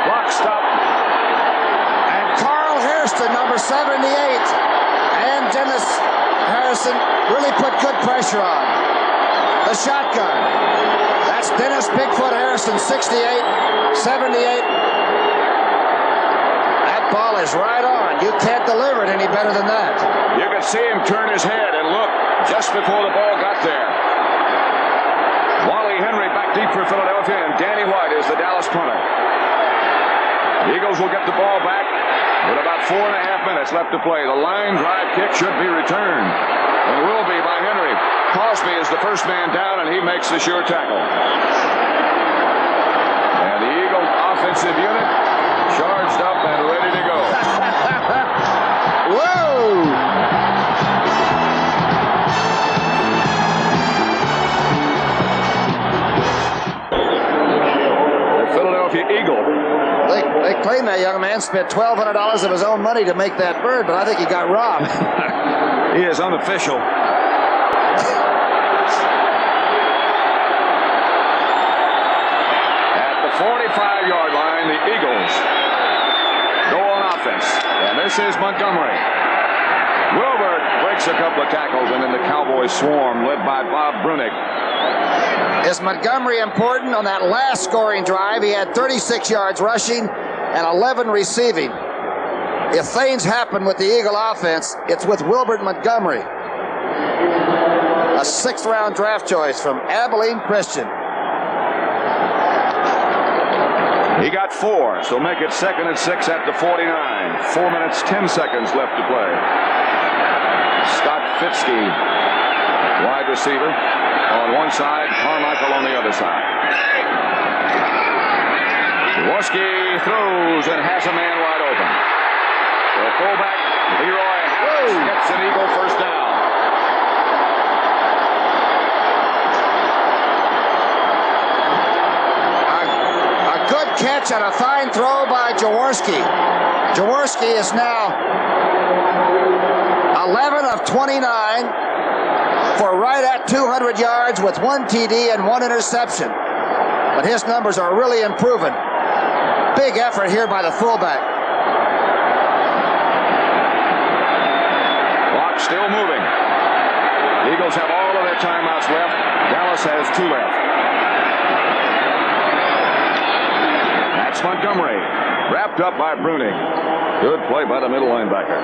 Clock stop. And Carl Hairston, number 78, and Dennis Harrison really put good pressure on. The shotgun. That's Dennis Bigfoot Harrison, 68, 78. That ball is right on. You can't deliver it any better than that. You could see him turn his head and look just before the ball got there. Wally Henry back deep for Philadelphia, and Danny White is the Dallas punter. The Eagles will get the ball back with about 4.5 minutes left to play. The line drive kick should be returned, and will be by Henry. Cosby is the first man down, and he makes the sure tackle. And the Eagle offensive unit charged up and ready to go. Whoa! Philadelphia Eagle. They claim that young man spent $1,200 of his own money to make that bird, but I think he got robbed. He is unofficial. At the 45-yard line, the Eagles go on offense. And this is Montgomery. Wilbert breaks a couple of tackles, and then the Cowboys swarm, led by Bob Brunick. Is Montgomery important? On that last scoring drive, he had 36 yards rushing and 11 receiving. If things happen with the Eagle offense, it's with Wilbert Montgomery. A 6th-round draft choice from Abilene Christian. He got 4, so make it 2nd and 6 at the 49. 4 minutes, 10 seconds left to play. Scott Fitzke, wide receiver on one side, Carmichael on the other side. Jaworski throws and has a man wide open. The fullback, Leroy Harris, gets an Eagle first down. A good catch and a fine throw by Jaworski. Jaworski is now 11 of 29 for right at 200 yards with 1 TD and 1 interception. But his numbers are really improving. Big effort here by the fullback. Clock still moving. The Eagles have all of their timeouts left. Dallas has 2 left. That's Montgomery. Wrapped up by Bruning. Good play by the middle linebacker.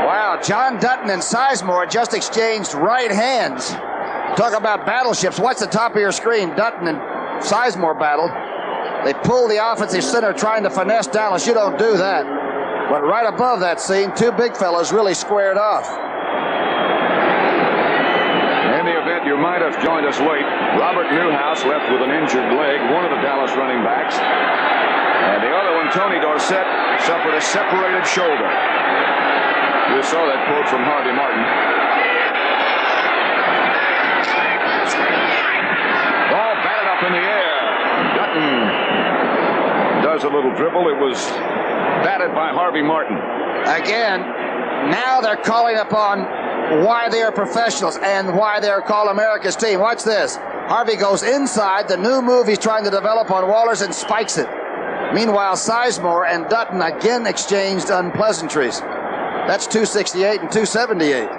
Wow, John Dutton and Sizemore just exchanged right hands. Talk about battleships. What's the top of your screen? Dutton and Sizemore battle. They pull the offensive center trying to finesse Dallas. You don't do that. But right above that scene, 2 big fellas really squared off. In the event you might have joined us late, Robert Newhouse left with an injured leg, one of the Dallas running backs. And the other one, Tony Dorsett, suffered a separated shoulder. You saw that quote from Harvey Martin. Ball batted up in the air. Dutton does a little dribble. It was batted by Harvey Martin. Again, now they're calling upon why they are professionals and why they're called America's team. Watch this. Harvey goes inside, the new move he's trying to develop on Wallers, and spikes it. Meanwhile, Sizemore and Dutton again exchanged unpleasantries. That's 268 and 278.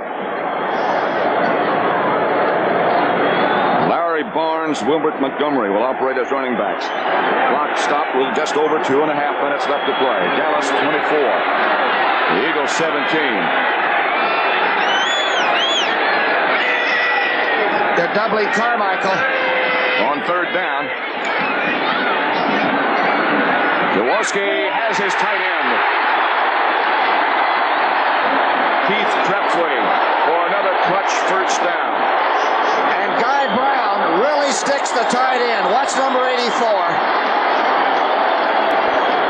Larry Barnes, Wilbert Montgomery will operate as running backs. Clock stopped with just over 2.5 minutes left to play. Dallas 24. The Eagles 17. They're doubling Carmichael. On third down. Jaworski has his tight end. Keith Trepthway for another clutch first down. And Guy Brown really sticks the tight end. Watch number 84.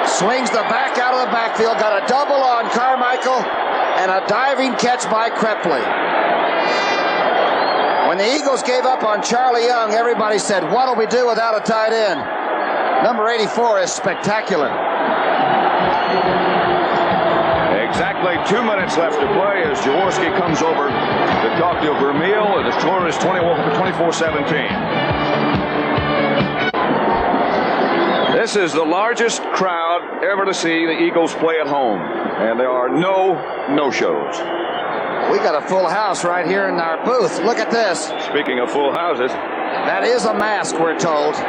Swings the back out of the backfield. Got a double on Carmichael and a diving catch by Krepley. When the Eagles gave up on Charlie Young, everybody said, what'll we do without a tight end? Number 84 is spectacular. Exactly 2 minutes left to play as Jaworski comes over to talk to Vermeil. The score is 24-17. This is the largest crowd ever to see the Eagles play at home, and there are no-shows. We got a full house right here in our booth. Look at this. Speaking of full houses. That is a mask, we're told. 2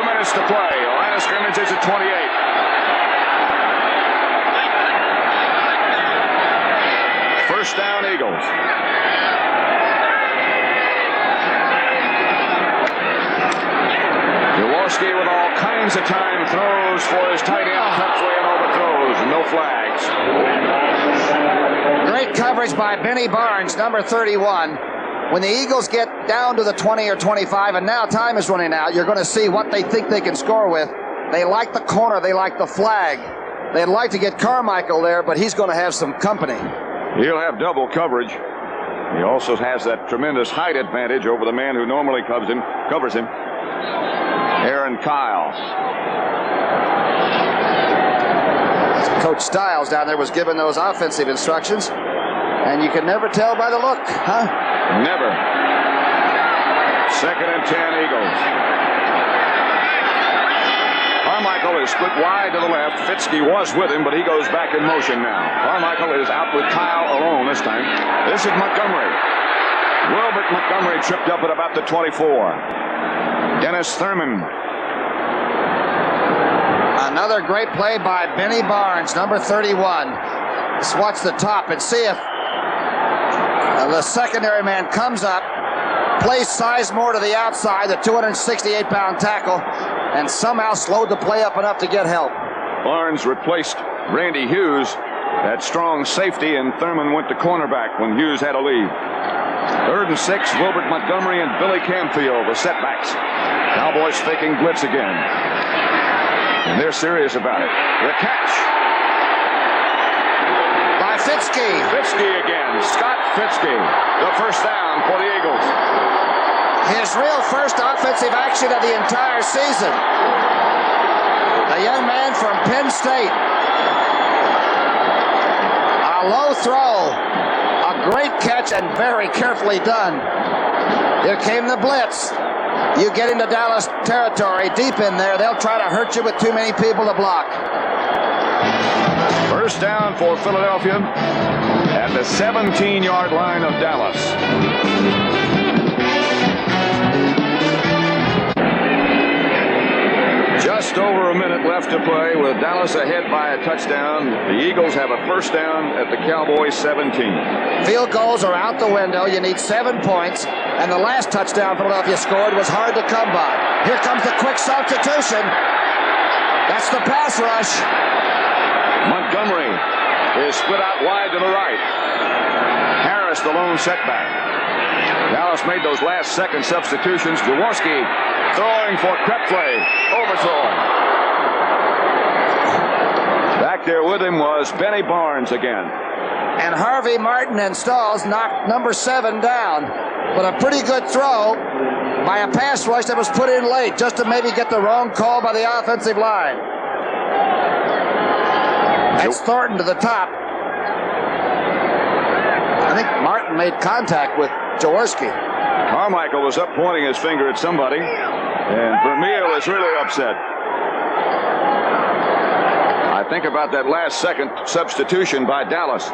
minutes to play. The line of scrimmage is at 28. First down, Eagles. Jaworski with all kinds of time throws for his tight end, Trepthway, and overthrows. No flags. Great coverage by Benny Barnes, number 31. When the Eagles get down to the 20 or 25, and now time is running out, you're going to see what they think they can score with. They like the corner. They like the flag. They'd like to get Carmichael there, but he's going to have some company. He'll have double coverage. He also has that tremendous height advantage over the man who normally covers him. Aaron Kyle. Coach Stiles down there was given those offensive instructions, and you can never tell by the look, huh? Never. 2nd and 10, Eagles. Carmichael is split wide to the left. Fitzke was with him, but he goes back in motion now. Carmichael is out with Kyle alone this time. This is Montgomery. Wilbert Montgomery tripped up at about the 24. Dennis Thurman. Another great play by Benny Barnes, number 31. Let's watch the top and see if the secondary man comes up, plays Sizemore to the outside, the 268-pound tackle, and somehow slowed the play up enough to get help. Barnes replaced Randy Hughes at strong safety, and Thurman went to cornerback when Hughes had to leave. 3rd and 6, Wilbert Montgomery and Billy Camfield, the setbacks. Cowboys faking blitz again. And they're serious about it. The catch. By Fitzke. Fitzke again. Scott Fitzke. The first down for the Eagles. His real first offensive action of the entire season. A young man from Penn State. A low throw. A great catch and very carefully done. Here came the blitz. You get into Dallas territory, deep in there, they'll try to hurt you with too many people to block. First down for Philadelphia at the 17-yard line of Dallas. Just over a minute left to play with Dallas ahead by a touchdown. The Eagles have a first down at the Cowboys 17. Field goals are out the window. You need 7 points. And the last touchdown Philadelphia scored was hard to come by. Here comes the quick substitution. That's the pass rush. Montgomery is split out wide to the right. Harris, the lone setback. Dallas made those last second substitutions. Jaworski throwing for Krepley. Overthrown. Back there with him was Benny Barnes again. And Harvey Martin and Stalls knocked number 7 down. But a pretty good throw by a pass rush that was put in late just to maybe get the wrong call by the offensive line. That's Thornton to the top. I think Martin made contact with Jaworski. Carmichael was up pointing his finger at somebody, and Vermeil is really upset. I think about that last second substitution by Dallas.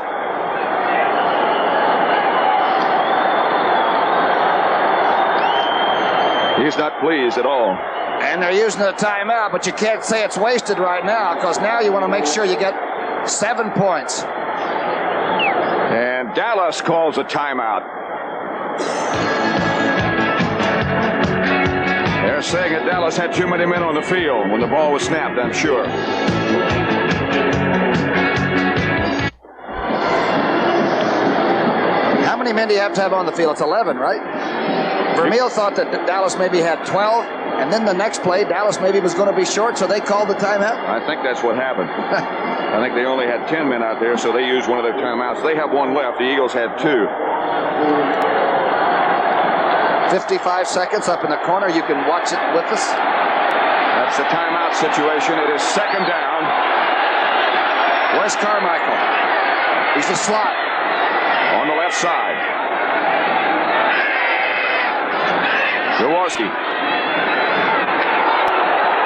He's not pleased at all. And they're using a timeout, but you can't say it's wasted right now, because now you want to make sure you get 7 points. And Dallas calls a timeout. They're saying that Dallas had too many men on the field when the ball was snapped, I'm sure. How many men do you have to have on the field? It's 11, right? Vermeil thought that Dallas maybe had 12, and then the next play, Dallas maybe was going to be short, so they called the timeout? I think that's what happened. I think they only had 10 men out there, so they used one of their timeouts. They have one left. The Eagles had 2. 55 seconds up in the corner. You can watch it with us. That's the timeout situation. It is 2nd down. Where's Carmichael? He's the slot. On the left side. Jaworski.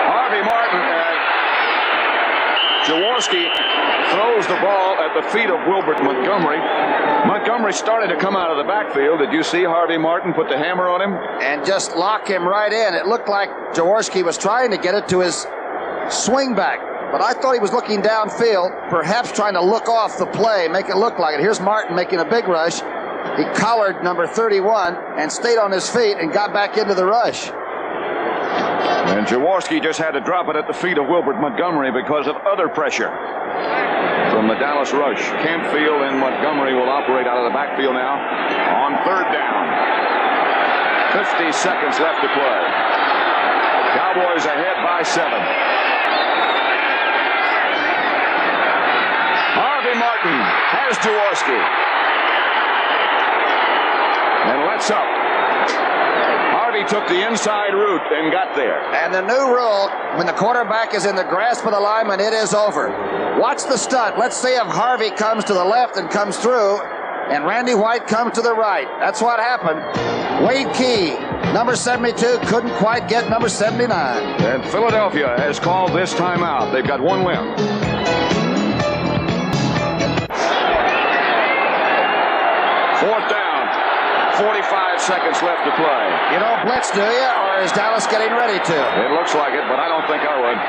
Harvey Martin. Jaworski throws the ball at the feet of Wilbert Montgomery. Montgomery started to come out of the backfield. Did you see Harvey Martin put the hammer on him? And just lock him right in. It looked like Jaworski was trying to get it to his swing back. But I thought he was looking downfield, perhaps trying to look off the play, make it look like it. Here's Martin making a big rush. He collared number 31 and stayed on his feet and got back into the rush. And Jaworski just had to drop it at the feet of Wilbert Montgomery because of other pressure from the Dallas rush. Campfield and Montgomery will operate out of the backfield now on 3rd down. 50 seconds left to play. Cowboys ahead by 7. Harvey Martin has Jaworski. And lets up. Harvey took the inside route and got there. And the new rule, when the quarterback is in the grasp of the lineman, it is over. Watch the stunt. Let's see if Harvey comes to the left and comes through, and Randy White comes to the right. That's what happened. Wade Key, number 72, couldn't quite get number 79. And Philadelphia has called this timeout. They've got one left. Fourth down. 45 seconds left to play. You don't blitz, do you? Or is Dallas getting ready to? It looks like it, but I don't think I would.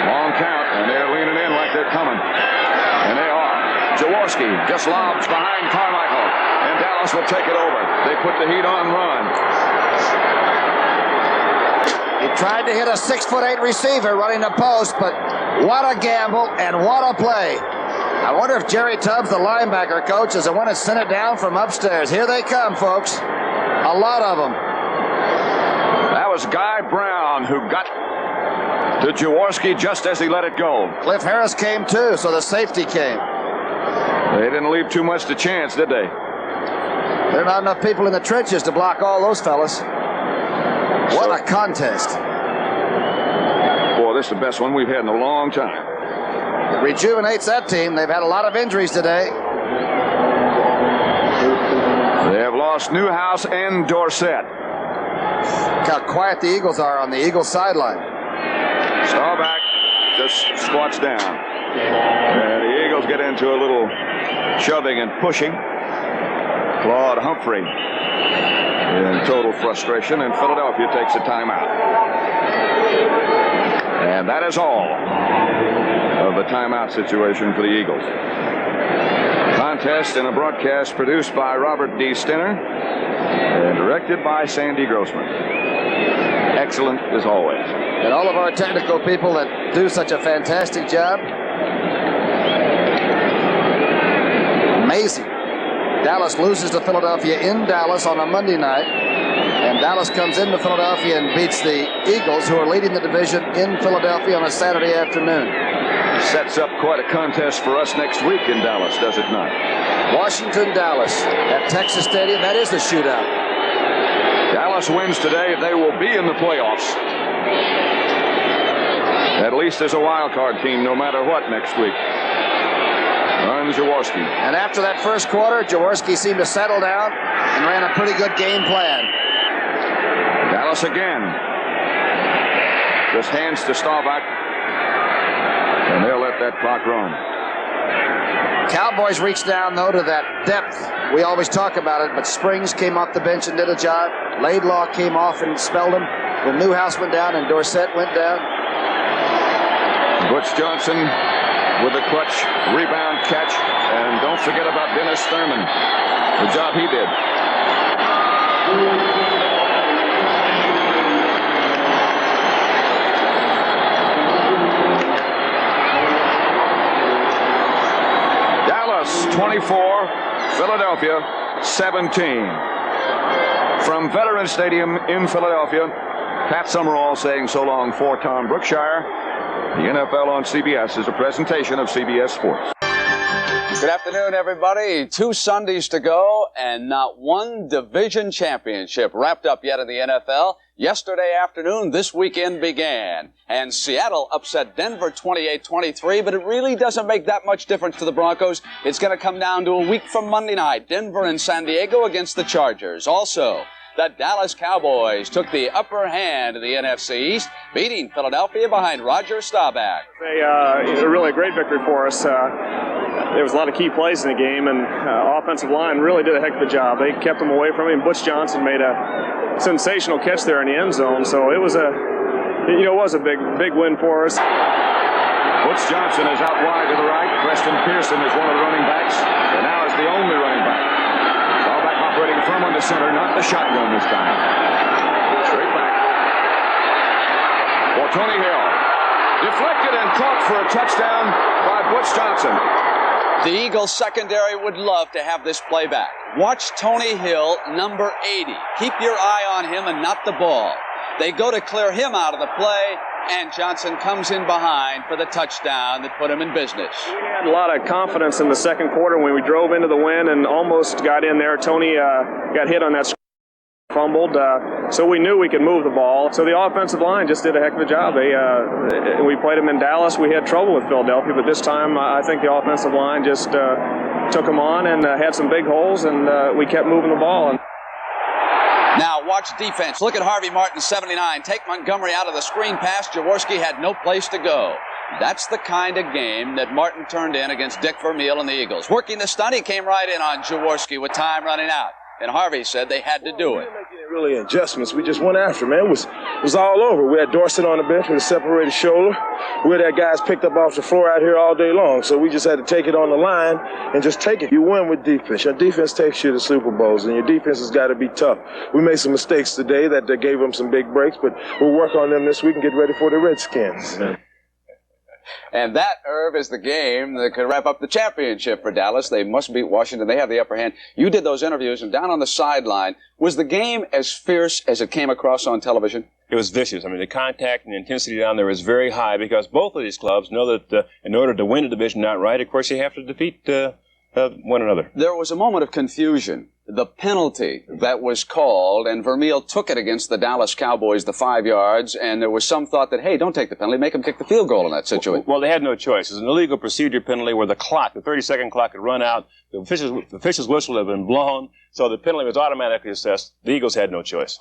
Long count, and they're leaning in like they're coming. And they are. Jaworski just lobs behind Carmichael, and Dallas will take it over. They put the heat on, run. He tried to hit a 6'8" receiver running the post, but what a gamble and what a play. I wonder if Jerry Tubbs, the linebacker coach, is the one that sent it down from upstairs. Here they come, folks. A lot of them. That was Guy Brown who got to Jaworski just as he let it go. Cliff Harris came too, so the safety came. They didn't leave too much to chance, did they? There are not enough people in the trenches to block all those fellas. What a contest. Boy, this is the best one we've had in a long time. It rejuvenates that team. They've had a lot of injuries today. They have lost Newhouse and Dorsett. Look how quiet the Eagles are on the Eagles sideline. Staubach just squats down. And the Eagles get into a little shoving and pushing. Claude Humphrey in total frustration, and Philadelphia takes a timeout. And that is all of the timeout situation for the Eagles. Contest and a broadcast produced by Robert D. Stinner and directed by Sandy Grossman. Excellent as always. And all of our technical people that do such a fantastic job. Amazing. Dallas loses to Philadelphia in Dallas on a Monday night. And Dallas comes into Philadelphia and beats the Eagles, who are leading the division in Philadelphia on a Saturday afternoon. Sets up quite a contest for us next week in Dallas, does it not? Washington, Dallas at Texas Stadium. That is the shootout. Dallas wins today. They will be in the playoffs. At least as a wild card team, no matter what next week. runs Jaworski. And after that first quarter, Jaworski seemed to settle down and ran a pretty good game plan. Dallas again. Just hands to Staubach. And they'll let that clock roam. Cowboys reached down, though, to that depth. We always talk about it, but Springs came off the bench and did a job. Laidlaw came off and spelled him. When Newhouse went down and Dorsett went down. Butch Johnson with a clutch rebound catch. And don't forget about Dennis Thurman. The job he did. Dallas 24, Philadelphia 17. From Veterans Stadium in Philadelphia, Pat Summerall saying so long for Tom Brookshire. The NFL on CBS is a presentation of CBS Sports. Good afternoon, everybody. 2 Sundays to go, and not one division championship wrapped up yet in the NFL. Yesterday afternoon, this weekend began, and Seattle upset Denver 28-23, but it really doesn't make that much difference to the Broncos. It's going to come down to a week from Monday night, Denver and San Diego against the Chargers. Also, the Dallas Cowboys took the upper hand in the NFC East, beating Philadelphia behind Roger Staubach. A really great victory for us. There was a lot of key plays in the game, and offensive line really did a heck of a job. They kept them away from him. Butch Johnson made a sensational catch there in the end zone, so it was a big win for us. Butch Johnson is out wide to the right. Preston Pearson is one of the running backs, and now is the only running back. Staubach operating firm on the center, not the shotgun this time. Straight back for Tony Hill. Deflected and caught for a touchdown by Butch Johnson. The Eagles secondary would love to have this play back. Watch Tony Hill, number 80. Keep your eye on him and not the ball. They go to clear him out of the play, and Johnson comes in behind for the touchdown that put him in business. We had a lot of confidence in the second quarter when we drove into the win and almost got in there. Tony got hit on that fumbled, so we knew we could move the ball. So the offensive line just did a heck of a job. We played them in Dallas. We had trouble with Philadelphia, but this time I think the offensive line just took them on and had some big holes, and we kept moving the ball. Now watch defense. Look at Harvey Martin, 79. Take Montgomery out of the screen pass. Jaworski had no place to go. That's the kind of game that Martin turned in against Dick Vermeil and the Eagles. Working the stunt, he came right in on Jaworski with time running out. And Harvey said they had to do it. Really adjustments. We just went after, man. It was all over. We had Dorsett on the bench with a separated shoulder. We had that guys picked up off the floor out here all day long. So we just had to take it on the line and just take it. You win with defense. Your defense takes you to Super Bowls, and your defense has got to be tough. We made some mistakes today that gave them some big breaks, but we'll work on them this week and get ready for the Redskins. And that, Irv, is the game that could wrap up the championship for Dallas. They must beat Washington. They have the upper hand. You did those interviews, and down on the sideline, was the game as fierce as it came across on television? It was vicious. I mean, the contact and the intensity down there was very high because both of these clubs know that in order to win a division outright, of course, you have to defeat one another. There was a moment of confusion. The penalty that was called, and Vermeil took it against the Dallas Cowboys, the 5 yards, and there was some thought that, hey, don't take the penalty, make them kick the field goal in that situation. Well, they had no choice. It was an illegal procedure penalty where the 30-second clock had run out, the official's whistle had been blown, so the penalty was automatically assessed. The Eagles had no choice.